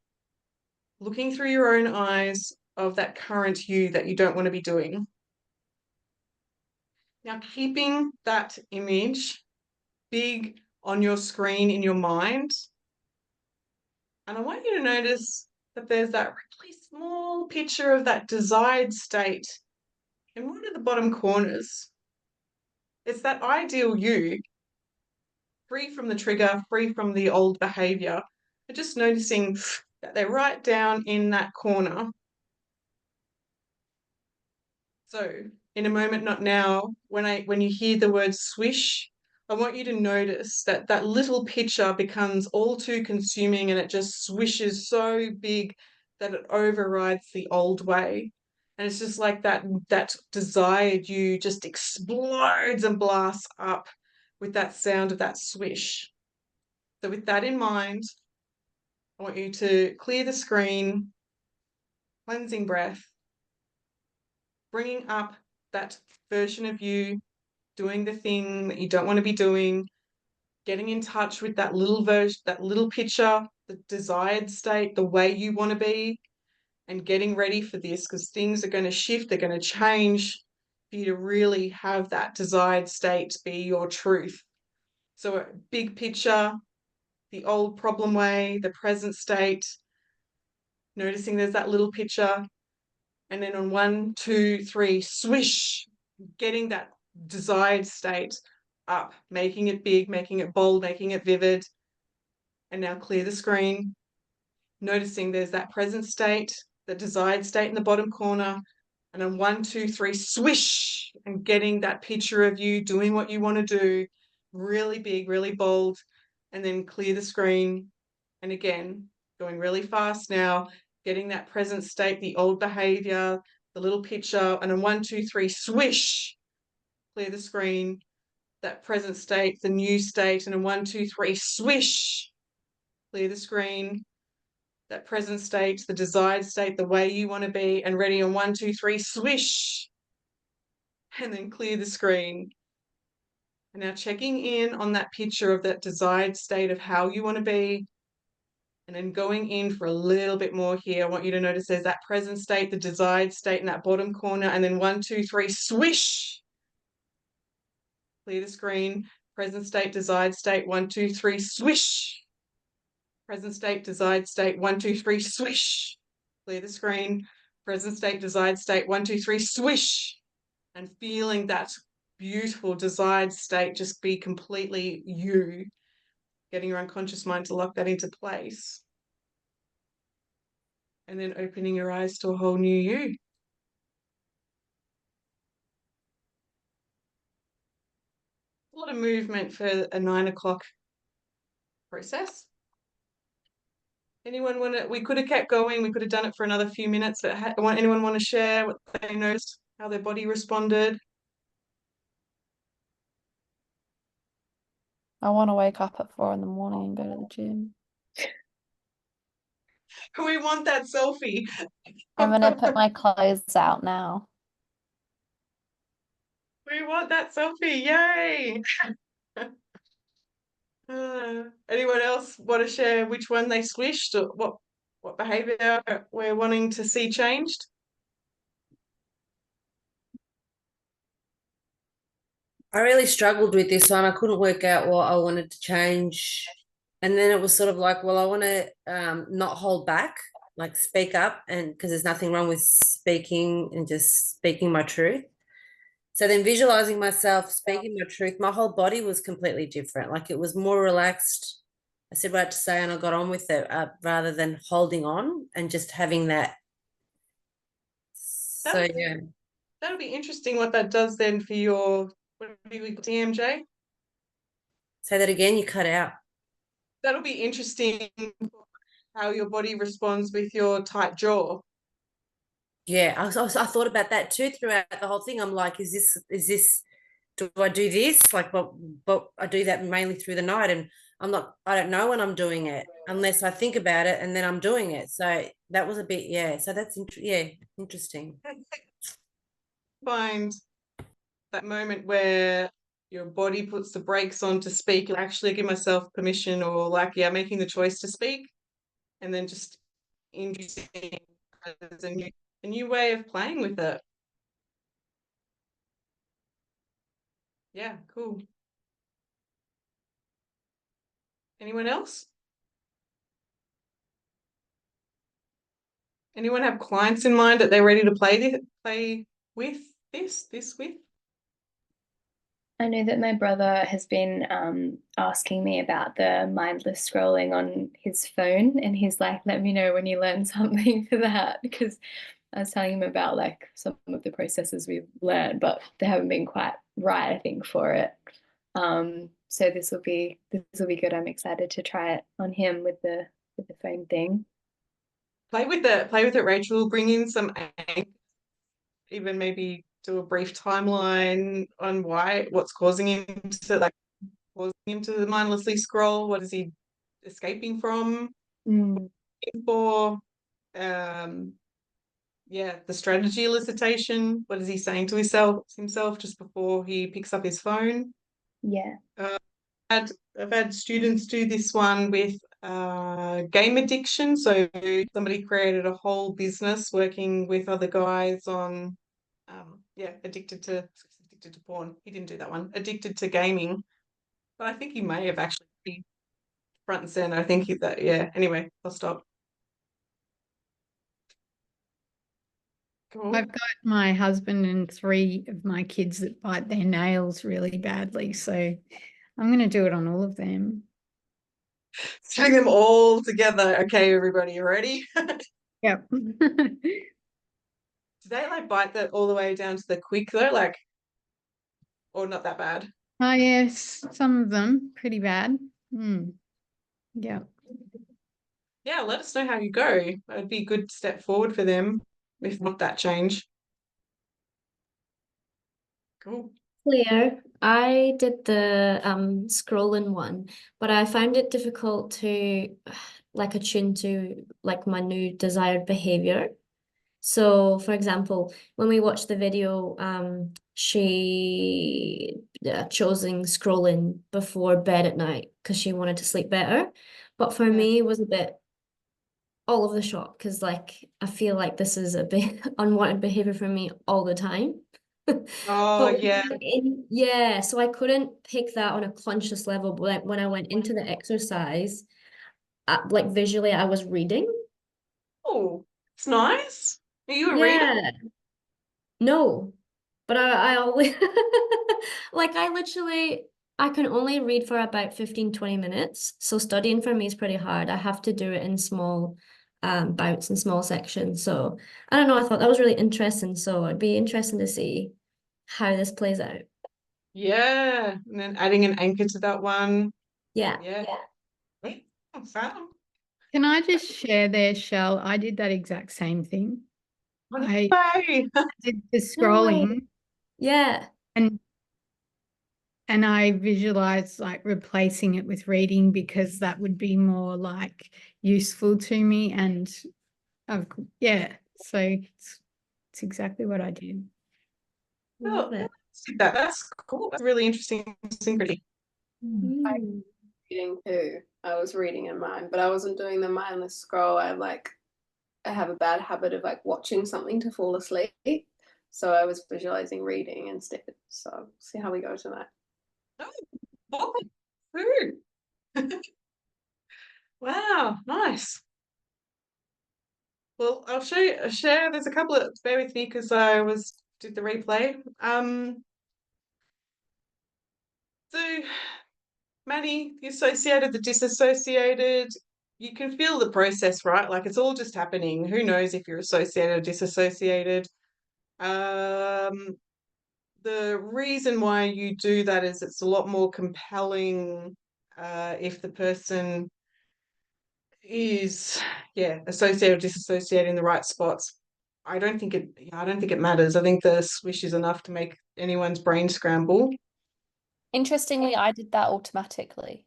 looking through your own eyes of that current you that you don't want to be doing. Now, keeping that image big on your screen in your mind. And I want you to notice that there's that really small picture of that desired state in one of the bottom corners. It's that ideal you, free from the trigger, free from the old behavior. But just noticing that they're right down in that corner. So in a moment, not now, when you hear the word swish, I want you to notice that that little picture becomes all too consuming and it just swishes so big that it overrides the old way. And it's just like that desired you just explodes and blasts up with that sound of that swish. So with that in mind, I want you to clear the screen, cleansing breath, bringing up that version of you doing the thing that you don't want to be doing, getting in touch with that little version, that little picture, the desired state, the way you want to be, and getting ready for this because things are going to shift, they're going to change for you to really have that desired state be your truth. So a big picture, the old problem way, the present state, noticing there's that little picture, and then on 1, 2, 3, swish, getting that desired state up, making it big, making it bold, making it vivid. And now clear the screen, noticing there's that present state, the desired state in the bottom corner. And on 1, 2, 3, swish, and getting that picture of you doing what you want to do, really big, really bold. And then clear the screen. And again, going really fast now, getting that present state, the old behavior, the little picture, and on 1, 2, 3, swish, clear the screen, that present state, the new state, and on 1, 2, 3, swish, clear the screen, that present state, the desired state, the way you want to be, and ready on 1, 2, 3, swish, and then clear the screen. And now checking in on that picture of that desired state of how you want to be, and then going in for a little bit more here. I want you to notice there's that present state, the desired state in that bottom corner, and then 1, 2, 3, swish. Clear the screen, present state, desired state, 1, 2, 3, swish. Present state, desired state, 1, 2, 3, swish. Clear the screen, present state, desired state, 1, 2, 3, swish, and feeling that beautiful desired state just be completely you, getting your unconscious mind to lock that into place. And then opening your eyes to a whole new you. A lot of movement for a 9 o'clock process. Anyone want to, we could have kept going, we could have done it for another few minutes, but anyone want to share what they noticed, how their body responded? I want to wake up at 4 in the morning and go to the gym. We want that selfie. I'm gonna put my clothes out now. We want that selfie, yay! Anyone else want to share which one they swished, or what behavior we're wanting to see changed? I really struggled with this one. I couldn't work out what I wanted to change. And then it was sort of like, well, I want to not hold back, like speak up, and because there's nothing wrong with speaking and just speaking my truth. So then visualizing myself speaking my truth, my whole body was completely different. Like it was more relaxed. I said what I had to say and I got on with it rather than holding on and just having that. So yeah. That'll be interesting what that does then for your TMJ. Say that again, you cut out. That'll be interesting how your body responds with your tight jaw. Yeah, I thought about that too throughout the whole thing. I'm like, is this, do I do this? Like, but I do that mainly through the night, and I don't know when I'm doing it unless I think about it and then I'm doing it. So that was a bit, yeah. So that's, interesting. Find that moment where your body puts the brakes on to speak, actually give myself permission, or like, yeah, making the choice to speak, and then just introducing a new way of playing with it. Yeah, cool. Anyone else? Anyone have clients in mind that they're ready to play with this with? I know that my brother has been asking me about the mindless scrolling on his phone, and he's like, let me know when you learn something for that, because I was telling him about like some of the processes we've learned, but they haven't been quite right, I think, for it. So this will be good. I'm excited to try it on him with the phone thing. Play with it, Rachel. Bring in some, even maybe do a brief timeline on what's causing him to mindlessly scroll. What is he escaping from? For the strategy elicitation. What is he saying to himself just before he picks up his phone? Yeah. I've had students do this one with game addiction. So somebody created a whole business working with other guys on addicted to porn. He didn't do that one. Addicted to gaming. But I think he may have actually been front and center. I think anyway, I'll stop. Cool. I've got my husband and 3 of my kids that bite their nails really badly, so I'm going to do it on all of them. String them all together. Okay, everybody, you ready? Yep. Do they like bite that all the way down to the quick though, like, or not that bad? Oh yes, some of them pretty bad. Yeah. Yeah, let us know how you go. That'd be a good step forward for them, if not that change. Cool. Clear. I did the scrolling one, but I found it difficult to like attune to like my new desired behavior. So, for example, when we watched the video, she choosing scrolling before bed at night because she wanted to sleep better. But for me, it was a bit all of the shot because like I feel like this is a bit unwanted behavior for me all the time. Oh yeah. So I couldn't pick that on a conscious level, but like when I went into the exercise, like visually I was reading. Oh, it's nice. Are you a reader? Yeah. No, but I always like I can only read for about 15, 20 minutes. So studying for me is pretty hard. I have to do it in small bouts and small sections. So I don't know, I thought that was really interesting. So it'd be interesting to see how this plays out. Yeah. And then adding an anchor to that one. Yeah. Yeah. Oh, fun. Can I just share there, Shell? I did that exact same thing. I did the scrolling. Yeah. And I visualized like replacing it with reading because that would be more like useful to me. And yeah, so it's exactly what I did. Oh, that's cool. That's really interesting synchrony. Reading too. I was reading in mine, but I wasn't doing the mindless scroll. I have a bad habit of like watching something to fall asleep. So I was visualizing reading instead. So see how we go tonight. Oh, food. Wow, nice. Well, I'll share. There's a couple of, bear with me because I did the replay. So Maddie, the associated, the disassociated, you can feel the process, right? Like it's all just happening. Who knows if you're associated or disassociated? The reason why you do that is it's a lot more compelling if the person is, associated or disassociated in the right spots. I don't think it matters. I think the swish is enough to make anyone's brain scramble. Interestingly, I did that automatically.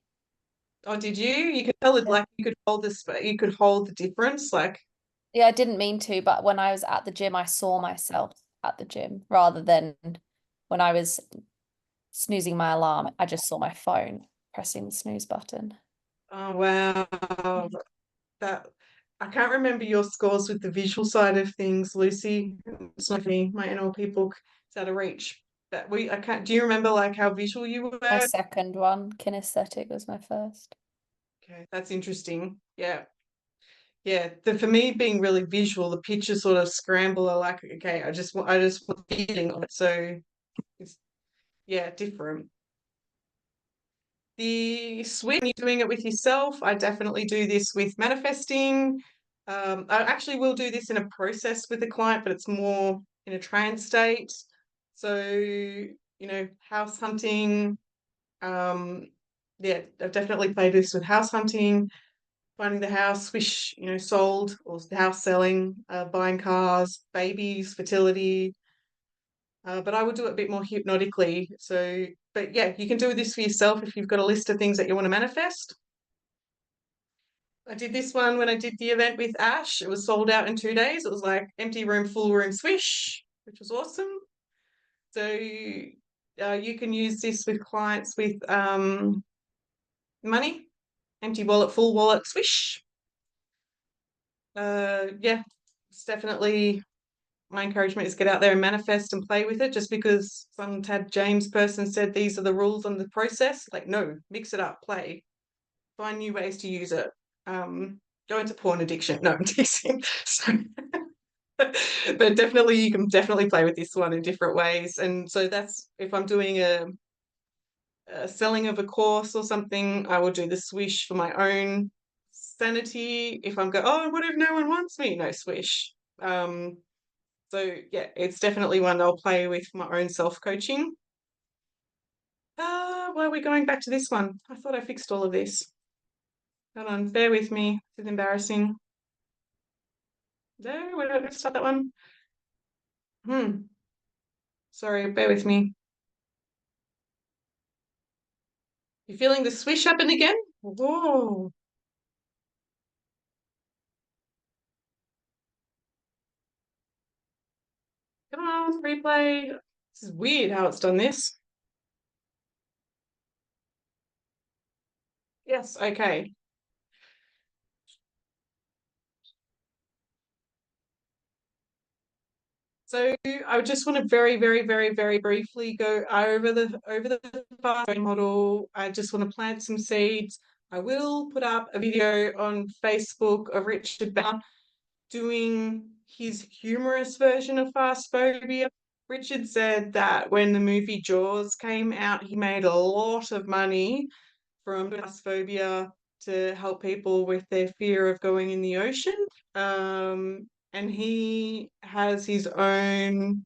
Oh, did you? You could tell it, like you could hold the difference, like. Yeah, I didn't mean to, but when I was at the gym, I saw myself at the gym rather than when I was snoozing my alarm, I just saw my phone pressing the snooze button. Oh wow. That I can't remember your scores with the visual side of things, Lucy. It's not me. My NLP book is out of reach. But I can't. Do you remember like how visual you were? My second one, kinesthetic, was my first. Okay, that's interesting. Yeah. Yeah, for me being really visual, the pictures sort of scramble. I like, okay, I just want the feeling of it. So it's different. The switch, when you're doing it with yourself, I definitely do this with manifesting. I actually will do this in a process with the client, but it's more in a trance state. So, house hunting. I've definitely played this with house hunting, finding the house, Swish, sold, or the house selling, buying cars, babies, fertility. But I would do it a bit more hypnotically. So, but yeah, you can do this for yourself if you've got a list of things that you want to manifest. I did this one when I did the event with Ash. It was sold out in 2 days. It was like empty room, full room swish, which was awesome. So you can use this with clients with money, empty wallet, full wallet swish. It's definitely my encouragement is get out there and manifest and play with it. Just because some Tad James person said these are the rules on the process, like no, mix it up, play, find new ways to use it. Go into porn addiction. No, I'm teasing. So, but definitely you can definitely play with this one in different ways. And so that's if I'm doing a selling of a course or something, I will do the swish for my own sanity. If I'm what if no one wants me? No, swish. So yeah, it's definitely one I'll play with my own self-coaching. Why are we going back to this one? I thought I fixed all of this. Hold on, bear with me. This is embarrassing. No, we're not going to start that one. Sorry, bear with me. You feeling the swish happen again? Whoa. Come on, replay. This is weird how it's done this. Yes, okay. So I just want to very, very, very, very briefly go over the fast model. I just want to plant some seeds. I will put up a video on Facebook of Richard doing his humorous version of fast phobia. Richard said that when the movie Jaws came out, he made a lot of money from fast phobia to help people with their fear of going in the ocean. And he has his own,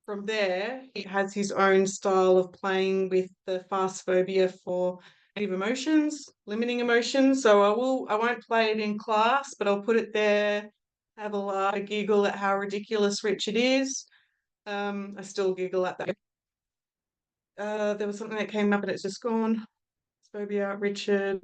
from there, he has his own style of playing with the fast phobia for negative emotions, limiting emotions. So I won't play it in class, but I'll put it there, have a laugh, a giggle at how ridiculous Richard is. I still giggle at that. There was something that came up and it's just gone. Phobia, Richard.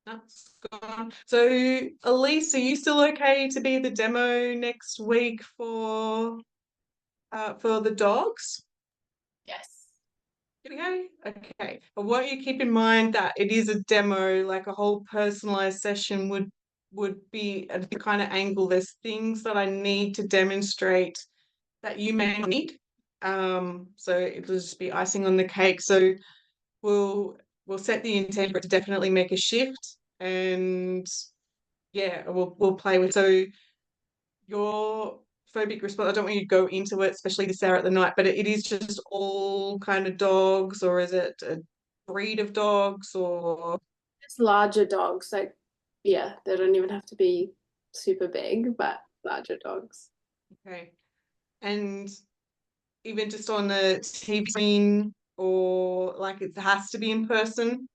That's gone. So, Elise, are you still okay to be the demo next week for the dogs? Yes. Okay. Okay. I want you to keep in mind that it is a demo, like a whole personalized session would be a kind of angle. There's things that I need to demonstrate that you may not need. So it'll just be icing on the cake. So we'll set the intent for it to definitely make a shift, and yeah, we'll play with. So your phobic response, I don't want you to go into it, especially this hour at the night, but it is just all kind of dogs, or is it a breed of dogs, or It's larger dogs, like, yeah, they don't even have to be super big, but larger dogs. okay. And even just on a TV screen, or like it has to be in person?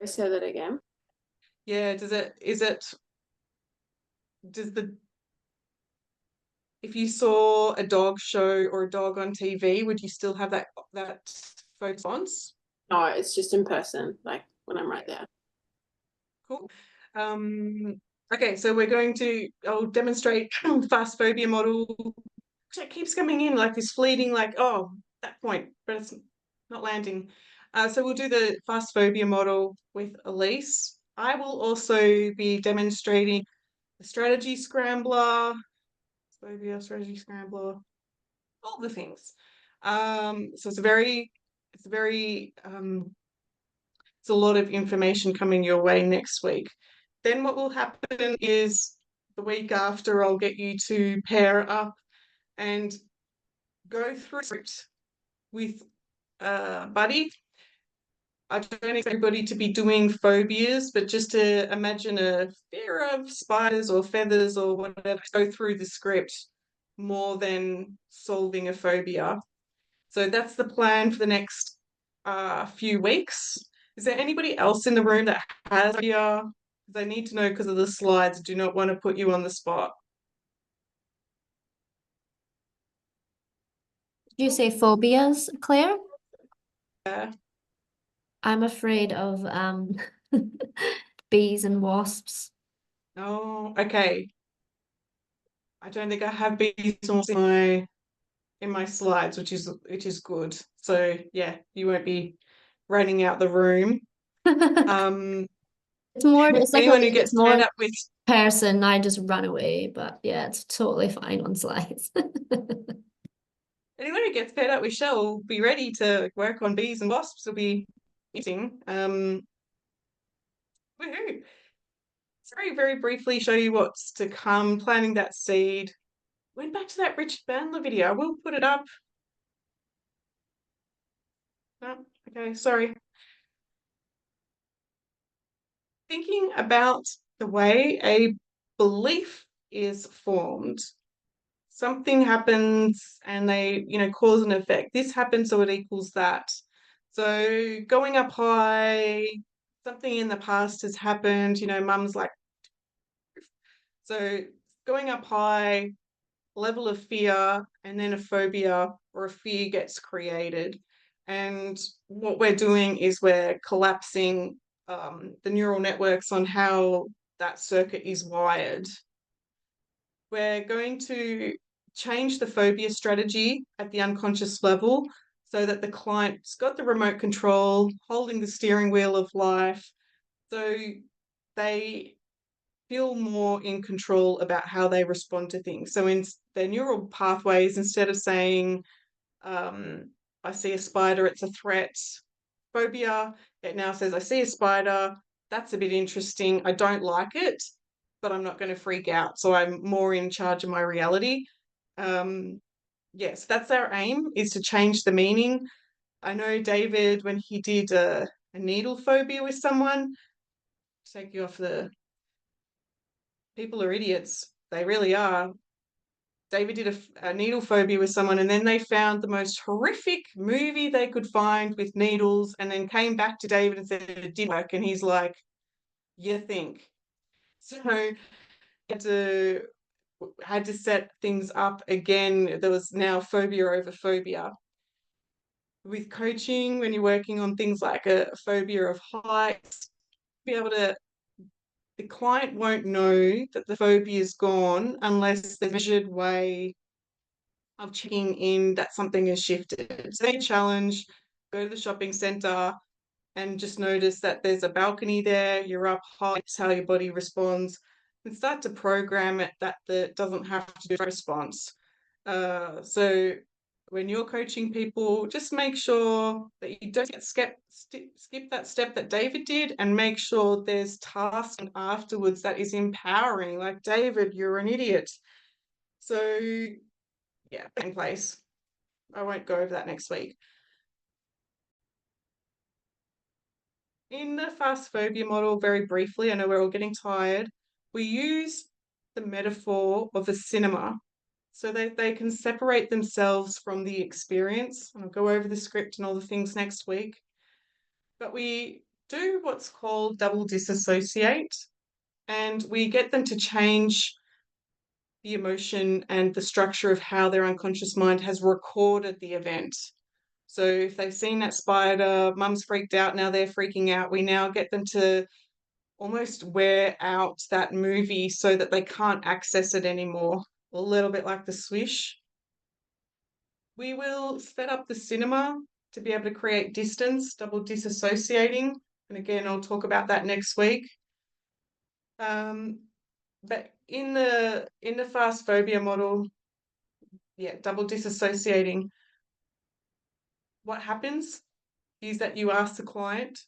Say that again. Yeah, does if you saw a dog show or a dog on TV, would you still have that response? No, it's just in person, like when I'm right there. Cool. Okay, so I'll demonstrate fast phobia model. It keeps coming in like this fleeting, like, oh, that point, but it's not landing. So we'll do the fast phobia model with Elise. I will also be demonstrating the strategy scrambler, phobia, strategy scrambler, all the things. So it's a lot of information coming your way next week. Then what will happen is the week after, I'll get you to pair up and go through it with Buddy. I don't expect everybody to be doing phobias, but just to imagine a fear of spiders or feathers or whatever, go through the script more than solving a phobia. So that's the plan for the next few weeks. Is there anybody else in the room that has a phobia? Because I need to know because of the slides. Do not want to put you on the spot. Did you say phobias, Claire? Yeah. I'm afraid of bees and wasps. Oh, okay. I don't think I have bees in my slides, which is good. So yeah, you won't be running out the room. It's more, it's like anyone who gets it's more paired up with person, I just run away, but yeah, it's totally fine on slides. anyone who gets paired up with Shell will be ready to work on bees and wasps. Will be meeting. Woohoo! Very, very briefly show you what's to come. Planting that seed. Went back to that Richard Bandler video. I will put it up. No, okay, sorry. Thinking about the way a belief is formed. Something happens and they, cause and effect. This happens, so it equals that. So going up high, something in the past has happened, mum's like, so going up high, level of fear, and then a phobia or a fear gets created. And what we're doing is we're collapsing the neural networks on how that circuit is wired. We're going to change the phobia strategy at the unconscious level so that the client's got the remote control, holding the steering wheel of life, so they feel more in control about how they respond to things. So in their neural pathways, instead of saying, I see a spider, it's a threat, phobia, it now says, I see a spider, that's a bit interesting. I don't like it, but I'm not going to freak out. So I'm more in charge of my reality. Yes, that's our aim, is to change the meaning. I know David, when he did a needle phobia with someone, take you off the, people are idiots. They really are. David did a needle phobia with someone, and then they found the most horrific movie they could find with needles, and then came back to David and said it didn't work. And he's like, you think? So had to set things up again. There was now phobia over phobia. With coaching, when you're working on things like a phobia of heights, be able to, the client won't know that the phobia is gone unless there's a measured way of checking in that something has shifted. So they challenge, go to the shopping centre and just notice that there's a balcony there, you're up high, it's how your body responds, and start to program it that doesn't have to do a response. So when you're coaching people, just make sure that you don't skip that step that David did, and make sure there's tasking afterwards that is empowering. Like, David, you're an idiot. So yeah, in place. I won't go over that next week. In the fast phobia model, very briefly, I know we're all getting tired, we use the metaphor of a cinema so that they can separate themselves from the experience. And I'll go over the script and all the things next week. But we do what's called double disassociate, and we get them to change the emotion and the structure of how their unconscious mind has recorded the event. So if they've seen that spider, mum's freaked out, now they're freaking out, we now get them to almost wear out that movie so that they can't access it anymore. A little bit like the Swish. We will set up the cinema to be able to create distance, double disassociating. And again, I'll talk about that next week. But in the fast phobia model, yeah, double disassociating, what happens is that you ask the client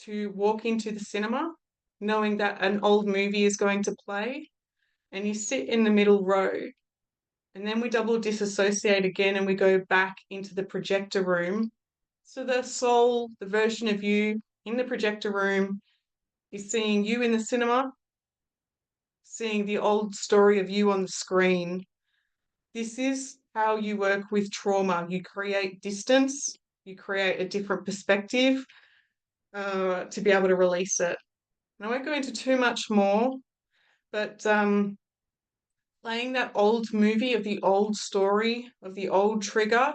to walk into the cinema knowing that an old movie is going to play, and you sit in the middle row, and then we double disassociate again and we go back into the projector room. So the soul, the version of you in the projector room, is seeing you in the cinema, seeing the old story of you on the screen. This is how you work with trauma. You create distance, you create a different perspective to be able to release it. And I won't go into too much more, but playing that old movie of the old story, of the old trigger,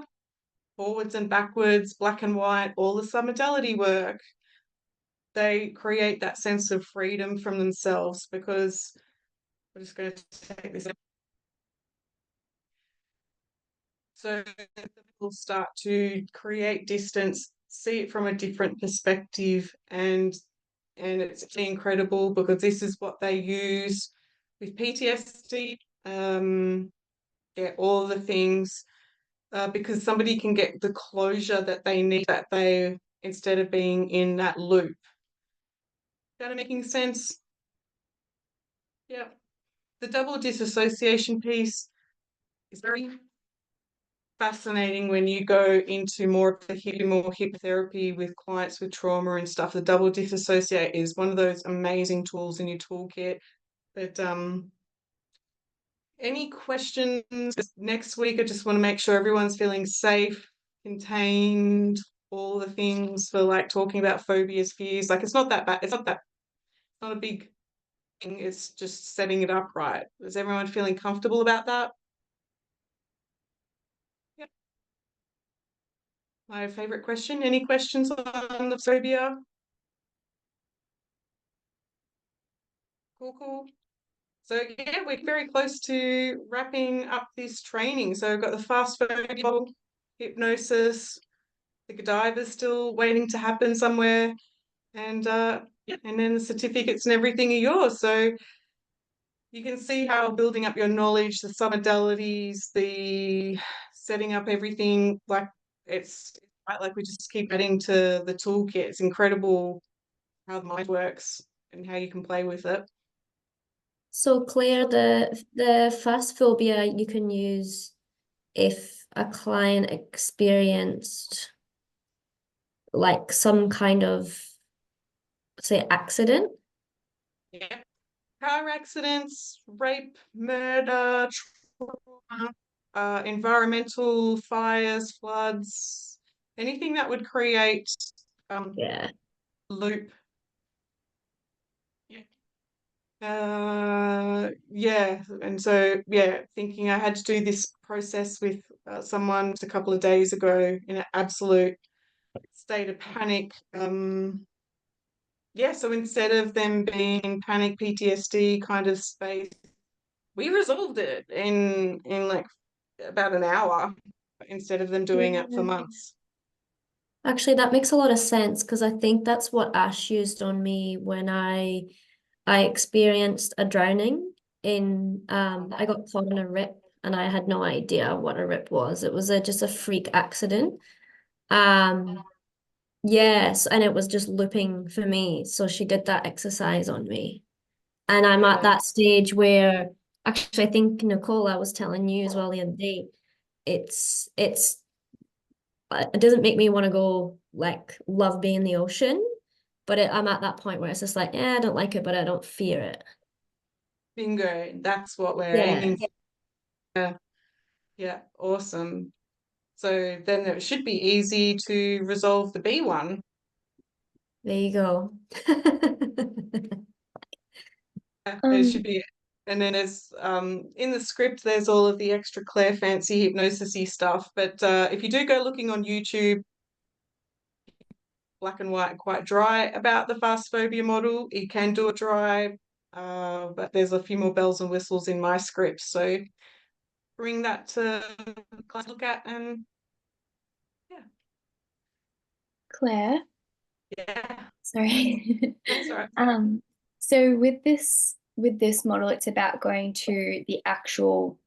forwards and backwards, black and white, all the submodality work, they create that sense of freedom from themselves, because we're just going to take this. So people start to create distance, see it from a different perspective, and it's incredible because this is what they use with PTSD, yeah, all the things, because somebody can get the closure that they need, that they, instead of being in that loop. Kind of making sense? Yeah. The double disassociation piece is very fascinating when you go into more of the hypnotherapy with clients with trauma and stuff. The double disassociate is one of those amazing tools in your toolkit. But any questions next week? I just want to make sure everyone's feeling safe, contained, all the things for like talking about phobias, fears. Like, it's not that bad. It's not a big thing. It's just setting it up right. Is everyone feeling comfortable about that? Yep. My favorite question. Any questions on the phobia? Cool. So yeah, we're very close to wrapping up this training. So I've got the fast phobia model, hypnosis, the Godiva's still waiting to happen somewhere, and then the certificates and everything are yours. So you can see how building up your knowledge, the submodalities, the setting up everything, like it's right, like we just keep adding to the toolkit. It's incredible how the mind works. and how you can play with it. So Claire, the first phobia you can use if a client experienced like some kind of, say, accident. Yeah. Car accidents, rape, murder, trauma, environmental fires, floods, anything that would create Yeah. loop. Yeah, and so thinking I had to do this process with someone a couple of days ago in an absolute state of panic. So instead of them being in panic PTSD kind of space, we resolved it in like about an hour instead of them doing it for months. Actually, that makes a lot of sense because I think that's what Ash used on me when I experienced a drowning in I got caught in a rip and I had no idea what a rip was. It was just a freak accident. Yes, and it was just looping for me. So she did that exercise on me. And I'm at that stage where actually I think Nicole, I was telling you as well the other day, it doesn't make me want to go like love being in the ocean, but I'm at that point where it's just like, I don't like it, but I don't fear it. Bingo, that's what we're aiming for. Yeah, awesome. So then it should be easy to resolve the B one. There you go. There should be, and then there's in the script there's all of the extra Claire fancy hypnosis-y stuff. But if you do go looking on YouTube, black and white, quite dry about the fast phobia model. You can do it dry, but there's a few more bells and whistles in my script. So bring that to class look at and Claire. Yeah. Sorry. That's all right. So with this model, it's about going to the actual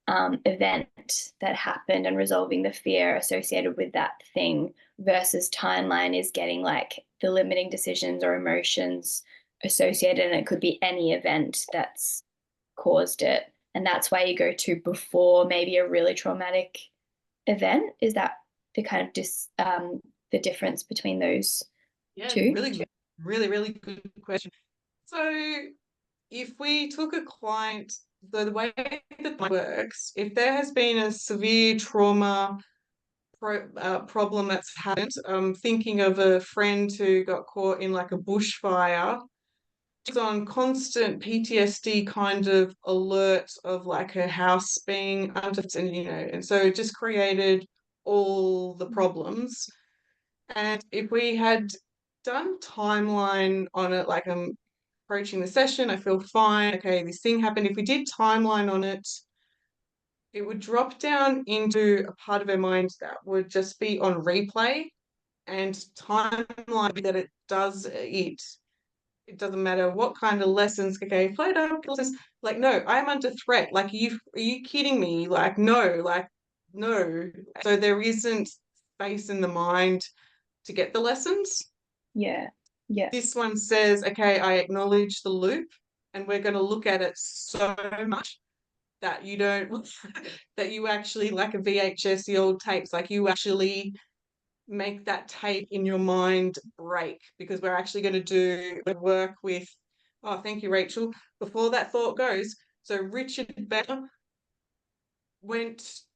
event that happened and resolving the fear associated with that thing versus timeline is getting like the limiting decisions or emotions associated, and it could be any event that's caused it. And that's why you go to before maybe a really traumatic event. Is that the kind of the difference between those two? Really good question. So if we took a client, the way that works, if there has been a severe trauma problem that's happened, thinking of a friend who got caught in like a bushfire, she's on constant PTSD kind of alert of like her house being under, and so it just created all the problems. And if we had done timeline on it, like I'm approaching the session, I feel fine. Okay, this thing happened. If we did timeline on it, it would drop down into a part of her mind that would just be on replay, and timeline that it does it. It doesn't matter what kind of lessons. Okay, float up, like no, I'm under threat. Like are you kidding me? Like no. So there isn't space in the mind to get the lessons. Yeah. This one says, okay, I acknowledge the loop, and we're going to look at it so much that you don't, that you actually, like a VHS, the old tapes, like you actually make that tape in your mind break, because we're actually going to do work with, oh, thank you, Rachel. Before that thought goes, so Richard Better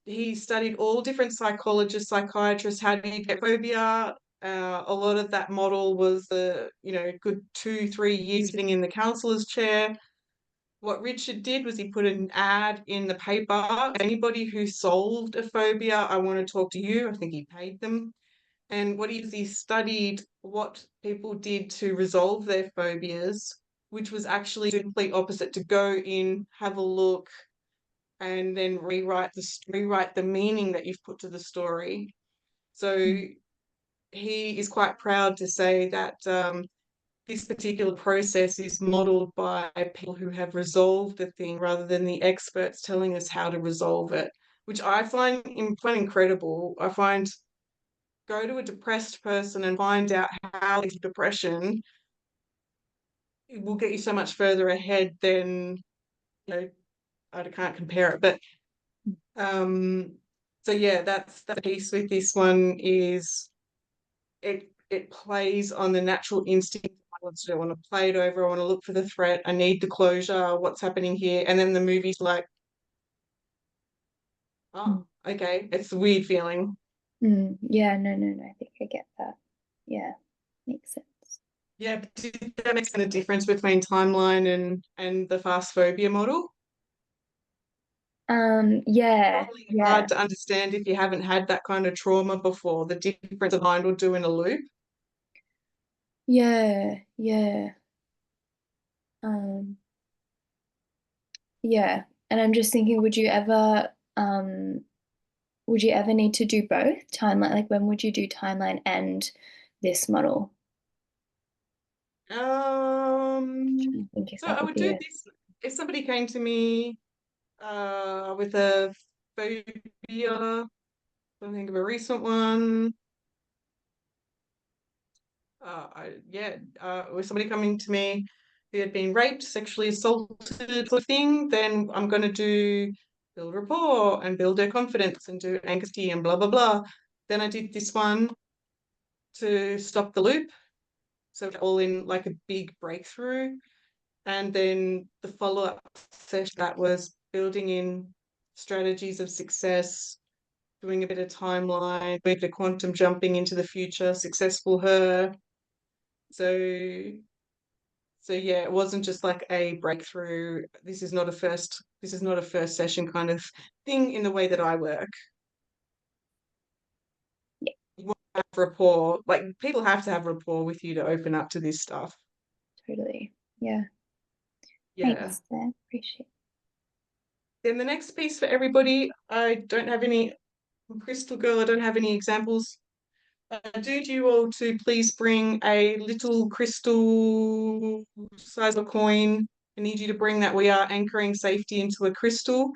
he studied all different psychologists, psychiatrists, how do you get phobia? A lot of that model was the, good 2-3 years sitting in the counselor's chair. What Richard did was he put an ad in the paper. Anybody who solved a phobia, I want to talk to you. I think he paid them. And what he studied what people did to resolve their phobias, which was actually the complete opposite, to go in, have a look, and then rewrite the meaning that you've put to the story. So he is quite proud to say that this particular process is modeled by people who have resolved the thing rather than the experts telling us how to resolve it, which I find incredible. I find go to a depressed person and find out how is depression. it will get you so much further ahead than, you know, I can't compare it, but so yeah, that's the piece with this one is it plays on the natural instinct. I want to play it over. I want to look for the threat. I need the closure. What's happening here? And then the movie's like, oh, okay, it's a weird feeling. Yeah, no, I think I get that. Yeah, makes sense. Yeah, did that make a difference between timeline and the fast phobia model? Yeah, Hard to understand if you haven't had that kind of trauma before, the difference the mind will do in a loop. Yeah. Yeah, and I'm just thinking, would you ever need to do both timeline? Like, when would you do timeline and this model? So I would do this if somebody came to me with a phobia. I think of a recent one. With somebody coming to me who had been raped, sexually assaulted, sort of thing, then I'm going to do build rapport and build their confidence and do anxiety and blah, blah, blah. Then I did this one to stop the loop. So all in like a big breakthrough. And then the follow-up session that was building in strategies of success, doing a bit of timeline, a bit of quantum jumping into the future, successful her. So yeah, it wasn't just like a breakthrough. This is not a first session kind of thing in the way that I work. Yeah. You want to have rapport. Like, people have to have rapport with you to open up to this stuff. Totally. Yeah. Yeah. Thanks, Claire. Appreciate it. Then the next piece for everybody, I don't have any, Crystal Girl, I don't have any examples. I do you all to please bring a little crystal size of coin. I need you to bring that. We are anchoring safety into a crystal.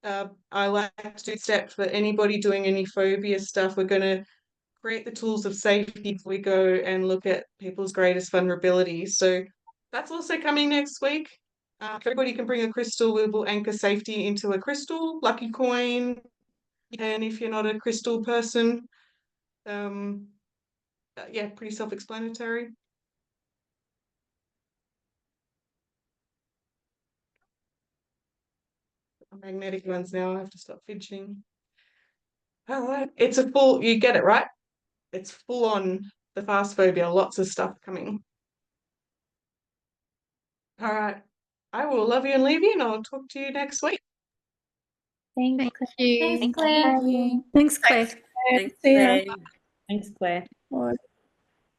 I like to do step for anybody doing any phobia stuff. We're going to create the tools of safety before we go and look at people's greatest vulnerabilities. So that's also coming next week. If everybody can bring a crystal, we will anchor safety into a crystal, lucky coin. And if you're not a crystal person, yeah, pretty self-explanatory. Magnetic ones now. I have to stop fidgeting. All right, it's a full. You get it right. It's full on the fast phobia. Lots of stuff coming. All right, I will love you and leave you, and I'll talk to you next week. Thank you. Thanks, Claire. Bye. Thanks, Claire. Thanks, Claire. Thanks, Claire. Bye.